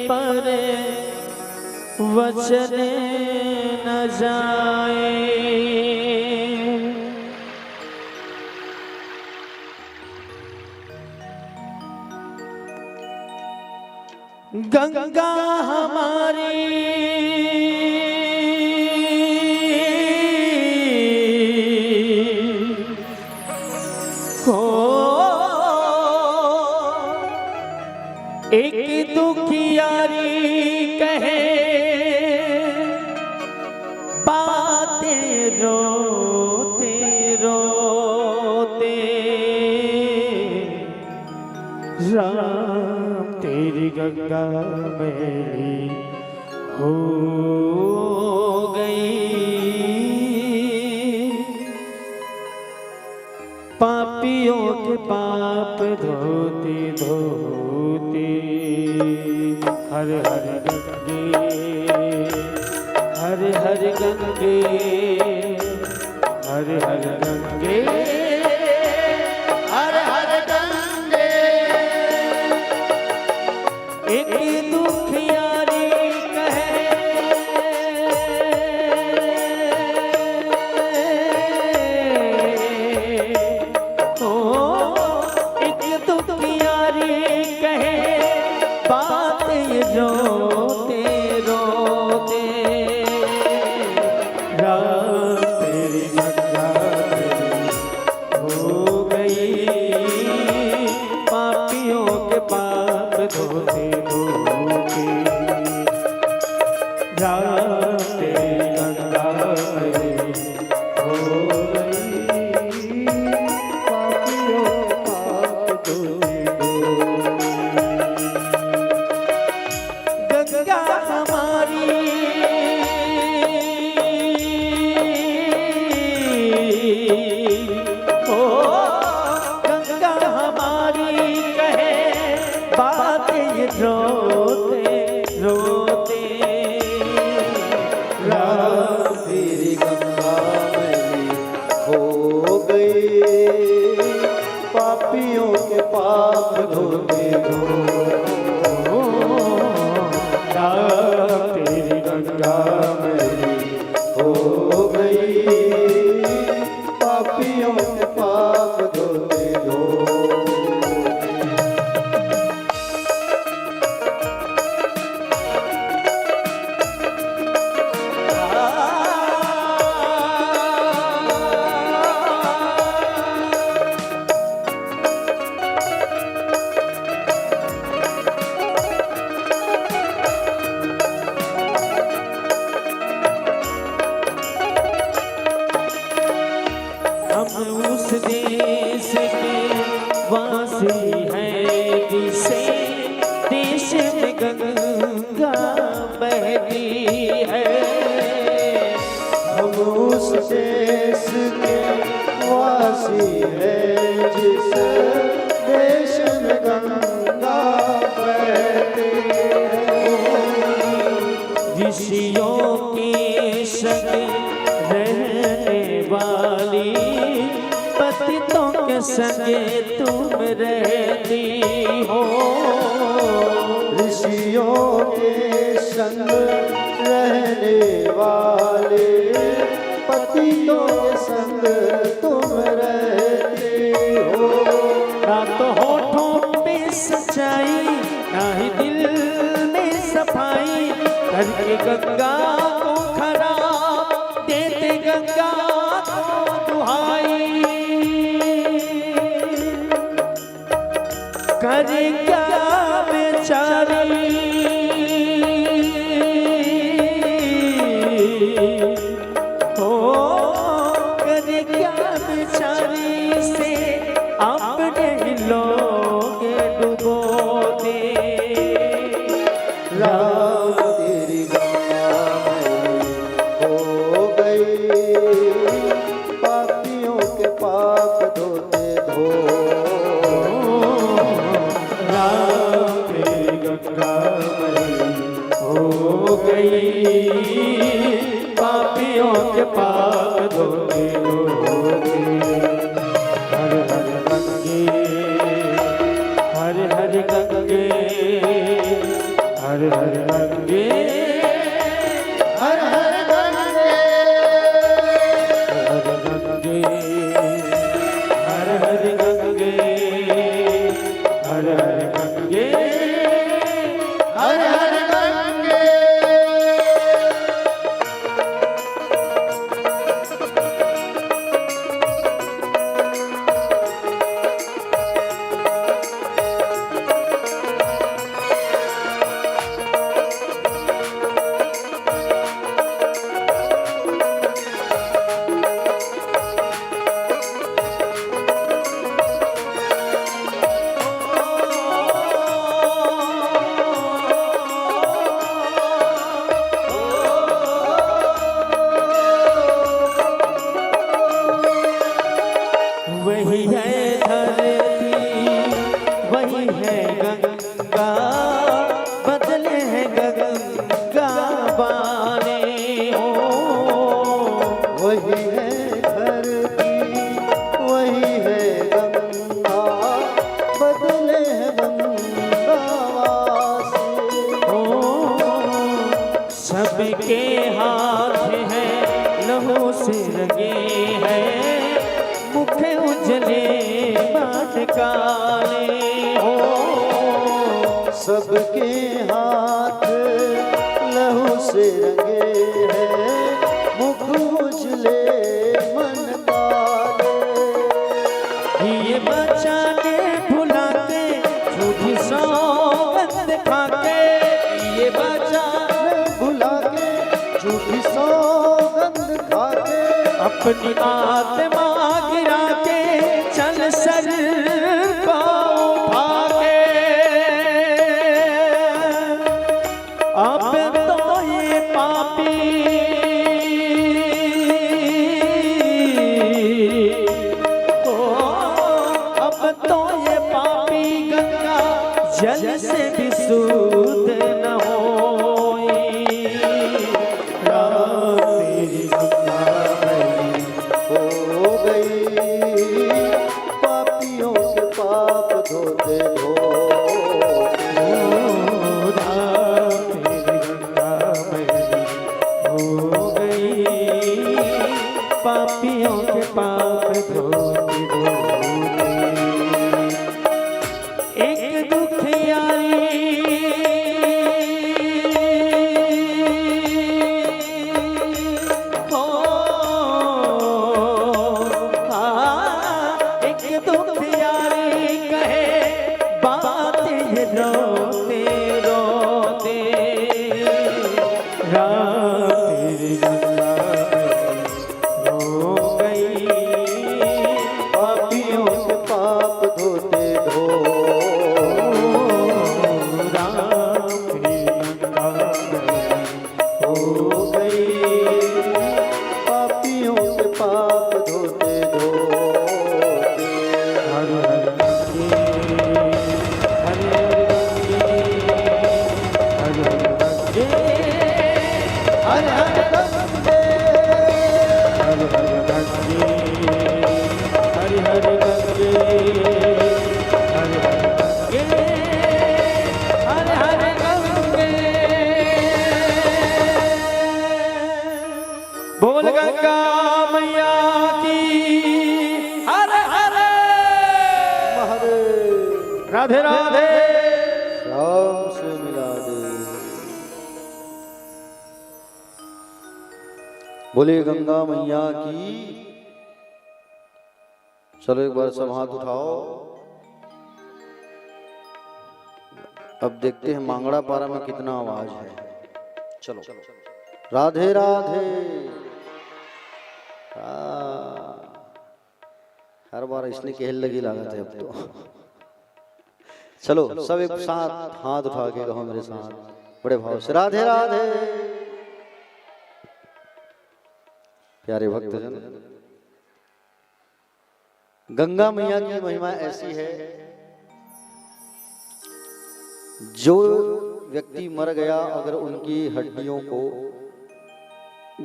पर वचन न जाए। गंगा हमारी एक दुखियारी कहे बातें रोते रोते, राम तेरी गंगा मैली हो गई। पापियों के पाप धोते धोते, हर हर गंगे हर हर गंगे हर हर गंगे हर हर गंगे। एक दुखियारी कहे एक दुखियारी कहे बात रोते रोते, राम तेरी गंगा हो गई। पापियों के पाप धोते धोते, राम तेरी गंगा हो गई। पापियों के पाप धोते धोते, गंगा हमारी ओ गंगा हमारी कहे बातें रोते रोते, राम तेरी गंगा मैली हो गई। पापियों के पाप धोते धोते, के पाप धोते धोते। उस देश के वासी हैं जिसे देश में गंगा बहती है। हम उस देश के वासी हैं जिस देश में गंगा बहती है। ऋषियों के संग रहने वाली पतितों के संगे तुम रहती हो। ऋषियों के संग रहने वाले पतितों के संग तुम रहते हो। ना तो होठों पे सच्चाई ना ही दिल में सफाई, करके गंगा को खराब देते गंगा को दुहाई। करे क्या बेचारी हो, करे क्या बेचारी से अपने ही लोग डुबो दे। राम तेरी गंगा हो गई, पापियों के पाप धोते धो। राम तेरी गंगा हो गई, पापियों के पाप धोते धोते। हर हर गंगे हर हर गंगे हर हर गंगे हर हर गंगे हर गंगे हर हर गंगे हर हर गंगे हर हर गंगे। वही है धरती वही है गंगा, बदले है गंगा बाने हो। वही है धरती वही है गंगा, बदले है गंगा वासी हो। सबके हाथ है लहू से रंगे हैं, मुख उजले बाट काले हो। सबके हाथ लहू से रंगे हैं, मुख उजले मन काले। ये बचाने भुलाते झूठी सौगंध खाके, ये बचाने भुला के झूठी सौगंध खा के, अपनी आत्मा गिरा के चल सर को उठा के। अब तो ये पापी ओ, अब तो ये पापी गंगा जल से भी शुद्ध न होई। राम तेरी गंगा हो गई, पापियों के पाप धोते धो। हो गई, पापियों के पाप धो। धोते धोते एक दुखियारी हो एक दुखियारी कहे बात ये रोते रोते रात तेरी गंगा हो गई पापियों से पाप धोते धो रात तेरी गंगा हो गई, पापियों से पाप धोते धोते। हर हर गंगे हर हर गंगे हर हर गंगे हर हर गंगे हर हर गंगे हर हर गंगे हर हर गंगे बोल गंगा मैया की हर हर हरे राधे राधे श्याम से मिला दे। बोले गंगा मैया की। चलो एक बार सब हाथ उठाओ। अब देखते हैं मांगड़ा पारा में कितना आवाज है। चलो राधे राधे। हर बार इसने कहल लगी लागत है अब तो। चलो सब एक साथ हाथ उठा के कहो मेरे साथ बड़े भाव से राधे राधे। प्यारे भक्तजन, गंगा मैया की महिमा ऐसी है, जो व्यक्ति मर गया अगर उनकी हड्डियों को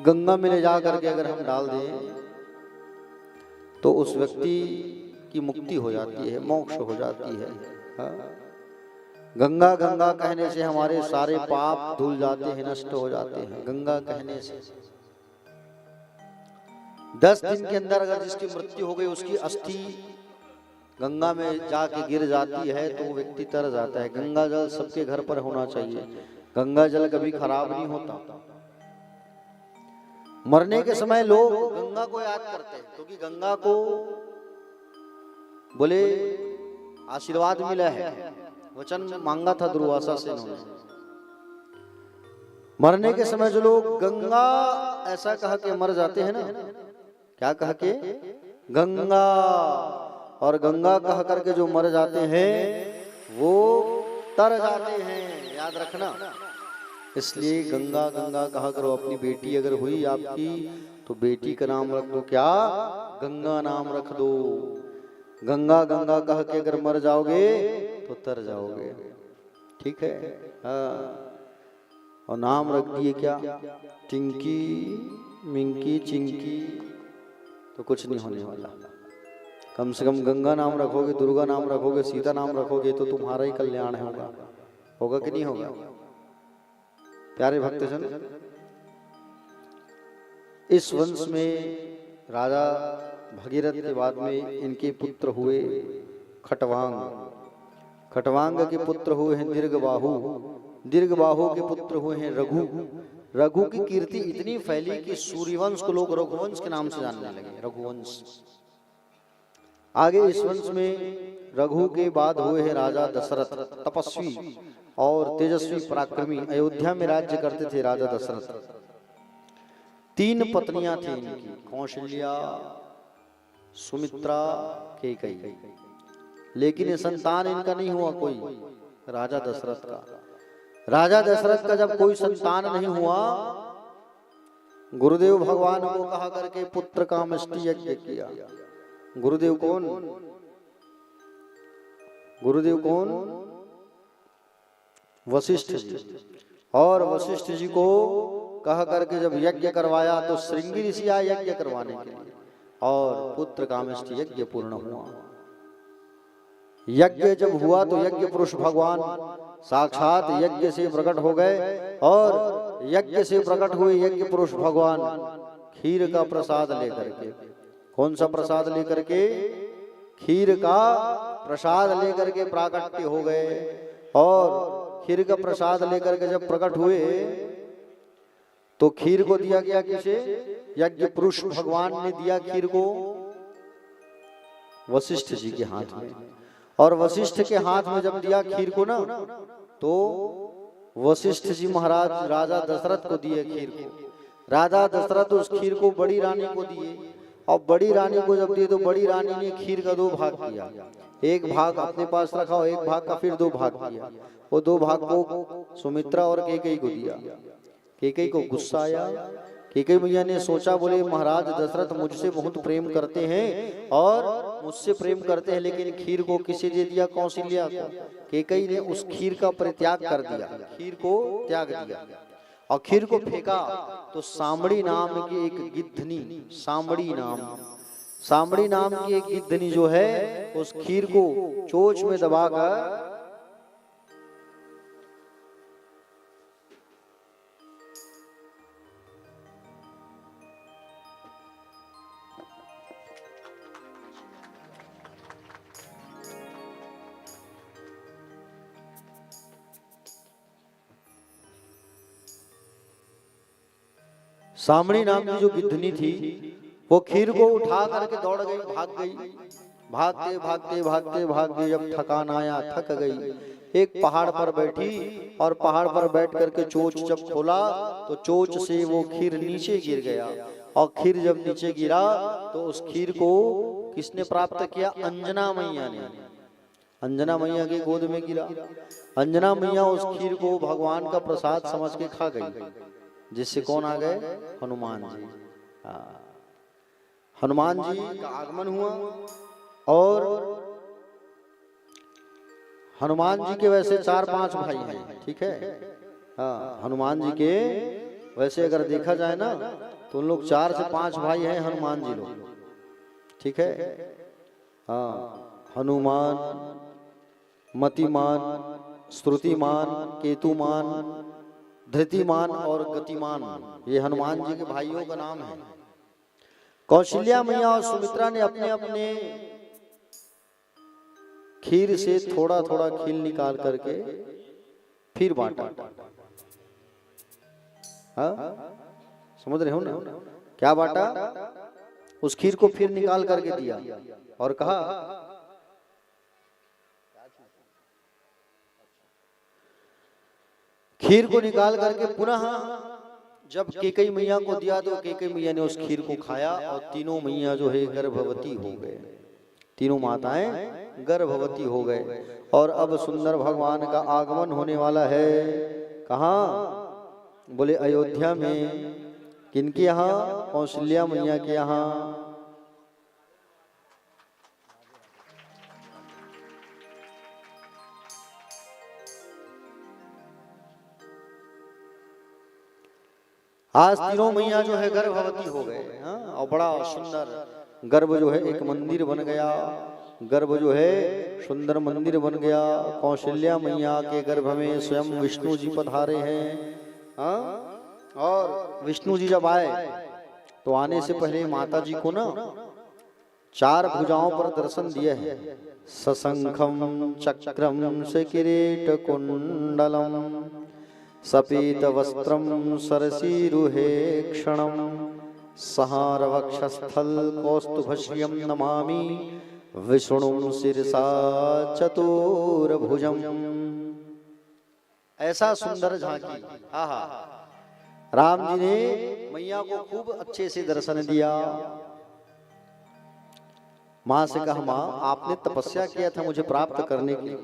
गंगा में ले जा करके अगर हम डाल दें तो उस व्यक्ति की मुक्ति हो जाती है, मोक्ष हो जाती है। हाँ? गंगा गंगा कहने से हमारे सारे पाप धुल जाते हैं, नष्ट हो जाते हैं। गंगा कहने से 10 दिन के अंदर अगर जिसकी मृत्यु हो गई, उसकी अस्थि गंगा में जाके गिर जाती है तो वो व्यक्ति तर जाता है। गंगा जल सबके घर पर होना चाहिए। गंगा जल कभी खराब नहीं होता। मरने के समय लोग गंगा को याद करते हैं क्योंकि गंगा को बोले आशीर्वाद मिला है, वचन मांगा था दुर्वासा से इन्होंने। मरने के समय जो लोग गंगा ऐसा कह के मर जाते हैं ना, क्या कह के गंगा, और गंगा कह करके जो मर जाते हैं वो तर जाते हैं, याद रखना। इसलिए गंगा गंगा कहा करो। अपनी बेटी अगर हुई आपकी तो बेटी का नाम रख दो, क्या गंगा नाम रख दो। गंगा गंगा कह के अगर मर जाओगे तो तर जाओगे, ठीक है। हाँ, और नाम रख दिए क्या, टिंकी मिंकी चिंकी, तो कुछ नहीं होने वाला। कम से कम गंगा नाम रखोगे, दुर्गा नाम रखोगे, सीता नाम रखोगे तो तुम्हारा ही कल्याण होगा। होगा कि नहीं होगा? प्यारे भक्तजन, इस वंश में राजा भगीरथ के बाद में इनके पुत्र हुए खटवांग। खटवांग के पुत्र हुए हैं दीर्घबाहु। दीर्घबाहु के पुत्र हुए हैं रघु। रघु की कीर्ति इतनी फैली कि सूर्यवंश को लोग रघुवंश के नाम से जानने लगे, रघुवंश। आगे इस वंश में रघु के बाद हुए हैं राजा दशरथ, तपस्वी और तेजस्वी पराक्रमी। अयोध्या में राज्य करते थे राजा दशरथ। 3 पत्नियां थी इनकी, कौशल्या, सुमित्रा, कैकेयी। लेकिन ये संतान इनका नहीं हुआ कोई, राजा दशरथ का। राजा दशरथ का जब कोई संतान नहीं हुआ, गुरुदेव भगवान को कहा करके पुत्र कामेष्टि यज्ञ किया। गुरुदेव कौन? गुरुदेव कौन? वशिष्ठ जी। और वशिष्ठ जी को कह करके जब यज्ञ करवाया तो श्रृंगी ऋषि आए यज्ञ करवाने के लिए, और पुत्र कामेष्टि यज्ञ पूर्ण हुआ। यज्ञ जब हुआ तो यज्ञ पुरुष भगवान साक्षात यज्ञ से प्रकट हो गए, और यज्ञ से प्रकट हुए यज्ञ पुरुष भगवान खीर का प्रसाद लेकर के कौन सा प्रसाद लेकर के? खीर का प्रसाद लेकर के प्राकट्य हो गए। और खीर का प्रसाद लेकर के जब प्रकट हुए तो खीर को दिया गया किसे? यज्ञ पुरुष भगवान ने दिया खीर को वशिष्ठ जी के हाथ में। और वशिष्ठ के हाथ में जब दिया खीर को ना, तो वशिष्ठ जी महाराज राजा दशरथ को दिए खीर को। राजा दशरथ उस खीर को बड़ी रानी को दिए। और बड़ी रानी को जब दिए तो बड़ी रानी ने खीर का 2 भाग किया। एक भाग अपने पास रखा और एक भाग का फिर 2 भाग किया। वो 2 भाग को सुमित्रा और कैकेयी को दिया। कैकेयी को गुस्सा आया। कैकेयी मैया ने सोचा, बोले महाराज दशरथ मुझसे बहुत प्रेम करते हैं और मुझसे प्रेम करते हैं, लेकिन खीर को किसे दे दिया? कौशल्या को। कैकेयी ने उस खीर का परित्याग कर दिया, खीर को त्याग दिया और खीर को फेंका। तो सामड़ी नाम की एक गिद्धनी, सामड़ी नाम की एक गिद्धनी जो है उस खीर को चोंच में दबाकर सामड़ी नाम की जो गिद्धनी थी वो खीर को उठा करके दौड़ गई, भाग गई। भागते भागते भागते भागते जब थकान आया, थक गई, एक पहाड़ पर बैठी और पहाड़ पर बैठ करके चोंच जब खोला तो चोंच से वो खीर नीचे गिर गया। और खीर जब नीचे गिरा तो उस खीर को किसने प्राप्त किया? अंजना मैया ने। अंजना मैया की गोद में गिरा। अंजना मैया उस खीर को भगवान का प्रसाद समझ के खा गई। जिससे कौन आ गए? हनुमान जी। हनुमान जी का आगमन हुआ। और हनुमान जी के वैसे 4-5 भाई हैं, ठीक है। हाँ, हनुमान जी के वैसे अगर देखा जाए ना तो उन लोग 4 से 5 भाई हैं हनुमान जी लोग, ठीक है। हाँ, हनुमान, मतिमान, श्रुतिमान, केतुमान, धृतिमान और गतिमान, ये हनुमान जी के भाइयों का नाम है। कौशल्या मैया और सुमित्रा ने अपने अपने खीर से थोड़ा थोड़ा खीर निकाल करके फिर बांटा। समझ रहे हो ना? क्या बांटा? उस खीर को फिर निकाल करके दिया और कहा खीर को निकाल करके पुनः जब कैकेयी मैया को दिया तो कैकेयी मैया ने उस खीर को खाया और तीनों मैया जो है गर्भवती हो गए। तीनों माताएं गर्भवती हो गए। और अब सुंदर भगवान का आगमन होने वाला है। कहाँ? बोले अयोध्या में। किनके यहाँ? कौशल्या मैया के यहाँ। आज तीनों मैया जो है गर्भवती हो गए। और बड़ा सुंदर गर्भ जो है एक मंदिर बन गया। गर्भ जो है सुंदर मंदिर बन गया। कौशल्या मैया के गर्भ में स्वयं विष्णु जी पधारे हैं। और विष्णु जी जब आए तो आने से पहले माता जी को ना 4 भुजाओं पर दर्शन दिए हैं। सशंखम चक्रम सकिरीट कुंडलम सपीत वस्त्रम सरसीरुहे क्षणम सहार वक्षस्थल कौस्तुभश्रियम नमामि विष्णुं शिरसा चतुर्भुजम। ऐसा सुंदर झांकी। आहा, राम जी ने मैया को खूब अच्छे से दर्शन दिया। मां से कहा, मां आपने तपस्या किया था मुझे प्राप्त करने के लिए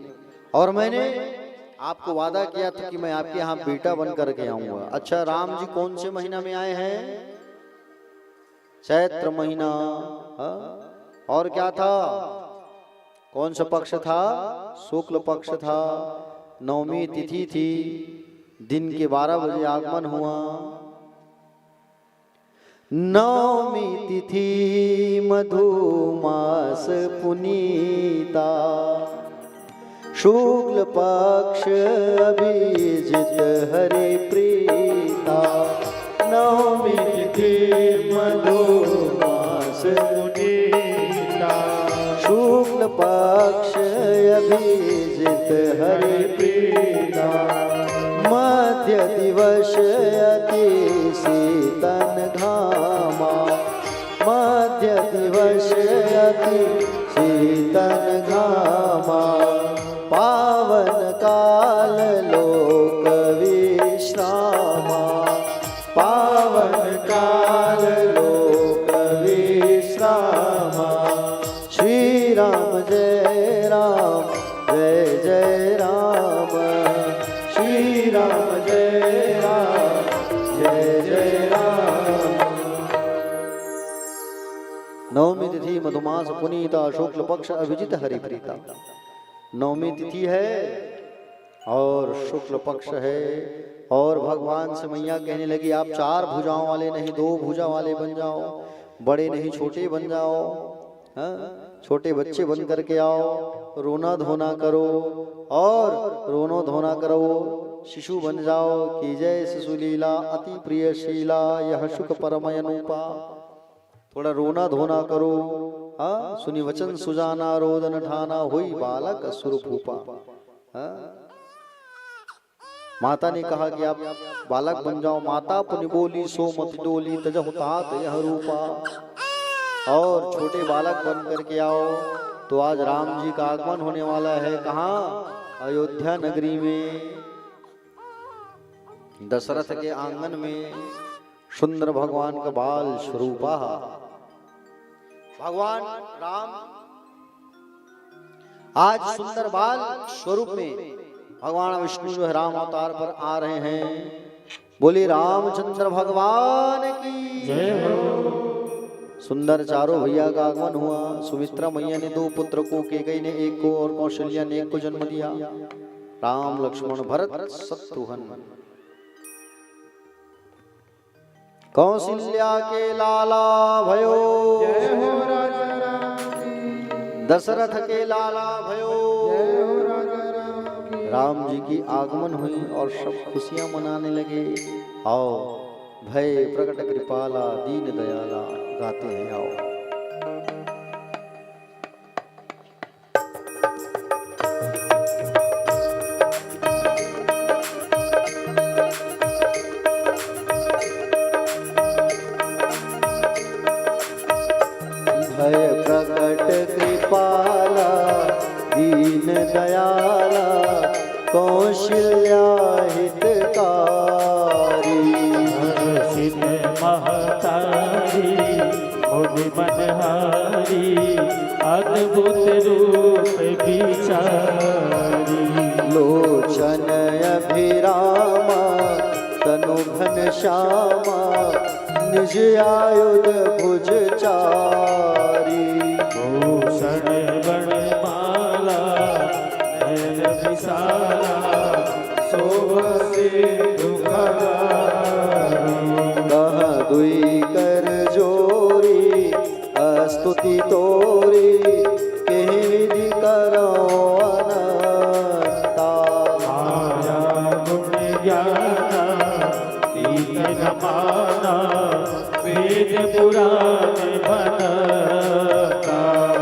और मैंने आपको वादा किया था कि मैं आपके यहाँ बेटा बन करके आऊंगा। अच्छा, राम जी कौन से महीना में आए हैं? चैत्र महीना। और क्या था? कौन सा पक्ष था? शुक्ल पक्ष था। 9वीं तिथि थी। दिन के 12 बजे आगमन हुआ। 9वीं तिथि मधुमास पुनीता शुक्ल पक्ष अभिजित हरे प्रीता। 9वीं तिथि मधुमास पुनीता शुक्ल पक्ष अभिजित हरि प्रीता मध्य दिवस अति शीतन घामा मध्य दिवस अति शीतन घामा पावन काल लोक विश्रामा पावन काल लोक विश्रामा श्री राम जय राम जय जय राम श्री राम जय राम जय जय राम। नवमी तिथि मधुमास पुनीता शुक्ल पक्ष अभिजित हरिप्रीता। नवमी तिथि है और शुक्ल पक्ष है और भगवान से मैया कहने लगी आप चार भुजाओं वाले नहीं दो भुजा वाले बन जाओ, बड़े नहीं छोटे बन जाओ, हाँ? छोटे बच्चे बन करके आओ, रोना धोना करो और रोनो धोना करो, शिशु बन जाओ कि जय शिशु लीला अति प्रिय शीला यह सुख परमयनूपा। थोड़ा रोना धोना करो, हाँ सुनी वचन सुजाना रोदन ठाना हुई बालक सुरभूपा। हाँ? माता ने कहा कि आप बालक बन जाओ, माता पुनि बोली सो मत डोली तजहु तात यह रूपा। और छोटे बालक बन करके आओ। तो आज राम जी का आगमन होने वाला है, कहाँ? अयोध्या नगरी में दशरथ के आंगन में सुंदर भगवान का बाल स्वरूपा। भगवान राम आज सुंदर बाल स्वरूप में भगवान विष्णु जो है राम अवतार पर आ रहे हैं। बोले रामचंद्र भगवान की जय हो। सुंदर चारों भैया का आगमन हुआ। सुमित्रा मैया ने दो पुत्र को, केकई ने एक को और कौशल्या ने एक को जन्म दिया। राम लक्ष्मण भरत शत्रुघ्न। कौशल्या के लाला भयो जय हो राजा राम। दशरथ के लाला भयो जय हो राजा राम। राम जी की आगमन हुई और सब खुशियां मनाने लगे। आओ भय प्रकट कृपाला दीन दयाला गाते हैं आओ। भय प्रकट कृपाला दीन दयाला कौशल्या हितकारी। हर्षित महतारी मुनि मनहारी अद्भुत रूप विचारी। लोचन अभिरामा तनु घन श्यामा निज आयुध भुज चारी। भूषण बणमाला नयन विशाला शोभसे कह दुई कर जोरी स्तुति तोरी केहि विधि करो अनंता। माया गुण ज्ञाना तीन नमाना वेद पुराण बनता।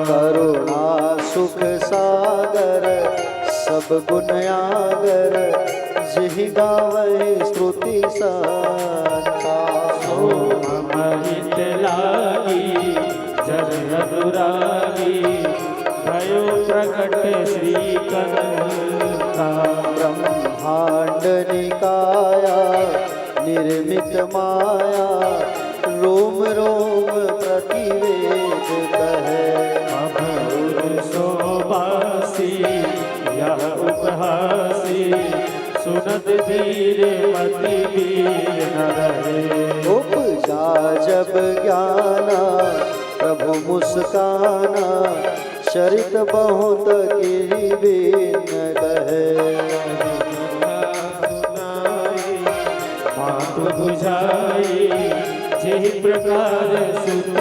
करुणा सुख सागर सब गुण आगर जिहि गावै स्तुति संता। अमृत लागी जन अनुरागी भयो प्रकट श्री कनता। ब्रह्मांड निकाया निर्मित माया रोम रोम प्रतिवेद कहे। अमर शोभासी यह उपहासी सुनत धीर मति वीर न रहे। उपजा जब ज्ञाना प्रभु मुस्काना चरित बहुत की बीन कहे। मातु बुझाई जिहि प्रकार सुत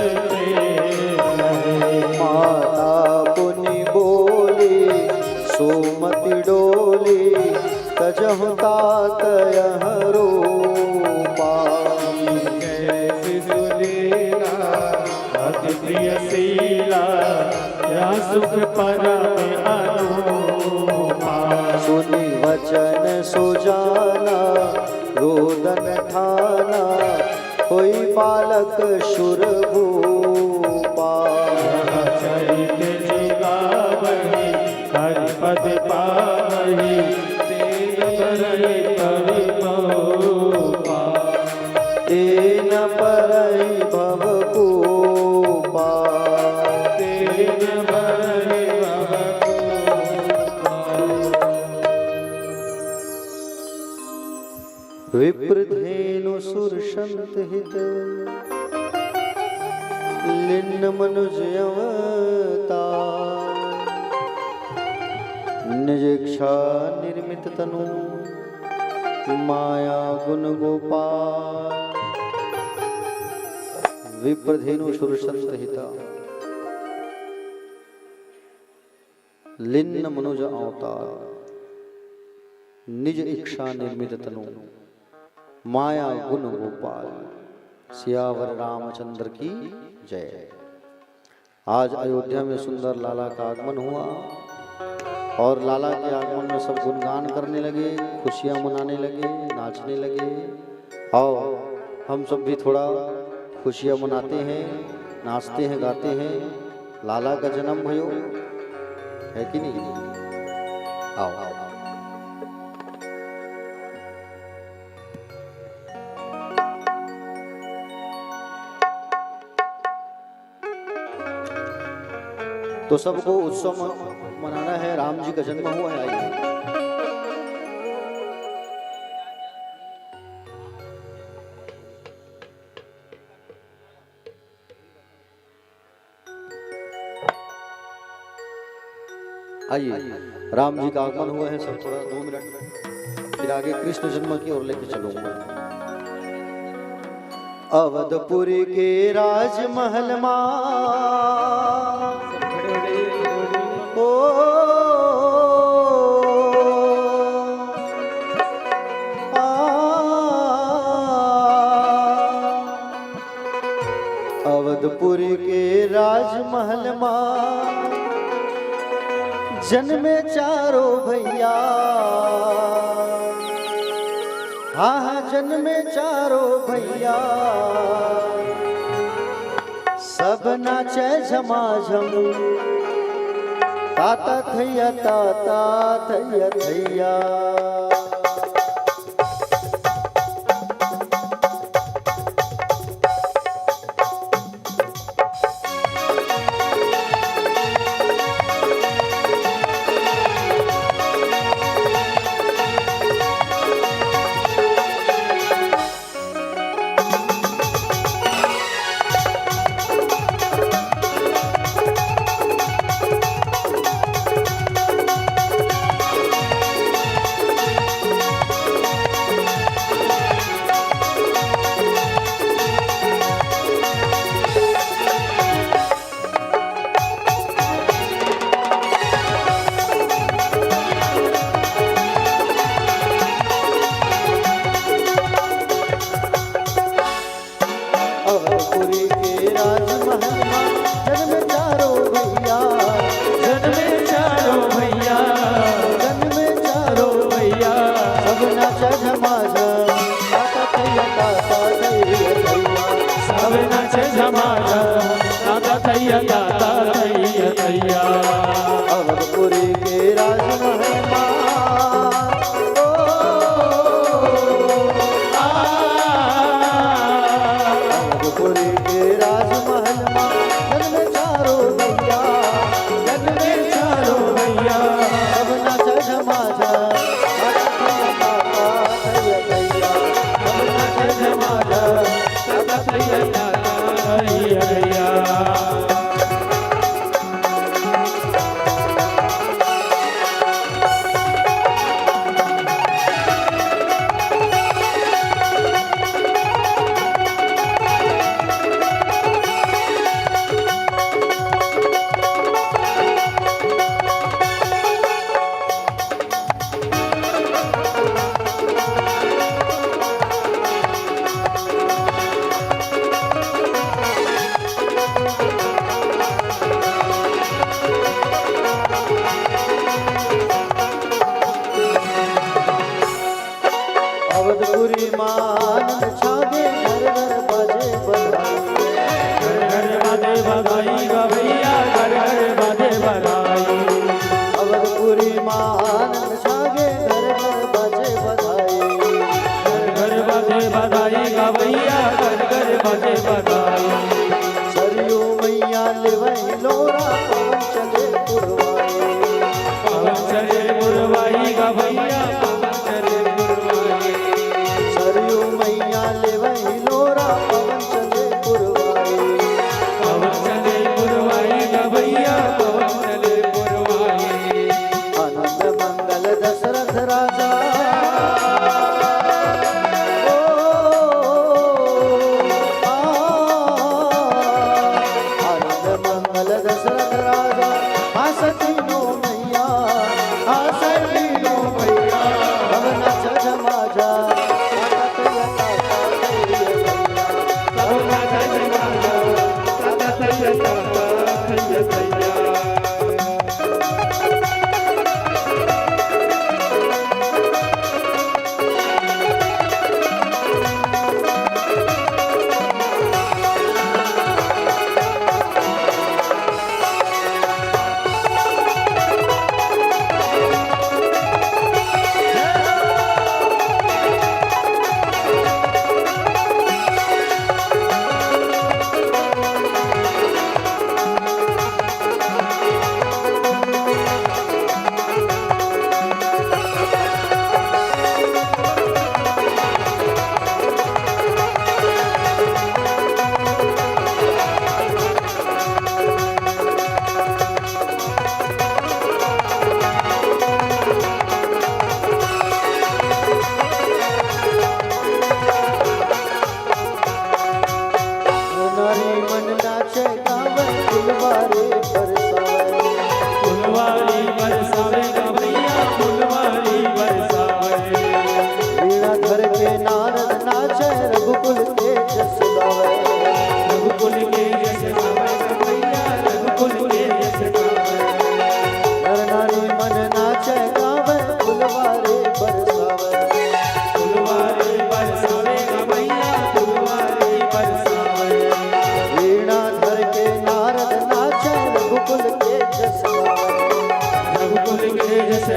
माता पुनि बोली सोमति डोली तजहु तात यह रूपा। अति प्रिय शीला सुख परम अनुपमा। सुनि वचन सुजाना रोदन ठाना कोई बालक शुर भूपा। चरित जिगावहि हरि पद पावहि तेन परहि परिपा। तेन परहि भव कोपा। तेन परहि भव कोपा। विप्रधेनु सुरसंत हित लिन्न मनुज अवतार। निज इच्छा निर्मित तनु माया गुण गोपाल। विप्रधेनु सुरसंत हिता लिन्न मनुज अवतार। निज इच्छा निर्मित तनु माया गुण गोपाल। सियावर रामचंद्र की जय। आज अयोध्या में सुंदर लाला का आगमन हुआ और लाला के आगमन में सब गुणगान करने लगे, खुशियां मनाने लगे, नाचने लगे। और हम सब भी थोड़ा खुशियां मनाते हैं, नाचते हैं, गाते हैं। लाला का जन्म भयो है कि नहीं? आओ आओ। तो सबको उत्सव मनाना है, राम जी का जन्म हुआ है। आइए आइए, राम जी का आगमन हुआ है। सब थोड़ा 2 मिनट, फिर आगे कृष्ण जन्म की ओर लेके चलूंगा। अवधपुरी के राजमहल मां ओ अवधपुरी के राजमहल मां जन्मे चारों भैया। हाँ जन्मे चारों भैया। सब नाचे झमाझम ताता थैया ताता थैया थैया।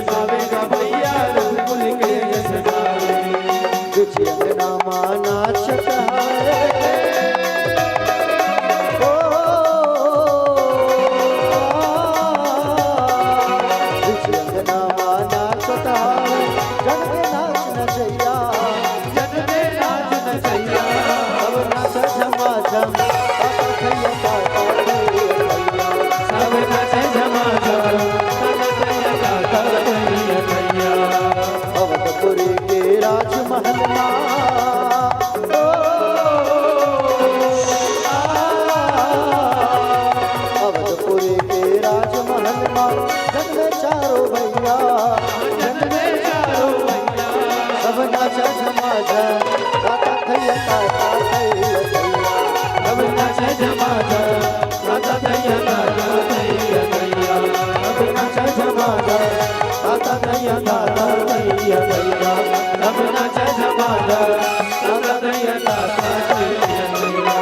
गावेगा भैया रघुकुल के जस गावे। बिछी अंगना माँ नाचत है, ओ बिछी अंगना माँ नाचत है, जन में नाच नचैया, जन में नाच नचैया, अब नाच झमाझम थैया ताता थैया, सब नाच झमाझम थैया ताता थैया थैया। अवधपुरी के राजमहल माँ, ओ अवधपुरी के राजमहल माँ, जग में चारों भैया, जग में चारों भैया, सब नाचा झमाझम ताता थैया ताता थैया थैया, सब नाच झमाझम ताता थैया ताता थैया थैया, सब नाच झमाझम ताता थैया ताता थैया थैया, सब नाच झमाझम ताता थैया ताता थैया थैया।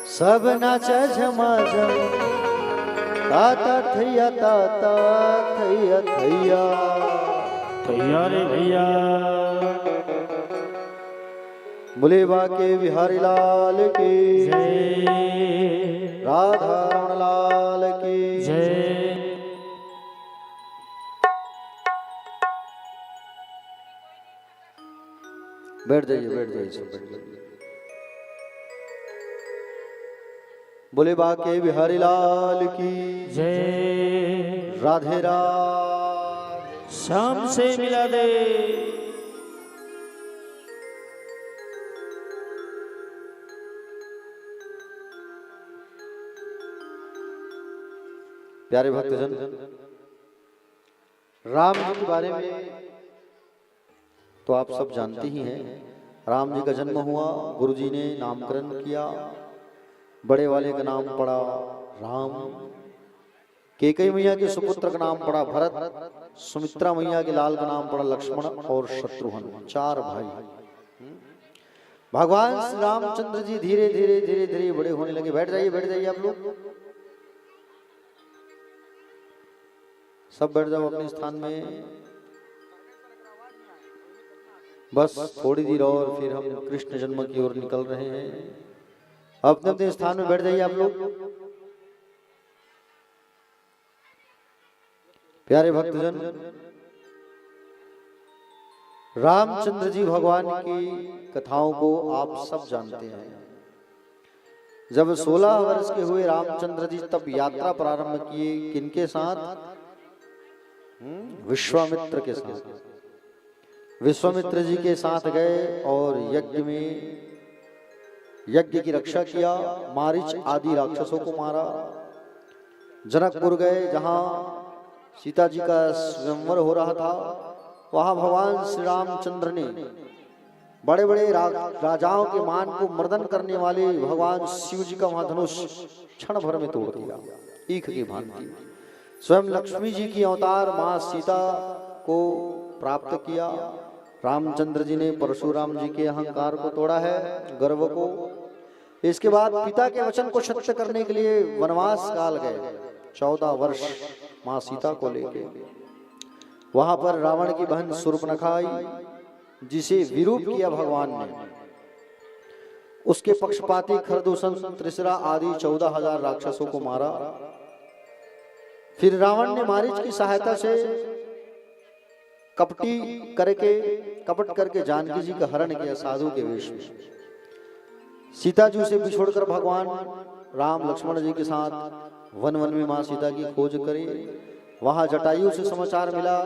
सब नाचा झमाझम ताता थैया थैया। थैया रे भैया। बोले बाके बिहारी लाल की जय, राधा रमण लाल की जय। बैठ जाइए सब बैठ जाइए। बोले बाके बिहारी लाल की जय। राधे राधे। शाम से मिला दे। प्यारे भक्तजन, राम जी के बारे में तो आप सब जानते ही हैं। राम जी का जन्म हुआ, गुरु जी ने नामकरण किया, बड़े वाले का नाम पड़ा राम, केकई मैया के सुपुत्र का नाम पड़ा भरत, सुमित्रा मैया के लाल का नाम पड़ा लक्ष्मण और शत्रुघ्न, 4 भाई। भगवान श्री रामचंद्र जी धीरे धीरे धीरे धीरे बड़े होने लगे। बैठ जाइए आप लोग, सब बैठ जाओ अपने स्थान में। बस थोड़ी देर और फिर हम कृष्ण जन्म की ओर निकल रहे हैं। अपने अपने स्थान में बैठ जाइए आप लोग। प्यारे भक्तजन, रामचंद्र जी भगवान की कथाओं को आप सब जानते हैं। जब 16 वर्ष के हुए रामचंद्र जी तब यात्रा प्रारंभ किए, किनके साथ? विश्वामित्र के साथ। विश्वामित्र जी के साथ गए और यज्ञ की रक्षा किया, मारीच आदि राक्षसों को मारा। जनकपुर गए, जहां सीता जी का स्वयंवर हो रहा था। वहां भगवान श्री रामचंद्र ने बड़े बड़े राजाओं के मान को मर्दन करने वाले भगवान शिव जी का वहां धनुष क्षण भर में तोड़ दिया, ईख की भांति। स्वयं लक्ष्मी जी की अवतार मां सीता को प्राप्त किया। रामचंद्र जी ने परशुराम जी के अहंकार को तोड़ा है, गर्व को। इसके बाद पिता के वचन को सत्य करने के लिए वनवास काल गए, 14 वर्ष मां सीता को लेके। वहां पर रावण की बहन शूर्पणखा आई, जिसे विरूप किया भगवान ने। उसके पक्षपाती खरदूषण, त्रिशरा आदि 14,000 राक्षसों को मारा। फिर रावण ने मारीच की सहायता से कपट करके जानकी जी का हरण किया साधु के वेश में। सीता जी से बिछोड़कर भगवान राम लक्ष्मण जी के साथ वन में मां सीता की खोज करी। वहां जटायु से समाचार मिला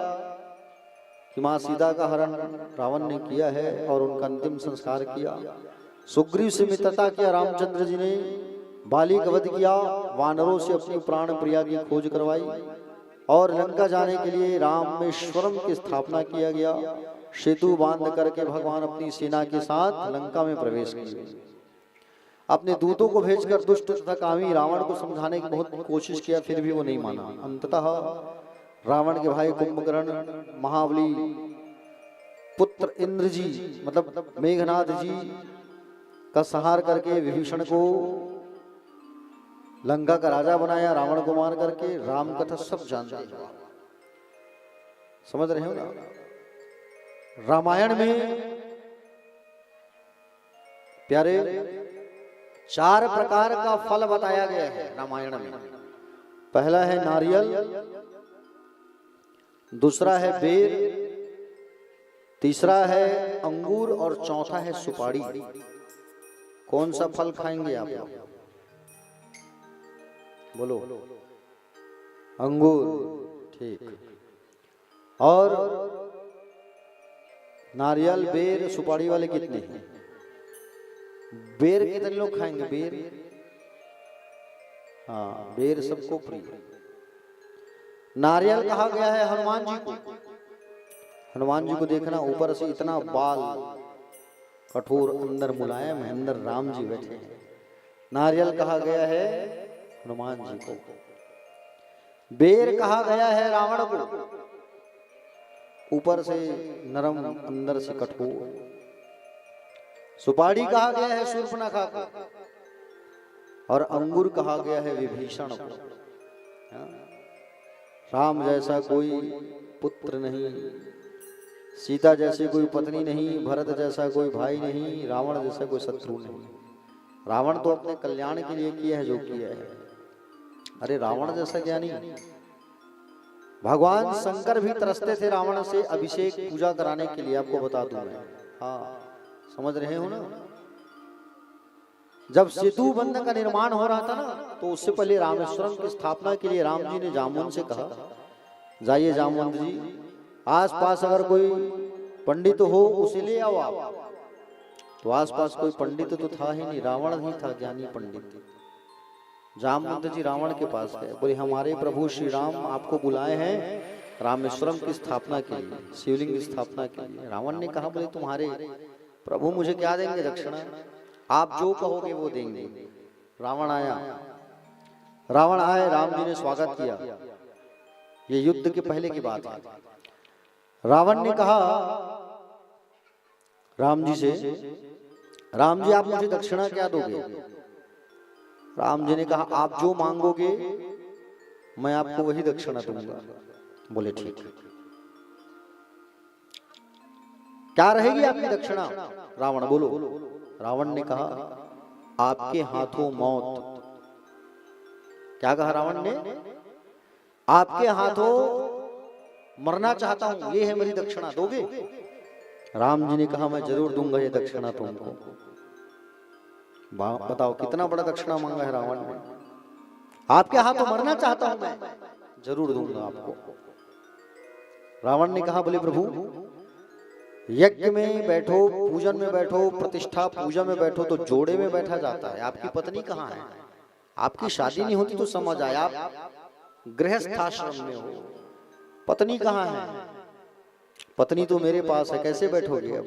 कि मां सीता का हरण रावण ने किया है और उनका अंतिम संस्कार किया। सुग्रीव से मित्रता किया रामचंद्र जी ने, बाली का वध किया, वानरों से अपनी प्राण प्रिया की खोज करवाई और लंका जाने के लिए रामेश्वरम की स्थापना किया गया। सेतु बांध करके भगवान अपनी सेना के साथ लंका में प्रवेश किए। अपने दूतों को भेजकर दुष्ट तथा कामी रावण को समझाने की बहुत कोशिश किया, फिर भी वो नहीं माना। अंततः रावण के भाई कुंभकर्ण, महाबली पुत्र इंद्र जी मतलब मेघनाथ जी का संहार करके विभीषण को लंका का राजा बनाया रावण को मार करके। राम कथा सब जानते हैं, समझ रहे हो ना। रामायण में प्यारे 4 प्रकार का फल बताया गया है रामायण में। पहला है नारियल, दूसरा है बेर, तीसरा है अंगूर और चौथा है सुपारी। कौन सा फल खाएंगे आप लोग? बोलो। अंगूर, ठीक। और नारियल, बेर, सुपारी वाले कितने हैं? बेर कितने लोग खाएंगे? बेर, हाँ, बेर सबको प्रिय। नारियल कहा गया है हनुमान जी को। हनुमान जी को देखना, ऊपर से इतना बाल कठोर, अंदर मुलायम है, अंदर राम जी बैठे हैं। नारियल कहा गया है हनुमान जी को। बेर कहा गया है रावण को, ऊपर से नरम, अंदर से कठोर। सुपारी कहा गया है शूर्पणखा को, और अंगूर कहा गया है विभीषण को। राम जैसा कोई पुत्र नहीं, सीता जैसी कोई पत्नी नहीं, भरत जैसा कोई भाई नहीं, रावण जैसा कोई शत्रु नहीं। रावण तो अपने कल्याण के लिए किया है जो किया है। अरे रावण जैसा ज्ञानी, भगवान शंकर भी तरसते थे रावण से अभिषेक पूजा कराने के लिए, आपको बता दूं मैं। हाँ, समझ रहे हो ना। जब सेतु बंध का निर्माण हो रहा था ना, तो उससे पहले रामेश्वरम की स्थापना के लिए राम जी ने जामुन से कहा, जाइए जामुन जी, आसपास अगर कोई पंडित हो उसे ले आओ आप। तो आसपास कोई पंडित तो था ही नहीं, रावण ही था ज्ञानी पंडित। जामवंत जी रावण के पास गए, बोले हमारे प्रभु श्री राम आपको बुलाए हैं रामेश्वरम की स्थापना के लिए, शिवलिंग की स्थापना के लिए। रावण ने कहा, बोले तुम्हारे प्रभु मुझे क्या देंगे दक्षिणा? आप जो कहोगे वो देंगे। रावण आया, रावण आए, राम जी ने स्वागत किया। ये युद्ध के पहले की बात है। रावण ने कहा राम जी से, राम जी आप मुझे दक्षिणा क्या दोगे? राम जी ने कहा आप जो मांगोगे मैं आपको वही दक्षिणा दूंगा। बोले ठीक है। क्या रहेगी आपकी दक्षिणा? रावण बोलो। रावण ने कहा आपके हाथों मौत। क्या कहा रावण ने? आपके हाथों मरना चाहता हूं, ये है मेरी दक्षिणा, दोगे? राम जी ने कहा मैं जरूर दूंगा ये दक्षिणा तुमको। बताओ कितना बड़ा दक्षिणा मांगा है रावण ने। आपके हाथों मरना चाहता हूं मैं, जरूर दूंगा आपको। रावण ने कहा बोले प्रभु यज्ञ में बैठो, पूजन में बैठो, प्रतिष्ठा पूजा में बैठो तो जोड़े में बैठा जाता है। आपकी पत्नी कहाँ है? आपकी शादी नहीं होती तो समझ आए, आप गृहस्थाश्रम में हो, पत्नी कहाँ है? पत्नी तो मेरे पास है, कैसे बैठोगे अब?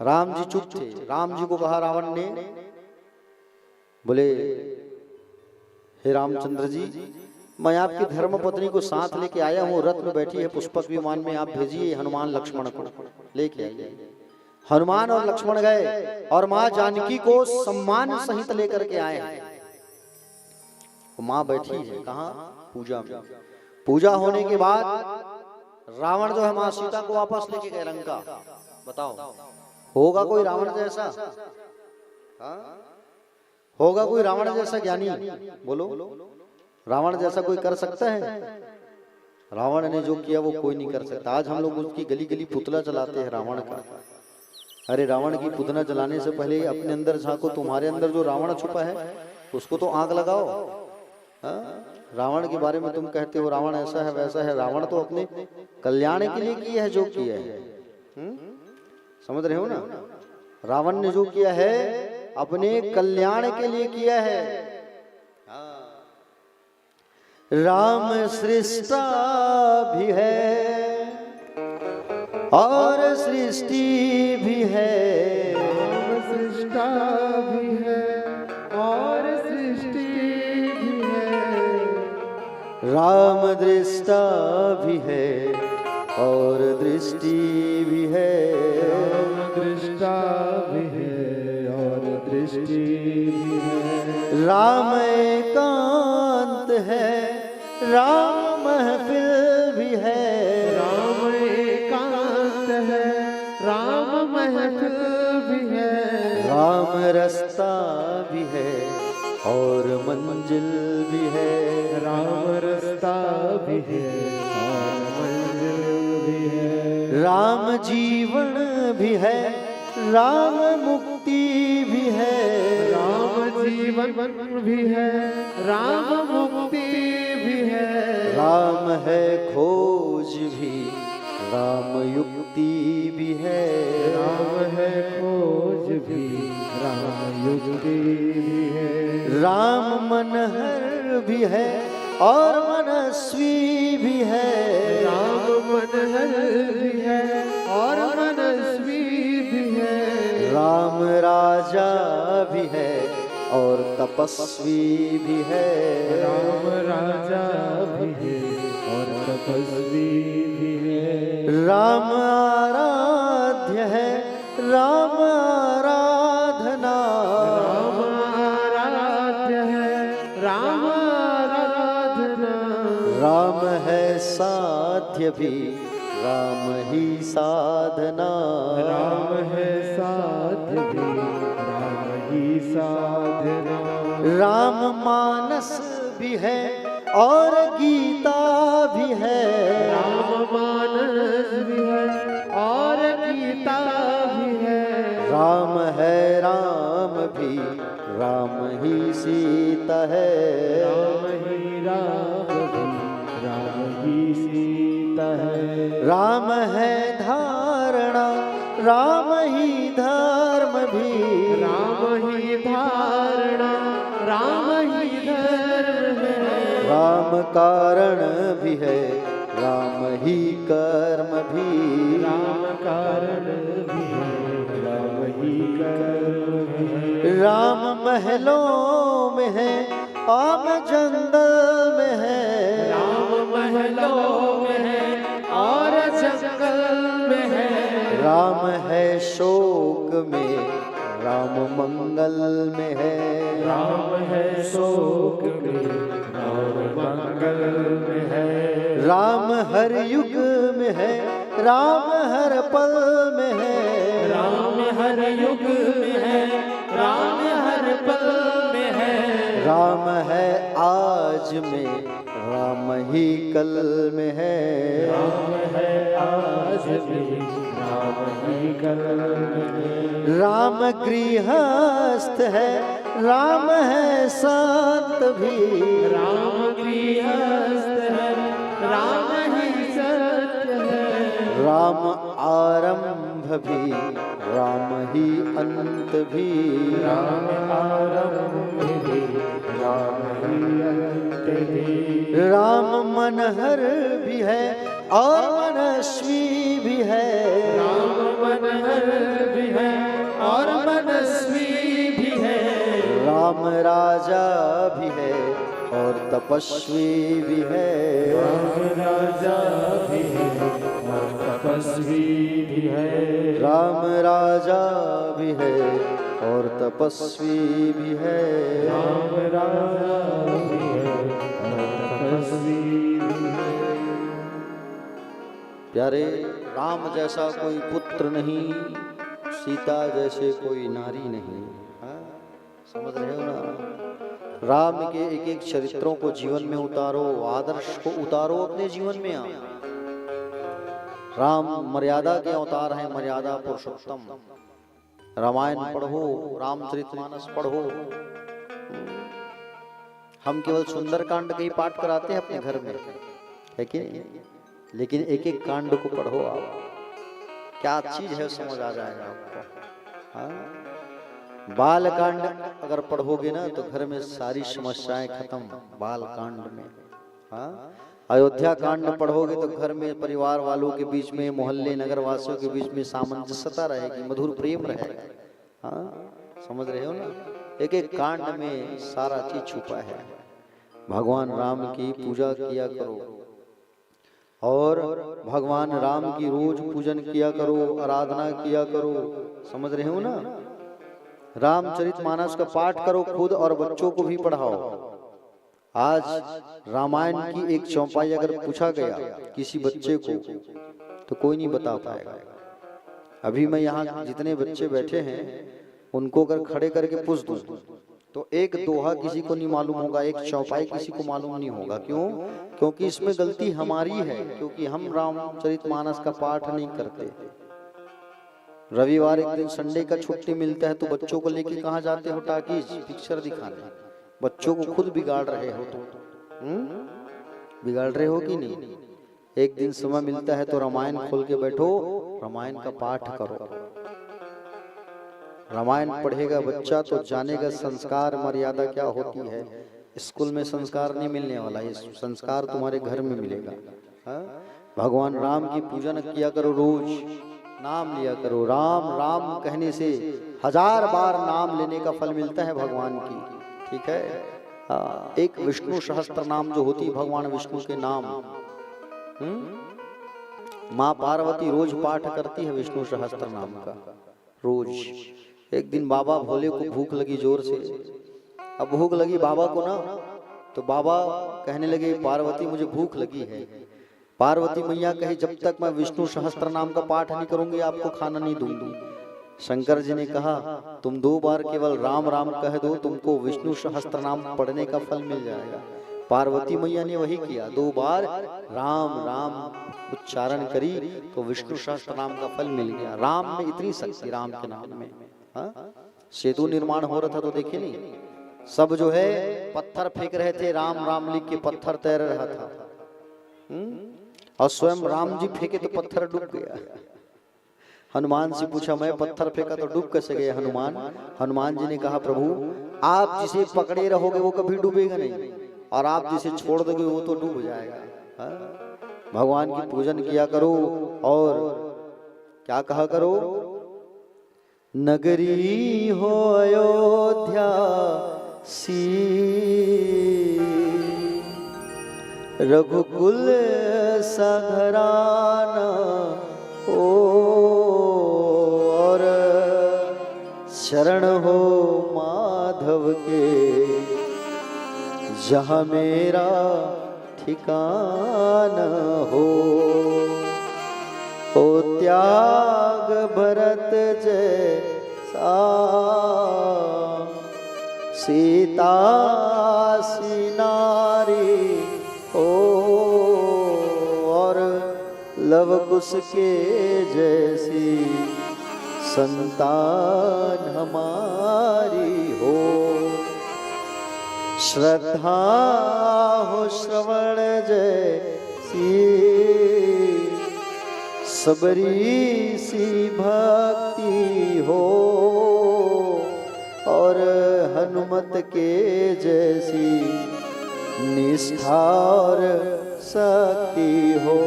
राम जी चुप थे। राम जी को कहा रावण ने, बोले हे रामचंद्र जी मैं आपकी धर्म पत्नी को साथ लेके आया हूँ, रथ में बैठी है, पुष्पक विमान में, आप भेजिए हनुमान लक्ष्मण को लेके आइए। हनुमान और लक्ष्मण गए और माँ जानकी को सम्मान सहित लेकर के आए हैं। माँ बैठी है कहाँ? पूजा में। पूजा होने के बाद रावण जो है माँ सीता को वापस लेके गए लंका। बताओ होगा कोई रावण जैसा? होगा कोई रावण जैसा ज्ञानी? बोलो रावण जैसा कोई कर सकता है? रावण ने जो किया वो कोई नहीं कर सकता। आज हम लोग उसकी गली गली पुतला चलाते हैं रावण का। अरे रावण की पुतना जलाने से पहले अपने अंदर झांको, तुम्हारे अंदर जो रावण छुपा है उसको तो आग लगाओ। रावण के बारे में तुम कहते हो रावण ऐसा है वैसा है, रावण तो अपने कल्याण के लिए किया है जो किया है। समझ रहे हो ना? रावण ने जो किया है अपने कल्याण के लिए किया है। राम सृष्टा भी है और सृष्टि भी है, सृष्टा भी है और सृष्टि भी है। राम दृष्टा भी है और दृष्टि भी है, राम दृष्टा भी है और दृष्टि भी है। राम एकांत है, राम महफिल भी है, राम एकांत है, राम महफिल भी है, राम रास्ता भी है और मंजिल भी है, राम रास्ता भी है और मंजिल भी है, राम जीवन भी है, राम मुक्ति भी है, राम जीवन भी है, राम मुक्ति भी है, राम है खोज भी, राम युक्ति भी है, राम है खोज भी, राम युक्ति भी है, राम मनहर भी है और मनस्वी भी है, राम मनहर भी है और मनस्वी भी है, राम राजा भी है और तपस्वी भी है, राम राजा भी है और तपस्वी भी है, राम आराध्य है, राम आराधना, राम आराध्य है, राम आराधना, राम है साध्य भी, राम ही साधना, राम है साध्य भी, राम ही साधना, राम मानस भी है और गीता भी है, राम मानस भी है और गीता भी है, राम है राम भी, राम ही सीता है, राम ही राम भी, राम ही सीता है, राम है धारणा, राम ही धर्म भी, राम ही धारणा, राम ही धर्म है, राम कारण भी है, राम ही कर्म भी, राम कारण भी है, राम ही कर्म भी है, राम महलों में है, आम जंगल में है, राम महलों में है और जंगल में है, राम है शोक में, राम मंगल में है, राम है शोक में, राम मंगल में है, राम हर युग में है, राम हर पल में है, राम हर युग में है, राम हर पल में है, राम है आज में, राम ही कल में है, राम है आज भी, राम ही कल में है, राम गृहस्थ है, राम है संत भी, राम गृहस्थ है, राम ही सत्य है, राम आरंभ भी, राम ही अंत भी, राम आरंभ भी, राम ही अंत भी, राम मनहर भी है और मनस्वी भी है, राम मनहर भी है और मनस्वी भी है, राम राजा भी है और तपस्वी भी है, राम राजा भी है और तपस्वी भी है, राम राजा भी है और तपस्वी भी है, राम राजा भी है और तपस्वी भी है। प्यारे, राम जैसा कोई पुत्र नहीं, सीता जैसे कोई नारी नहीं। हाँ? समझ रहे हो ना? राम के एक एक चरित्रों को जीवन में उतारो, आदर्श को उतारो अपने जीवन में। राम मर्यादा के अवतार हैं, मर्यादा पुरुषोत्तम। रामायण पढ़ो, रामचरितमानस पढ़ो। हम केवल सुंदरकांड का ही पाठ कराते हैं अपने घर में, है कि नहीं? लेकिन एक एक कांड को पढ़ो आप, क्या चीज है समझ आ जाएगा आपको। हाँ? बाल कांड अगर पढ़ोगे ना तो घर में सारी समस्याएं खत्म बाल कांड में। हाँ? अयोध्या कांड पढ़ोगे तो घर में परिवार वालों के बीच में, मोहल्ले नगर वासियों के बीच में सामंजस्यता रहेगी, मधुर प्रेम रहेगा। हाँ? समझ रहे हो ना? एक एक कांड में सारा चीज छुपा है। भगवान राम की पूजा किया करो और भगवान राम की रोज पूजन किया करो, आराधना किया करो। समझ रहे हो ना? रामचरितमानस का पाठ करो खुद और बच्चों को भी पढ़ाओ। आज रामायण की एक चौपाई अगर पूछा गया किसी बच्चे को तो कोई नहीं बता पाएगा। अभी मैं यहाँ जितने बच्चे बैठे हैं उनको अगर खड़े करके पूछ दूं तो एक दोहा किसी को नहीं मालूम होगा, एक चौपाई किसी को मालूम नहीं होगा। क्यों? क्योंकि इसमें गलती हमारी है, क्योंकि हम रामचरितमानस का पाठ नहीं करते। रविवार एक दिन संडे का छुट्टी मिलता है तो बच्चों को लेके कहाँ जाते हो? टाकीज पिक्चर दिखाने। बच्चों को खुद बिगाड़ रहे हो तो बिगाड़ रहे हो कि नहीं? एक दिन समय मिलता है तो रामायण खोल के बैठो, रामायण का पाठ करो। रामायण पढ़ेगा बच्चा तो जानेगा संस्कार मर्यादा क्या होती है। स्कूल में संस्कार नहीं मिलने वाला, ये संस्कार तुम्हारे घर में मिलेगा। भगवान राम की पूजन किया करो, रोज नाम लिया करो। राम राम कहने से 1000 बार नाम लेने का फल मिलता है भगवान की। ठीक है, एक विष्णु सहस्त्र नाम जो होती है भगवान विष्णु के नाम, माँ पार्वती रोज पाठ करती है विष्णु सहस्त्र नाम का रोज। एक दिन बाबा भोले को भूख लगी जोर से। अब भूख लगी बाबा को ना, तो बाबा कहने लगे पार्वती मुझे भूख लगी है। पार्वती मैया कही जब तक मैं विष्णु सहस्त्र नाम का पाठ नहीं करूंगी आपको खाना नहीं दूंगी। शंकर जी ने कहा तुम 2 बार केवल राम राम कह दो, तुमको विष्णु सहस्त्र नाम पढ़ने का फल मिल जाएगा। पार्वती मैया ने वही किया, 2 बार राम राम उच्चारण करी तो विष्णु सहस्त्र नाम का फल मिल गया। राम में इतनी शक्ति, राम के नाम में। सेतु निर्माण हो रहा था तो देखे नहीं, सब जो है पत्थर फेंक रहे थे, राम राम लिख के पत्थर तैर रहा था। और स्वयं राम जी फेंके तो पत्थर डूब गया। हनुमान से पूछा मैं पत्थर फेंका तो डूब कैसे गए हनुमान? हनुमान जी ने कहा प्रभु आप जिसे पकड़े रहोगे वो कभी डूबेगा नहीं, और आप जिसे छोड़ दोगे वो तो डूब जाएगा। भगवान की पूजन किया करो और क्या कहा करो? नगरी हो अयोध्या सी, रघुकुल सघराना हो, और शरण हो माधव के जहाँ मेरा ठिकाना हो। ओ त्याग भरत जैसा सीता सी नारी हो, और लव कुश के जैसी संतान हमारी हो। श्रद्धा हो श्रवण जैसी, सबरी सी भक्ति हो, और हनुमत के जैसी निष्ठा और शक्ति हो।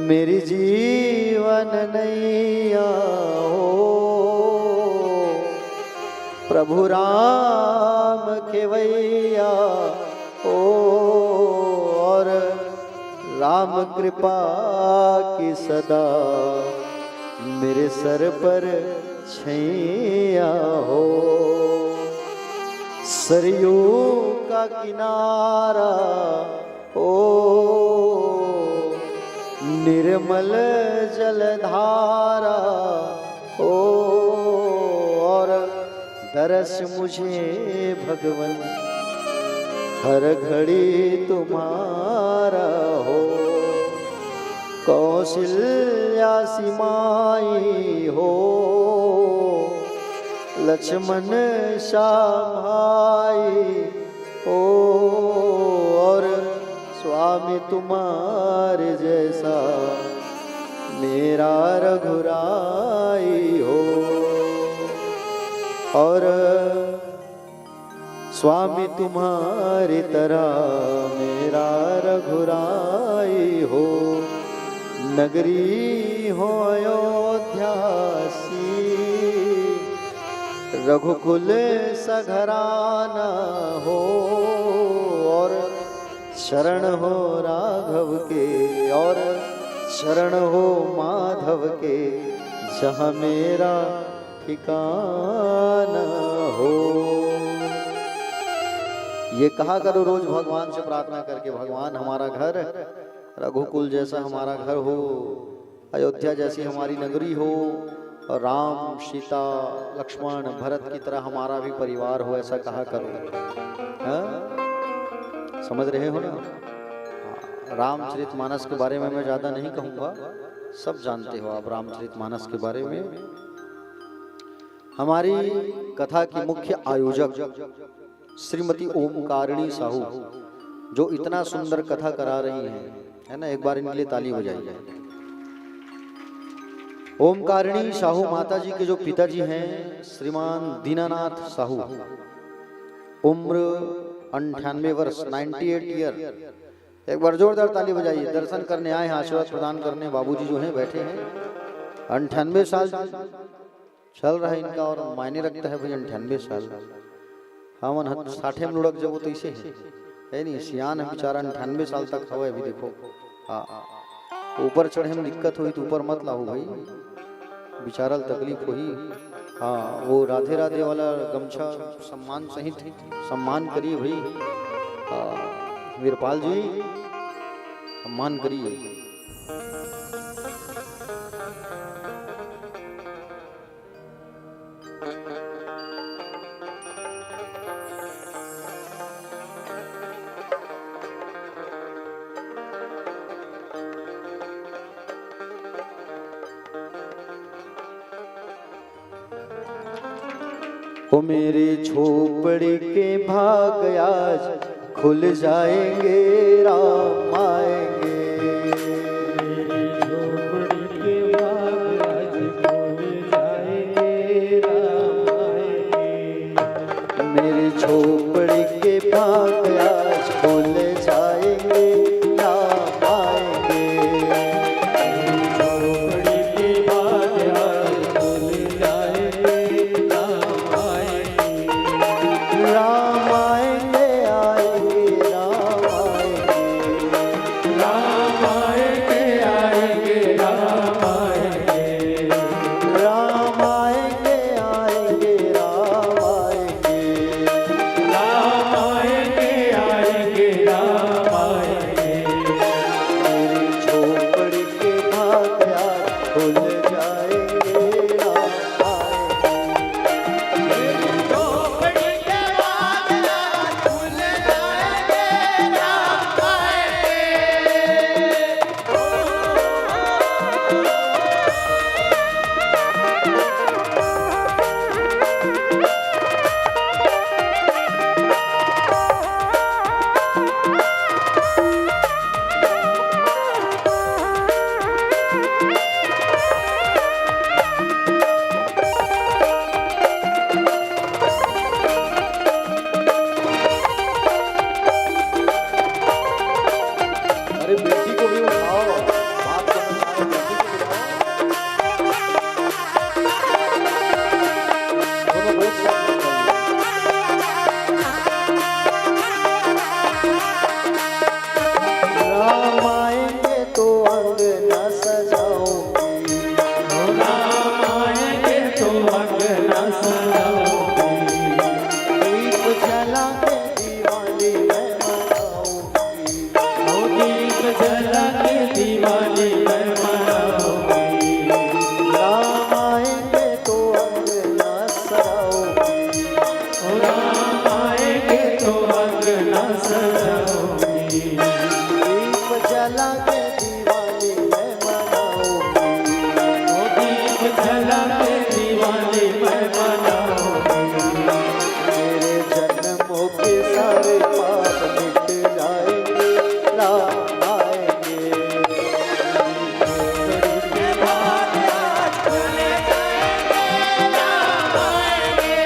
मेरी जीवन नैया हो, प्रभु राम खेवैया हो, और राम कृपा की सदा मेरे सर पर छैया हो। सरयू का किनारा हो, निर्मल जलधारा हो, और दरस मुझे भगवन हर घड़ी तुम्हारा हो। कौशल्या सिमाई हो, लक्ष्मण श्यामाई हो, और स्वामी तुम्हारे जैसा मेरा रघुराई हो। और स्वामी तुम्हारी तरह मेरा रघुराई हो। नगरी हो अयोध्या सी, रघुकुल सघराना हो, और शरण हो राघव के, और शरण हो माधव के जहाँ मेरा ठिकाना हो। ये कहा करो रोज भगवान से प्रार्थना करके, भगवान हमारा घर रघुकुल जैसा हमारा घर हो, अयोध्या जैसी हमारी नगरी हो, और राम सीता लक्ष्मण भरत की तरह हमारा भी परिवार हो, ऐसा कहा करो। हाँ? समझ रहे हो ना? रामचरितमानस के बारे में मैं ज्यादा नहीं कहूंगा, सब जानते हो आप रामचरितमानस के बारे में। हमारी कथा की मुख्य आयोजक श्रीमती ओमकारिणी साहू, जो इतना सुंदर कथा करा रही हैं, है ना, एक बार इनके लिए ताली बजाइए। ओमकारिणी साहू माता जी के जो पिताजी हैं श्रीमान दीनानाथ साहू, उम्र 98 वर्ष, 98 ईयर। एक बार जोरदार ताली बजाइए। दर्शन करने आए हैं, आशीर्वाद प्रदान करने बाबूजी जो हैं बैठे हैं। 98 साल चल रहा है इनका, और मायने रखता है भाई 98 साल। हाँ मन 60 में लुढ़क जब वो तो इसे है नहीं, सियान है बेचारा, 98 साल तक हवा अभी देखो। हाँ ऊपर चढ़े में दिक्कत हुई तो ऊपर मत लाओ भाई, बेचारा तकलीफ हुई। हाँ वो राधे राधे वाला गमछा सम्मान सहित सम्मान करिए भाई। वीरपाल जी सम्मान करिए। ओ मेरी झोपड़ी के भाग आज खुल जाएंगे, राम आएंगे। मेरी झोपड़ी के भाग आज खुल जाएंगे, राम आएंगे। मेरी झोपड़ी के भाग आज खुल जाएंगे, राम आएंगे। मेरी झोपड़ी के भाग आज खुल जाएंगे, राम आएंगे। राम आएंगे, आएंगे राम आएंगे। राम आएंगे, राम आएंगे। राम आएंगे, आएंगे राम आएंगे। राम आएंगे, राम आएंगे। मेरी झोपड़ी के भाग आज खुल जाएंगे, राम आएंगे। मेरी झोपड़ी के भाग आज खुल जाएंगे, राम अरे बेटी को भी उठाओ, बात करना चाहे बेटी को उठाओ। दोनों बैठ सकते हैं। राम आएंगे तो अंगना सजाऊंगी, राम आएंगे तो अंगना सजाऊंगी। दीप जला के दिवाली मैं मनाऊंगी। ओ दीप जला के दिवाली मैं मनाऊंगी। राम आएंगे तो अंगना सजाऊंगी। ओ राम आएंगे तो अंगना सजाऊंगी। दीप जला के दिवाली मैं मनाऊंगी। ओ दीप जला के दिवाली मैं मनाऊंगी। मेरे जन्मों के सारे पाप मिट जाएंगे, राम आएंगे। के भाग आज खुल जाएंगे, राम आएंगे।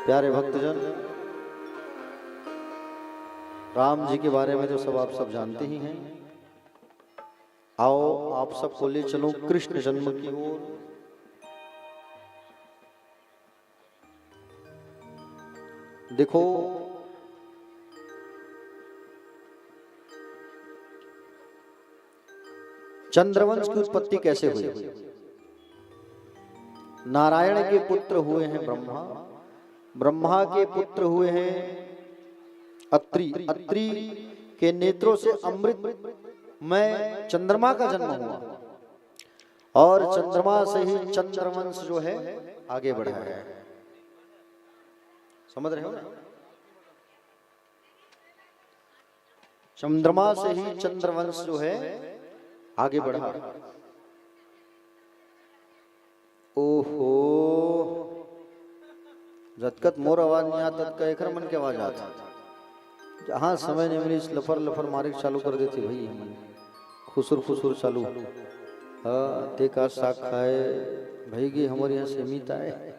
प्यारे भक्तजन, राम जी के बारे में तो सब आप सब जानते ही हैं। आओ आप सबको ले चलो कृष्ण जन्म की ओर। देखो चंद्रवंश की उत्पत्ति कैसे हुई। नारायण के पुत्र हुए हैं ब्रह्मा, ब्रह्मा के पुत्र हुए हैं अत्रि, अत्रि के नेत्रों से अमृत में चंद्रमा का जन्म हुआ और चंद्रमा से ही चंद्रवंश जो है आगे बढ़ा है। समझ रहे हो ना? चंद्रमा से ही चंद्रवंश जो है आगे बढ़ा। ओहो, जतकत मोर आवाज नहीं आता तक एकर मन के आवाज आता। जहां समय ने मिली लफर लफर मारे चालू कर देती भाई, हम खुसुर खुसुर चालू। हाँ ते का साग खाए भाई की हमारे यहाँ सीमित आए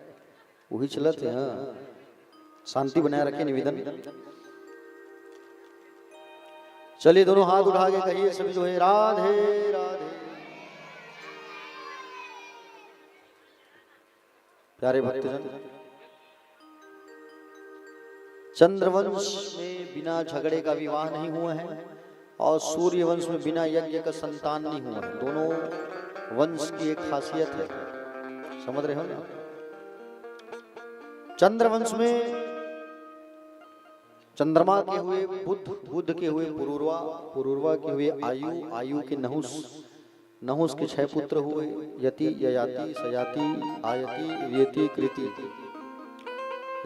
वही चलते हैं। हाँ शांति बनाए रखे निवेदन। चलिए दोनों हाथ उठा के कहिए सभी जो है राधे राधे। प्यारे भक्तजन, चंद्रवंश में बिना झगड़े का विवाह नहीं हुआ है और सूर्यवंश में बिना यज्ञ का संतान नहीं हुआ है। दोनों वंश की एक खासियत है, समझ रहे हो ना? चंद्रवंश में चंद्रमा के हुए बुध, बुध के हुए पुरूरवा, पुरूरवा के हुए आयु, आयु के नहुस, नहुस के 6 पुत्र हुए यति, ययाति, सयाति, आयति, व्यति, कृति।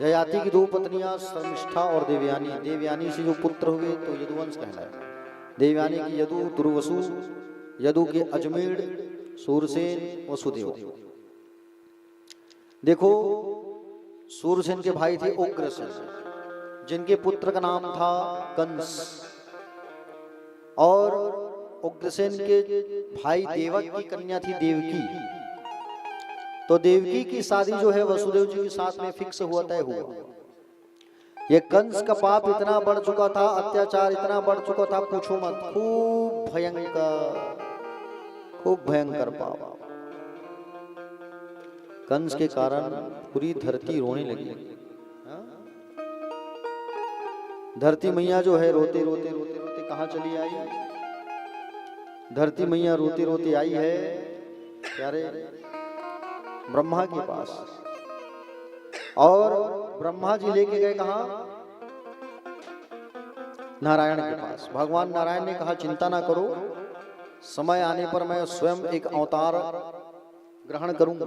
ययाति की 2 पत्नियां शर्मिष्ठा और देवयानी, देवयानी से जो पुत्र हुए तो यदुवंश कहलाया। देवयानी की यदु, दुर्वसु, यदु के अजमेर, सूरसेन, वसुदेव। देखो सूरसेन के भाई थे उग्रसेन, जिनके पुत्र का नाम था कंस, और उग्रसेन के भाई देवक की कन्या थी देवकी। तो देवकी की शादी जो है वसुदेव जी के साथ में फिक्स हुआ, तय हुआ। ये कंस का पाप इतना बढ़ चुका था, अत्याचार इतना बढ़ चुका था, पूछो मत। खूब भयंकर, खूब भयंकर पाप। कंस के कारण पूरी धरती रोने लगी। धरती मैया जो है रोते रोते रोते रोते कहां चली आई? धरती मैया रोते रोते आई है प्यारे ब्रह्मा के पास, और ब्रह्मा जी लेके गए कहां? नारायण के पास। भगवान नारायण ने कहा चिंता ना करो, समय आने पर मैं स्वयं एक अवतार ग्रहण करूंगा।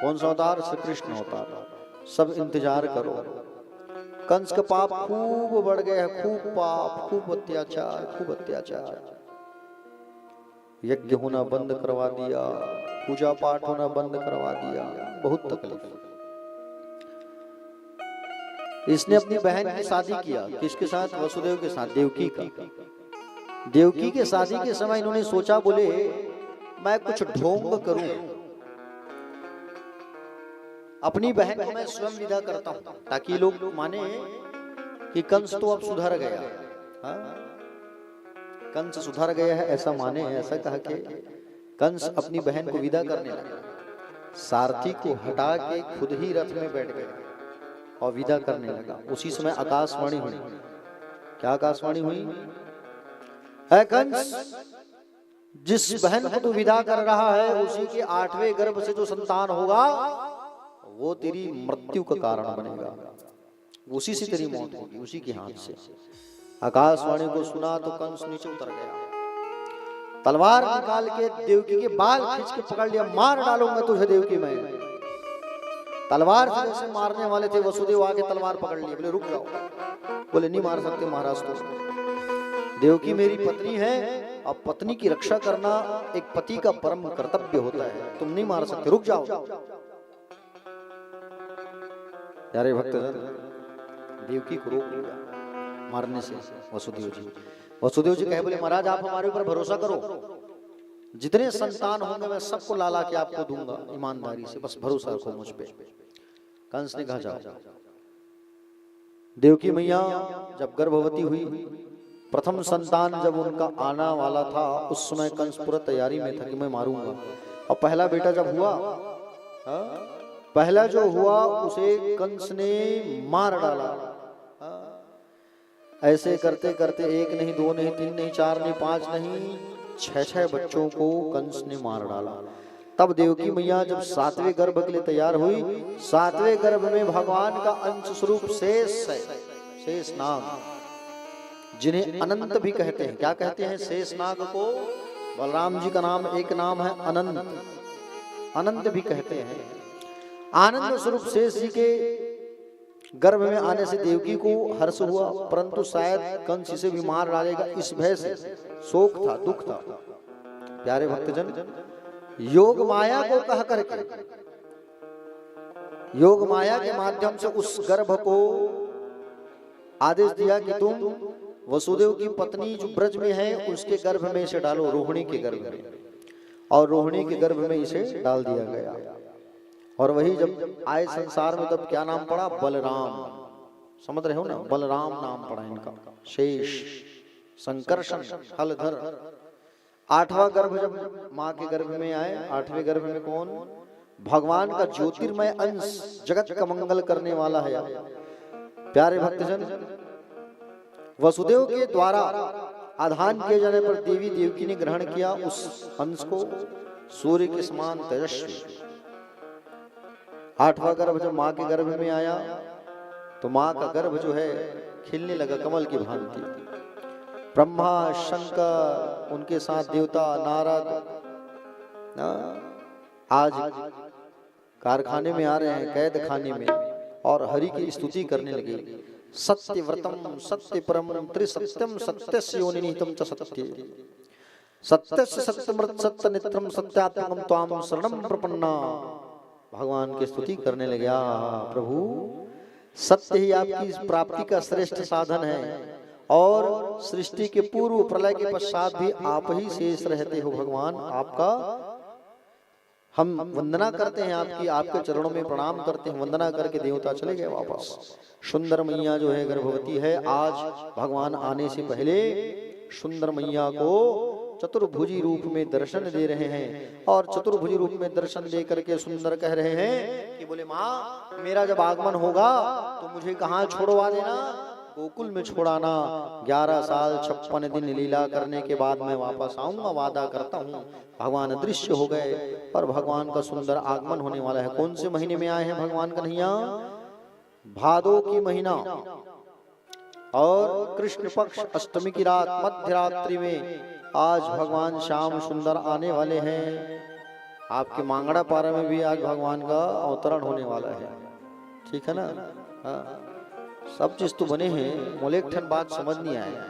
कौन सा अवतार? श्री कृष्ण अवतार। सब इंतजार करो। कंस का पाप खूब बढ़ गया है, खूब पाप, खूब अत्याचार, खूब अत्याचार। यज्ञ होना बंद करवा दिया, पूजा पाठ होना बंद करवा दिया, बहुत तकलीफ। इसने अपनी बहन की शादी किया, किसके साथ? वसुदेव के साथ, देवकी का। देवकी के शादी के समय इन्होंने सोचा, बोले मैं कुछ ढोंग करूं, अपनी बहन को मैं स्वयं विदा करता हूं, ताकि लोग माने कि कंस तो अब सुधर गया। हाँ? कंस सुधर गया है ऐसा माने। ऐसा कहा कि कंस अपनी बहन को विदा करने लगा, सारथी को हटा के खुद ही रथ में बैठ गया और विदा करने लगा। उसी समय आकाशवाणी हुई। क्या आकाशवाणी हुई? है कंस, जिस बहन को तू विदा कर रहा है उसी के 8वें गर्भ से जो संतान होगा वो तेरी मृत्यु का कारण बनेगा, उसी से तेरी मौत होगी, उसी के हाथ से। आकाशवाणी को सुना तो कंस नीचे उतर गया, तलवार निकाल के देवकी के बाल खींच के पकड़ लिया, मार डालूंगा तुझे देवकी मैं। तलवार से जैसे मारने वाले थे, वसुदेव आके तलवार पकड़ लिए, बोले रुक जाओ। बोले नहीं मार सकते महाराज, तो देवकी मेरी पत्नी है और पत्नी की रक्षा करना एक पति का परम कर्तव्य होता है, तुम नहीं मार सकते, रुक जाओ। प्यारे भक्तजन, देवकी को रोक लिया मारने से वसुदेव जी। वसुदेव जी कहे, बोले महाराज आप हमारे ऊपर भरोसा करो, जितने संतान होंगे मैं सबको लाला के आपको दूंगा ईमानदारी से, बस भरोसा रखो मुझ पे। कंस ने कहा जाओ। देवकी मैया जब गर्भवती हुई, प्रथम संतान जब उनका आना वाला था, उस समय कंस पूरा तैयारी में था कि मैं मारूंगा। और पहला बेटा जब हुआ, पहला जो हुआ उसे कंस ने मार डाला। ऐसे करते करते एक नहीं, दो नहीं, तीन नहीं, चार नहीं, पांच नहीं, 6 बच्चों को कंस ने मार डाला। तब देवकी मैया जब 7वें गर्भ के लिए तैयार हुई, 7वें गर्भ में भगवान का अंश स्वरूप शेष नाग, जिन्हें अनंत भी कहते हैं। क्या कहते हैं? शेष नाग को बलराम जी का नाम, एक नाम है अनंत, अनंत भी कहते हैं। आनंद स्वरूप शेष जी के गर्भ में आने से देवकी को हर्ष हुआ, परंतु शायद कंस इसे भी मार डालेगा, इस भय से शोक था, दुख था। प्यारे भक्तजन, योग माया को कह करके, योग माया के माध्यम से उस गर्भ को आदेश दिया कि तुम वसुदेव की पत्नी जो ब्रज में है उसके गर्भ में इसे डालो, रोहिणी के गर्भ में। और रोहिणी के गर्भ में इसे डाल दिया गया। और वही जब आए संसार में तब क्या नाम पड़ा? बलराम। समझ रहे हो ना? बलराम नाम पड़ा इनका। शेष, संकर्षण, हलधर। 8वां गर्भ जब माँ के गर्भ में आए, 8वें गर्भ में कौन? भगवान का ज्योतिर्मय अंश, जगत का मंगल करने वाला है। प्यारे भक्तजन, वसुदेव के द्वारा आधान किए जाने पर देवी देवकी ने ग्रहण किया उस अंश को, सूर्य के समान तेजस्वी। 8वां गर्भ जब माँ के गर्भ में आया तो माँ का गर्भ जो है खिलने लगा कमल की भांति। ब्रह्मा, शंकर, उनके साथ देवता, नारद आज कारखाने में आ रहे हैं, कैद खाने में, और हरि की स्तुति करने लगे। सत्यव्रतम सत्य परम त्रिसत्यम सत्यस्य योनिनिहितम च सत्ये सत्यस्य सत्यमृत सत्य नेत्रम सत्यात्मकम त्वाम शरणम प्रपन्ना। भगवान की स्तुति करने लगे। प्रभु, सत्य ही आपकी प्राप्ति का श्रेष्ठ साधन है, और सृष्टि के पूर्व प्रलय के पश्चात भी आप ही शेष रहते हो। भगवान, आपका हम वंदना करते हैं, आपकी, आपके चरणों में प्रणाम करते हैं। वंदना करके देवता चले गए वापस। सुंदर मैया जो है गर्भवती है। आज भगवान आने से पहले सुंदर मैया को चतुर्भुजी रूप में दर्शन दे रहे हैं। और चतुर्भुजी रूप में दर्शन दे करके सुंदर कह रहे हैं कि बोले माँ, मेरा जब आगमन होगा तो मुझे कहाँ छोड़वा देना? गोकुल में छोड़ाना। 11 साल 56 दिन लीला करने के बाद मैं वापस आऊंगा, वादा करता हूँ। भगवान अदृश्य हो गए और भगवान का सुंदर आगमन होने वाला है। कौन से महीने में आए हैं भगवान कन्हैया? भादो की महीना और कृष्ण पक्ष अष्टमी की रात, मध्य रात्रि में आज भगवान श्याम सुंदर आने वाले हैं। आपके मांगड़ा पारा में भी आज भगवान का अवतरण होने वाला है। ठीक है ना? हाँ, सब चीज तो बने हैं। मोले एक ठन बात समझ नहीं आया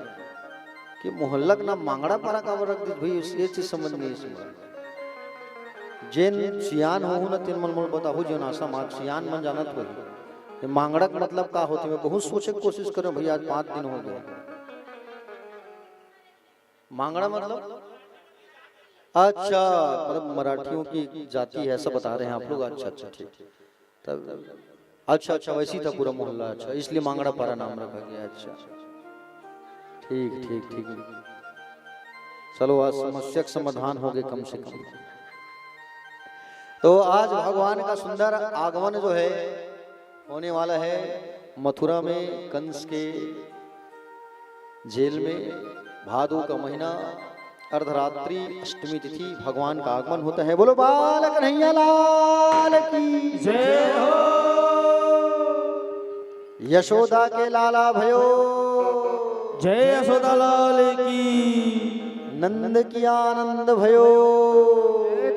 कि मोहल्लक ना मांगड़ा पारा का रख दी भाई, ये चीज समझ नहीं। जेन सियान हो ना तीन मन मन बताओ, जो नासा मार सियान मन जानत हो। ये मांगड़ा का मतलब का होती है? मैं बहुत सोचे की कोशिश करूं भैया, आज 5 दिन हो गए। मांगड़ा मतलब अच्छा, मतलब मराठियों की जाति है, ऐसा बता रहे हैं आप लोग। अच्छा अच्छा, ठीक। तब अच्छा अच्छा, वैसी था पूरा मोहल्ला। अच्छा, इसलिए मांगड़ा पारा नाम रखा गया। अच्छा, ठीक ठीक ठीक। चलो, आज समस्या का समाधान हो गए कम से कम। तो आज भगवान का सुंदर आगमन जो है होने वाला है मथुरा में, कंस के जेल में। भादो का महीना, अर्धरात्रि, अष्टमी तिथि भगवान का आगमन होता है। बोलो बाल कन्हैया लाल की जय हो। यशोदा के लाला भयो, जय यशोदा लाल की। नंद की आनंद भयो,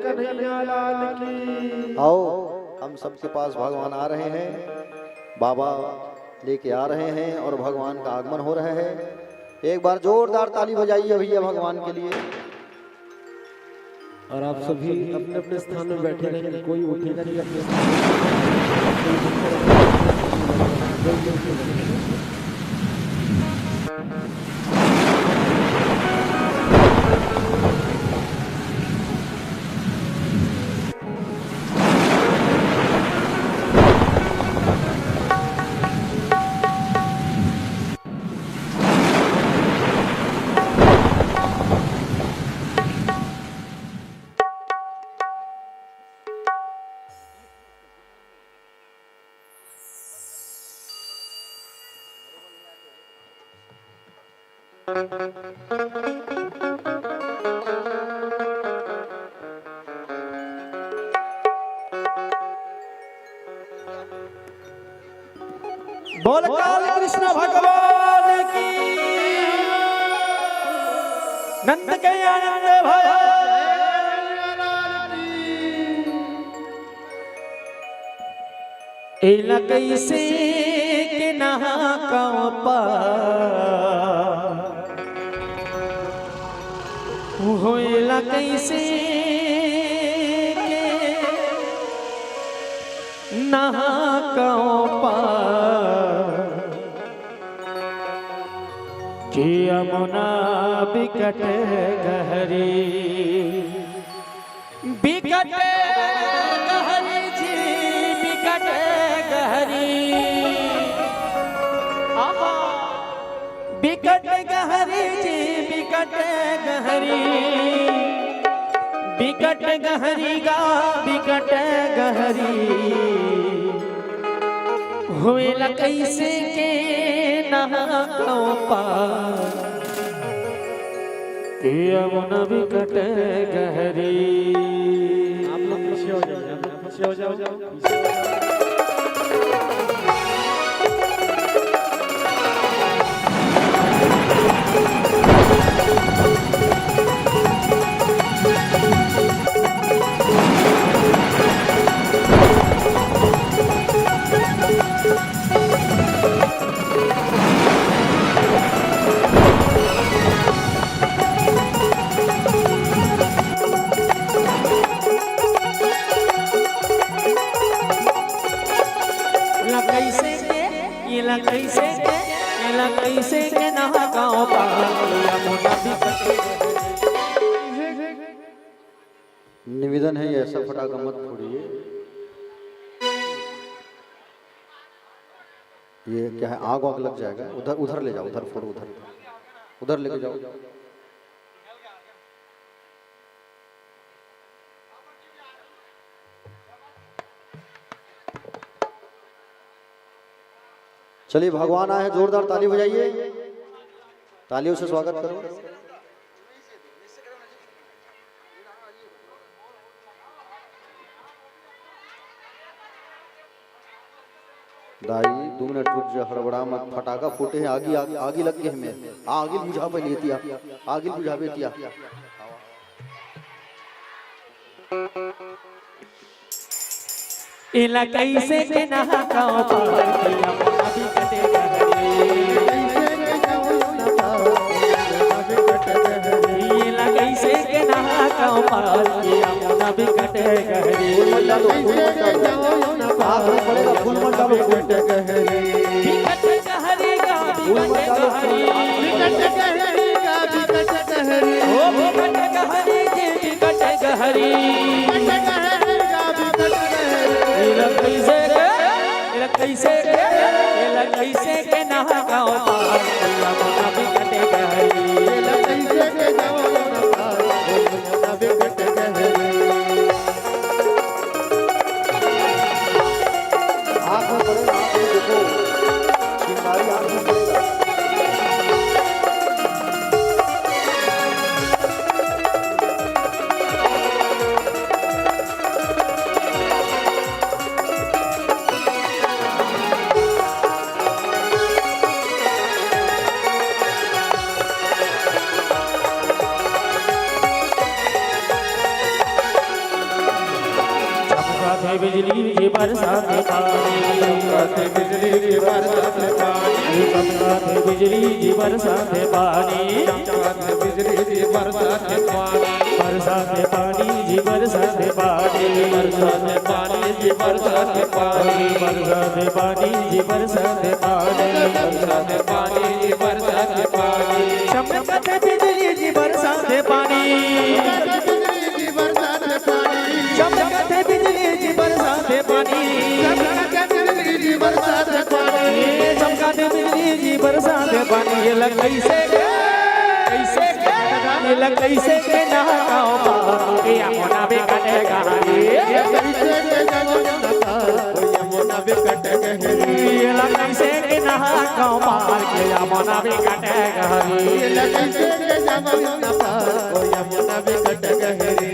कन्हैया लाल की। आओ, हम सबके पास भगवान आ रहे हैं, बाबा लेके आ रहे हैं और भगवान का आगमन हो रहा है। एक बार जोरदार ताली बजाइए भैया भगवान के लिए। और आप सभी अपने अपने स्थान में बैठे रहेंगे, कोई उठेगा नहीं अपने बोल काल कृष्ण भगवान की नंद के आनंद भया एला कैसे के नहा का होएला कैसे के नहा का कि यमुना बिकट गहरी बिकट गहरी जी बिकट गहरी बिकट गहरी जी बिकट गहरी बिकट गहरी गा बिकट गहरी होएला कैसे के नहा कि यमुना बिकट गहरी। आप लोग पीछे हो जाओ, पीछे हो जाओ। कैसे के नहा गाँव निवेदन है, ऐसा फटाका मत फोड़िए। ये क्या है, आग वाग लग जाएगा। उधर उधर ले जाओ, उधर फोड़ो, उधर उधर लेके जाओ। चलिए, भगवान आए हैं, जोरदार ताली बजाइए, तालियों से स्वागत करो। दाई 2 मिनट रुक जा, हड़बड़ा मत, फटाका फूटे हैं, आगी आगी लग गए हमें। आगी बुझा पे लेतिया, आगी बुझा बेतिया। इला कैसे के नहा गाँव पार यमुना बिकट गहरी। इला कैसे के नहा गाँव पार यमुना बिकट गहरी। फूल मत डालो, बिकट गहरी गा बिकट गहरी, बिकट गहरी गा बिकट गहरी, ओ बिकट गहरी जी बिकट गहरी, बिकट गहरी गा बिकट गहरी। इला कैसे के नहा गाँव पार यमुना बिकट गहरी। इला कैसे के नहा पार यमुना बिकट गहरी। आँख में पड़ेगा, आँख में देखो, चिंगारी आँख में पड़ेगा। बिजली की बरसात पानी, बिजली की बरसात पानी, बिजली की बरसात पानी, बिजली की बरसात पानी, बरसात पानी जी बरसात पानी, बरसात पानी जी बरसात पानी, बरसात पानी जी बरसात पानी, बरसात पानी जी बरसात पानी, चमकत बिजली जी बरसात पानी, चमकत बिजली जी बरसात पानी, चमकत बिजली जी बरसात पानी, चमकत बिजली जी बरसात पानी। ये लग कैसे ये लग कैसे के नहा गाँव पार यमुना बिकट गहरी। ये कैसे के नहा पार यमुना बिकट गहरी। ये लग कैसे के नहा गाँव पार यमुना विकट गहरी कैसे के जमुना पार ओ यमुना विकट गहरी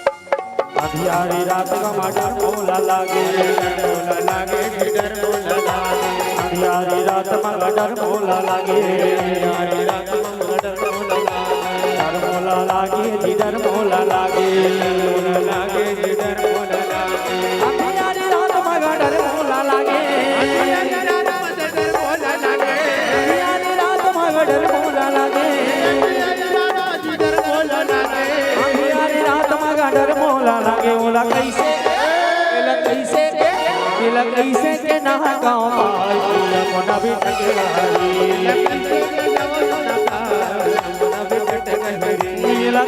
अंधियारी रात का मटर मोला लागे डर मोला लागे अंधियारी रात में डर मोला लागे अंधियारी रात में डर मोला लागे डर मोला लागे डर मोला लागे अंधियारी रात में डर मोला लागे अंधियारी रात में डर मोला लागे डर मोला लागे ओला कैसे के ना गाँव यमुना विकट गहरी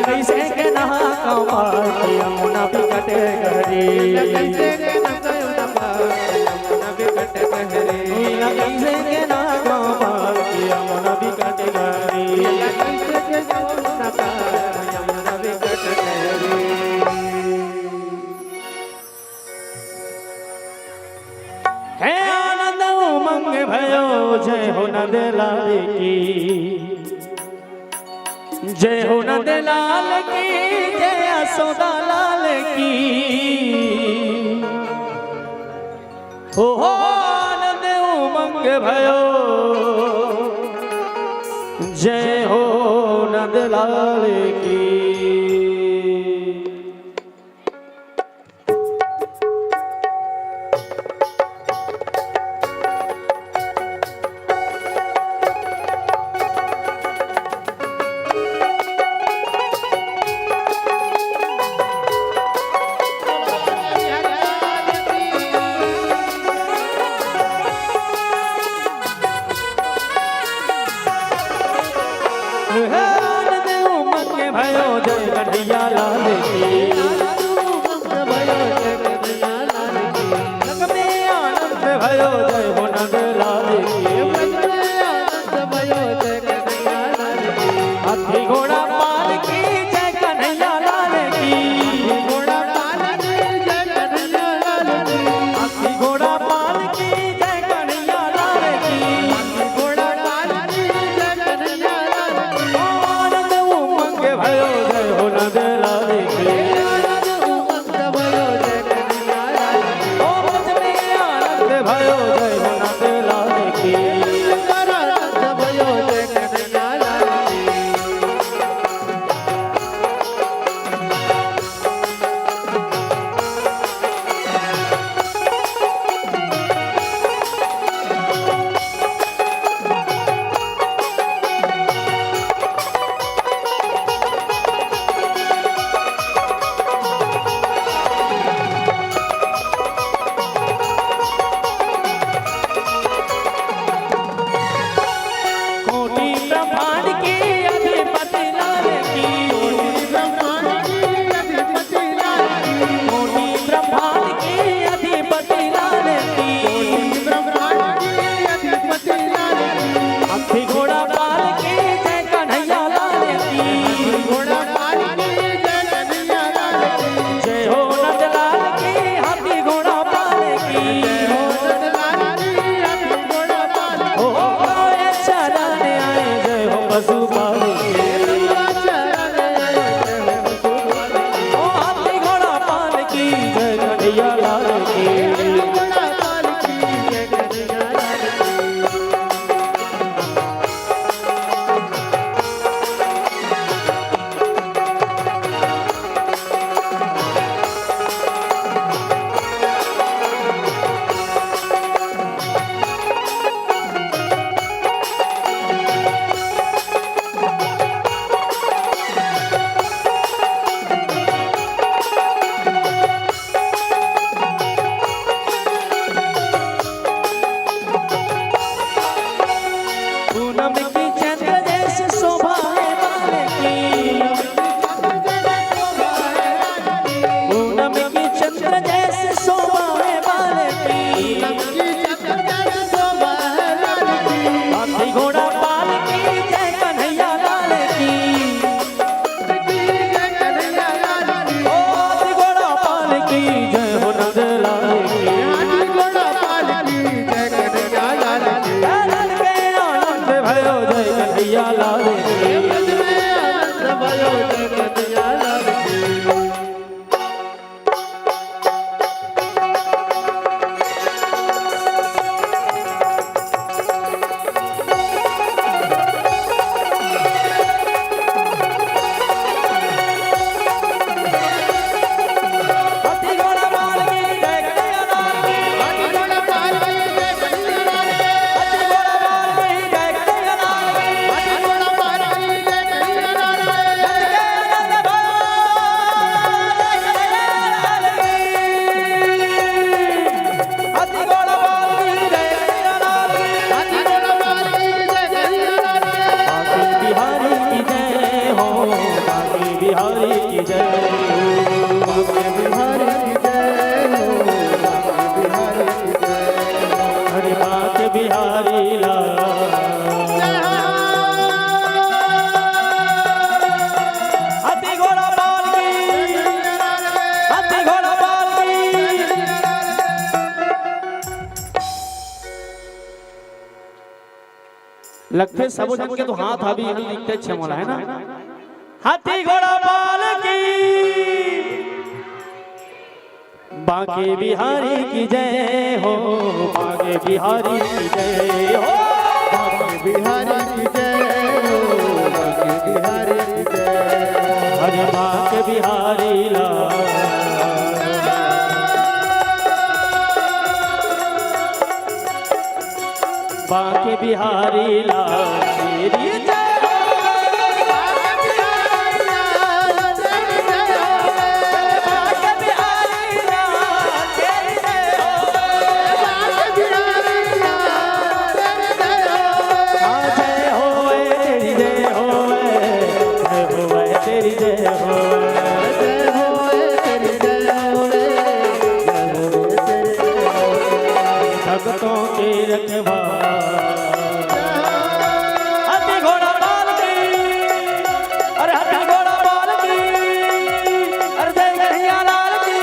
कैसे के ना गाँव यमुना विकट गहरी कैसे के ना गाँव यमुना विकट गहरी है आनंद उमंग भयो जय हो नंद लाल की जय हो नंद लाल की जय यशोदा लाल की हो आनंद उमंग भयो जय हो नंद लाल की भयो बिहारी की जय बांके बिहारी की जय बांके बिहारी की जय हरे बांके बिहारी लाल हाथी घोड़ा बाल की हाथी घोड़ा बाल की लगते सब जन के तो हाथ अभी लिखते छे मोला है ना हाथी घोड़ा बाल की बांके बिहारी की जय हो बांके बिहारी की जय हो बांके बिहारी की जय बांके बिहारी की जय हरे बांके बिहारी लाल बांके बिहारी लाल तेरी जय हो बांके बिहारी लाल तेरी जय हो बांके बिहारी लाल तेरी जय हो बांके बिहारी लाल तेरी जय हो हाँ जय होए तेरी जय होए तेरी जय होए जय होए तेरी जय होए भक्तों के रखवार हाथी घोड़ा बाल की अरे हाथी घोड़ा बाल की अरे जय कन्हैया लाल की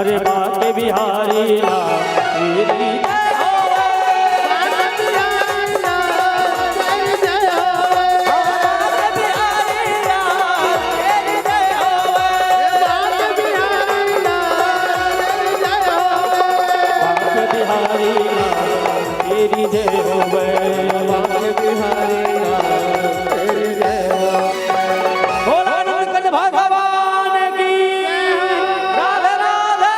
अरे बांके बिहारी लाल तेरी जय होवे बांके बिहारी लाल तेरी जय होवे बांके बिहारी लाल तेरी जय होवे बांके बिहारी लाल तेरी जय होवे बांके बिहारी लाल तेरी जय होवे बांके बिहारी लाल तेरी जय हो भोला नाथ भगवान की राधे राधे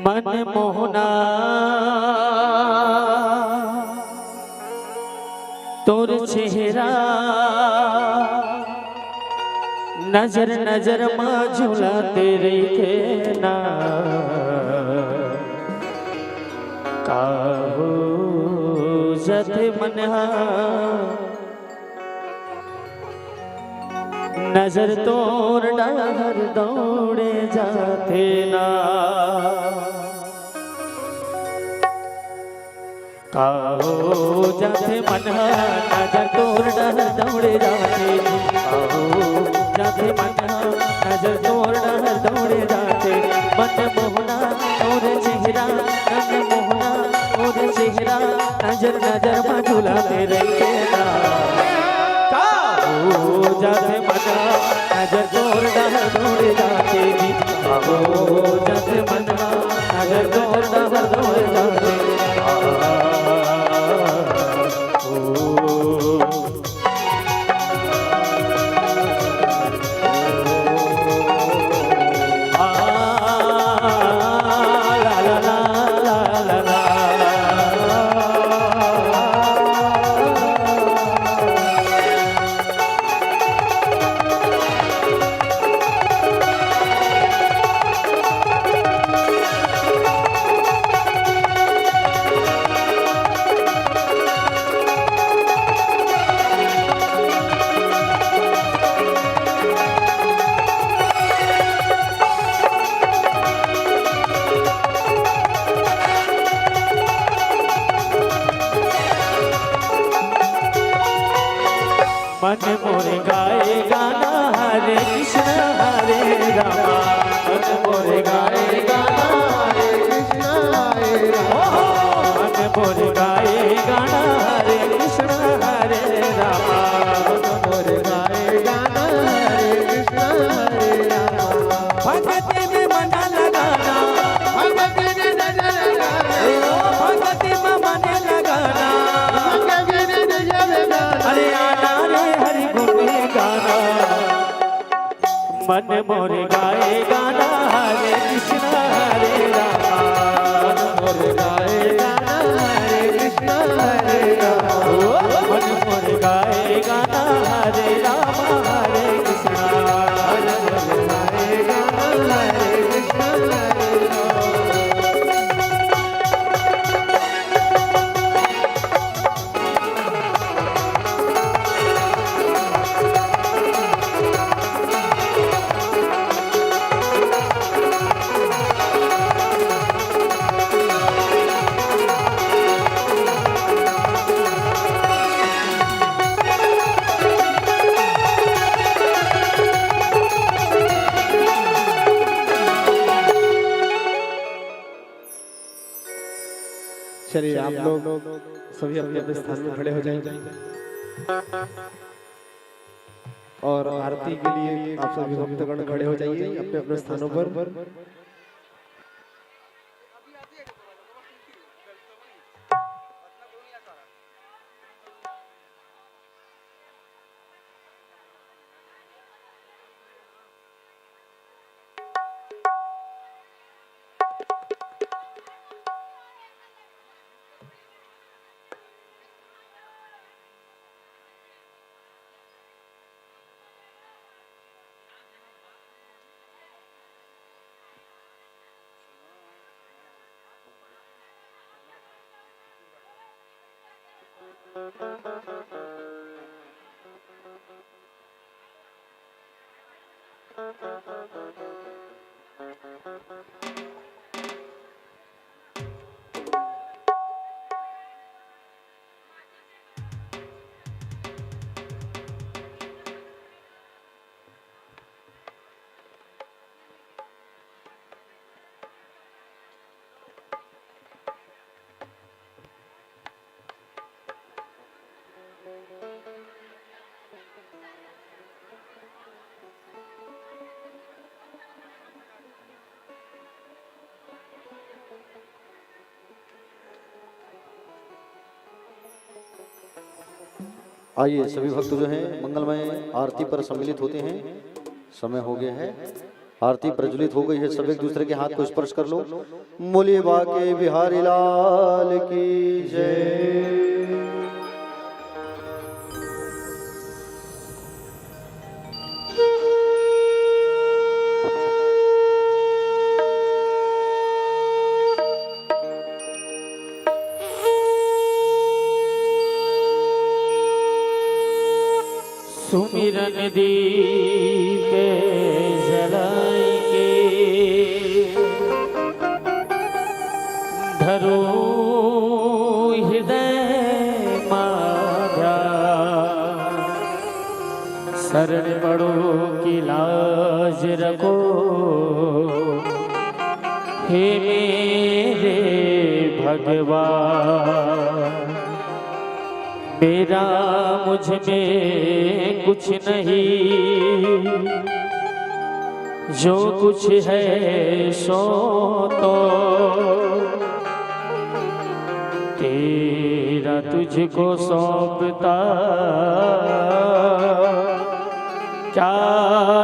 मन मोहना तोर चेहरा नजर नजर माँ झुलाते रहे ना काहो जथे मनहा नजर तोर डहर दौड़े जाते ना काहो जाते मनहा नजर तोर डहर दौड़े जाते काहो जाते मनहा नजर तोर डहर दौड़े जाते मन मोहना तोर चेहरा मन मोहना तोर चेहरा नजर नजर में झुलाते रहे ना जाते मना नजर तोर डहर दौड़े जाते काहो जाते मना नजर तोर डहर दौड़े जाते मन मोरे गाए गाना हरे कृष्ण हरे रामा मन मोरे गाए गाना हरे कृष्ण हरे रामा मन मोरे गाए गाना हरे कृष्ण हरे राम मोर गाए गाना हरे कृष्ण हरे राम भक्ति में मन लगाना भगति में नजर लगाना भक्ति में मन लगाना भगति में नजर लगाना अरे आना रे हरि गुण गाना मन मोर गाए गाना हरे कृष्ण हरे राम मोर गाए गाना हरे कृष्ण हरे राम मन मोर गाए गाना हरे राम हरे कृष्ण मोर गाए गाना हरे कृष्ण हरे राम चलिए आप लोग सभी अपने अपने स्थान में खड़े हो जाएंगे और आरती के लिए आप सभी भक्तगण खड़े हो जाइए अपने अपने स्थानों पर आइए सभी भक्त जो हैं मंगलमय आरती पर सम्मिलित होते हैं। समय हो गया है, आरती प्रज्वलित हो गई है। सब एक दूसरे के हाथ को स्पर्श कर लो। बोलिए बाके बिहारी लाल की जय। सुमिरन दीप जलाएंगे धरो हृदय मारा शरण पड़ो की लाज रखो हे मेरे भगवान। मेरा मुझ में कुछ नहीं, जो कुछ है सो तो तेरा तुझको सौंपता। क्या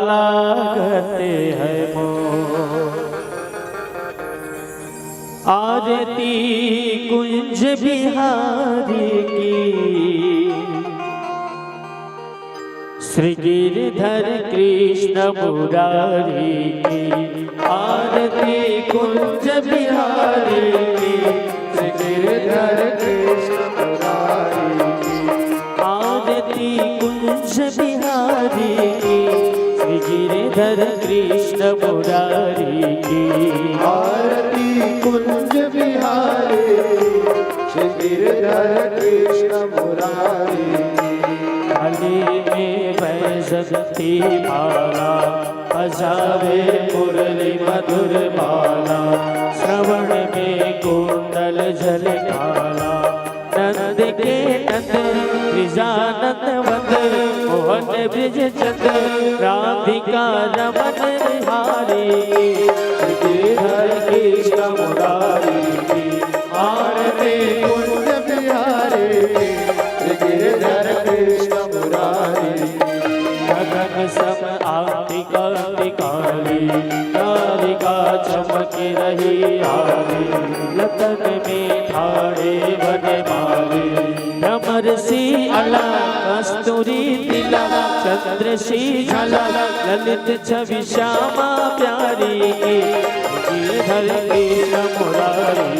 लागत है मोह आरती कुंज बिहारी की, श्री गिरधर कृष्ण मुरारी की। आरती कुंज बिहारी की, श्री गिरधर कृष्ण मुरारी की। आरती कुंज बिहारी की, श्री गिरधर कृष्ण मुरारी की। आरती कुंज बिहारी श्री गिरधर कृष्ण मुरारी की। गले में बैजती माला, बजावे मुरली मधुर माला। श्रवण में कुंडल जल काला, नंद नंद के नंद ब्रिजानंद वंद मोहन ब्रिज चंद राधिका रमन बिहारी गिरधर कृष्ण मुरारी आरती कुंज बिहारी गिरधर कृष्ण मुरारी गगन सम आरती काली काली राधिका चमक रही आली लतन में ठाड़े बनमाली भ्रमर सी अला कस्तूरी तिला चंद्र सी झला ललित छवि श्यामा प्यारी गिरधर कृष्ण मुरारी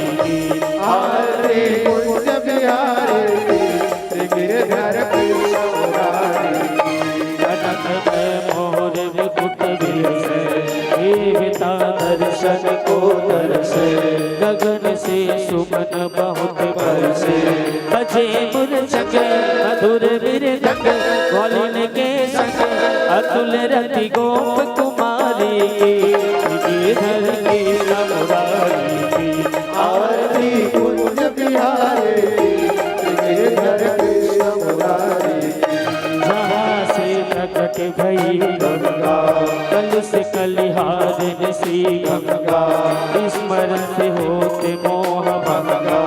आरती कुंज बिहारी गिरधर कृष्ण मुरारी मोर मुकुट विलसे देवता दर्शन को दर्शे गगन से सुमन बहुत बरसे बजे मुरचक मधुर मृदंग ग्वालिन के संग अतुल रति गोप कुमारी गिरधर कृष्ण मुरारी आरती कुंज बिहारी गिरधर कृष्ण मुरारी जहाँ से प्रकट भई गंगा कल से कलिहार सी गंगा स्मरण से होते मोह भंगा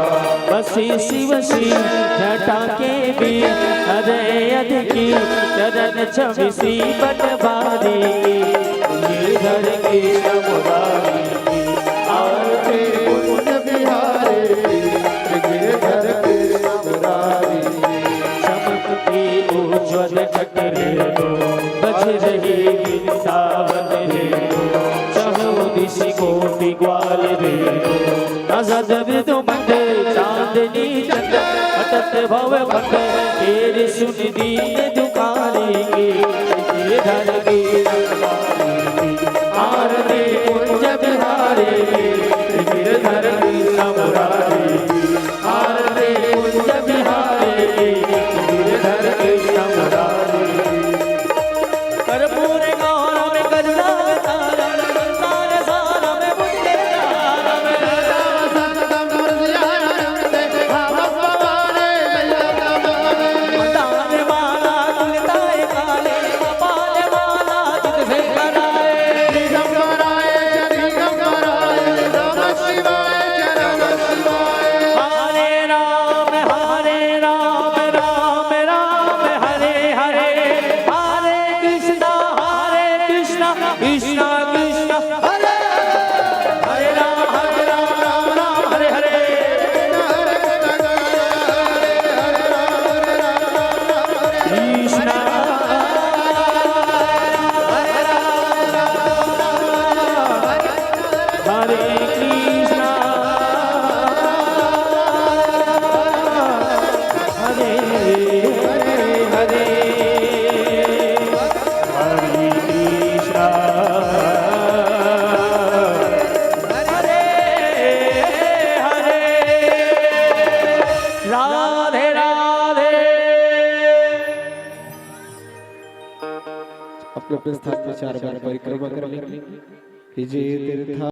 बसी शिव सी जटा के भी हृदय अधिकी चरण छवि सी बटवारी गिरधर कृष्ण मुरारी आरती कुंज बिहारी गिरधर कृष्ण मुरारी चमकती उज्ज्वल कटरे दो बज रही वृंदावन रे दो चहो दिशि कोटि ग्वाल रे दो आजाद मृदु मंद चांदनी चंद अटत भव भक्त तेरे सुन दीन दुखारी गिरधर कृष्ण आरती कुंज बिहारी गिरधर कृष्ण मुरारी आरती कुंज बिहारी गिरधर कृष्ण मुरारी कर्पूर गौरव में करुणावतारम संसार सारम में बुद्धि दान माला तुलताए काले कपाल माला तुझ से कराए हरे राम राम राम हरे हरे हरे कृष्णा कृष्णा कृष्णा हरे हरे राम राम हरे हरे कृष्णा हरे कृष्णा हरे हरे हरे कृष्णा हरे हरे राधे राधे अपने स्थान पर 4 बार परिक्रमा कर लीजिए तीर्थ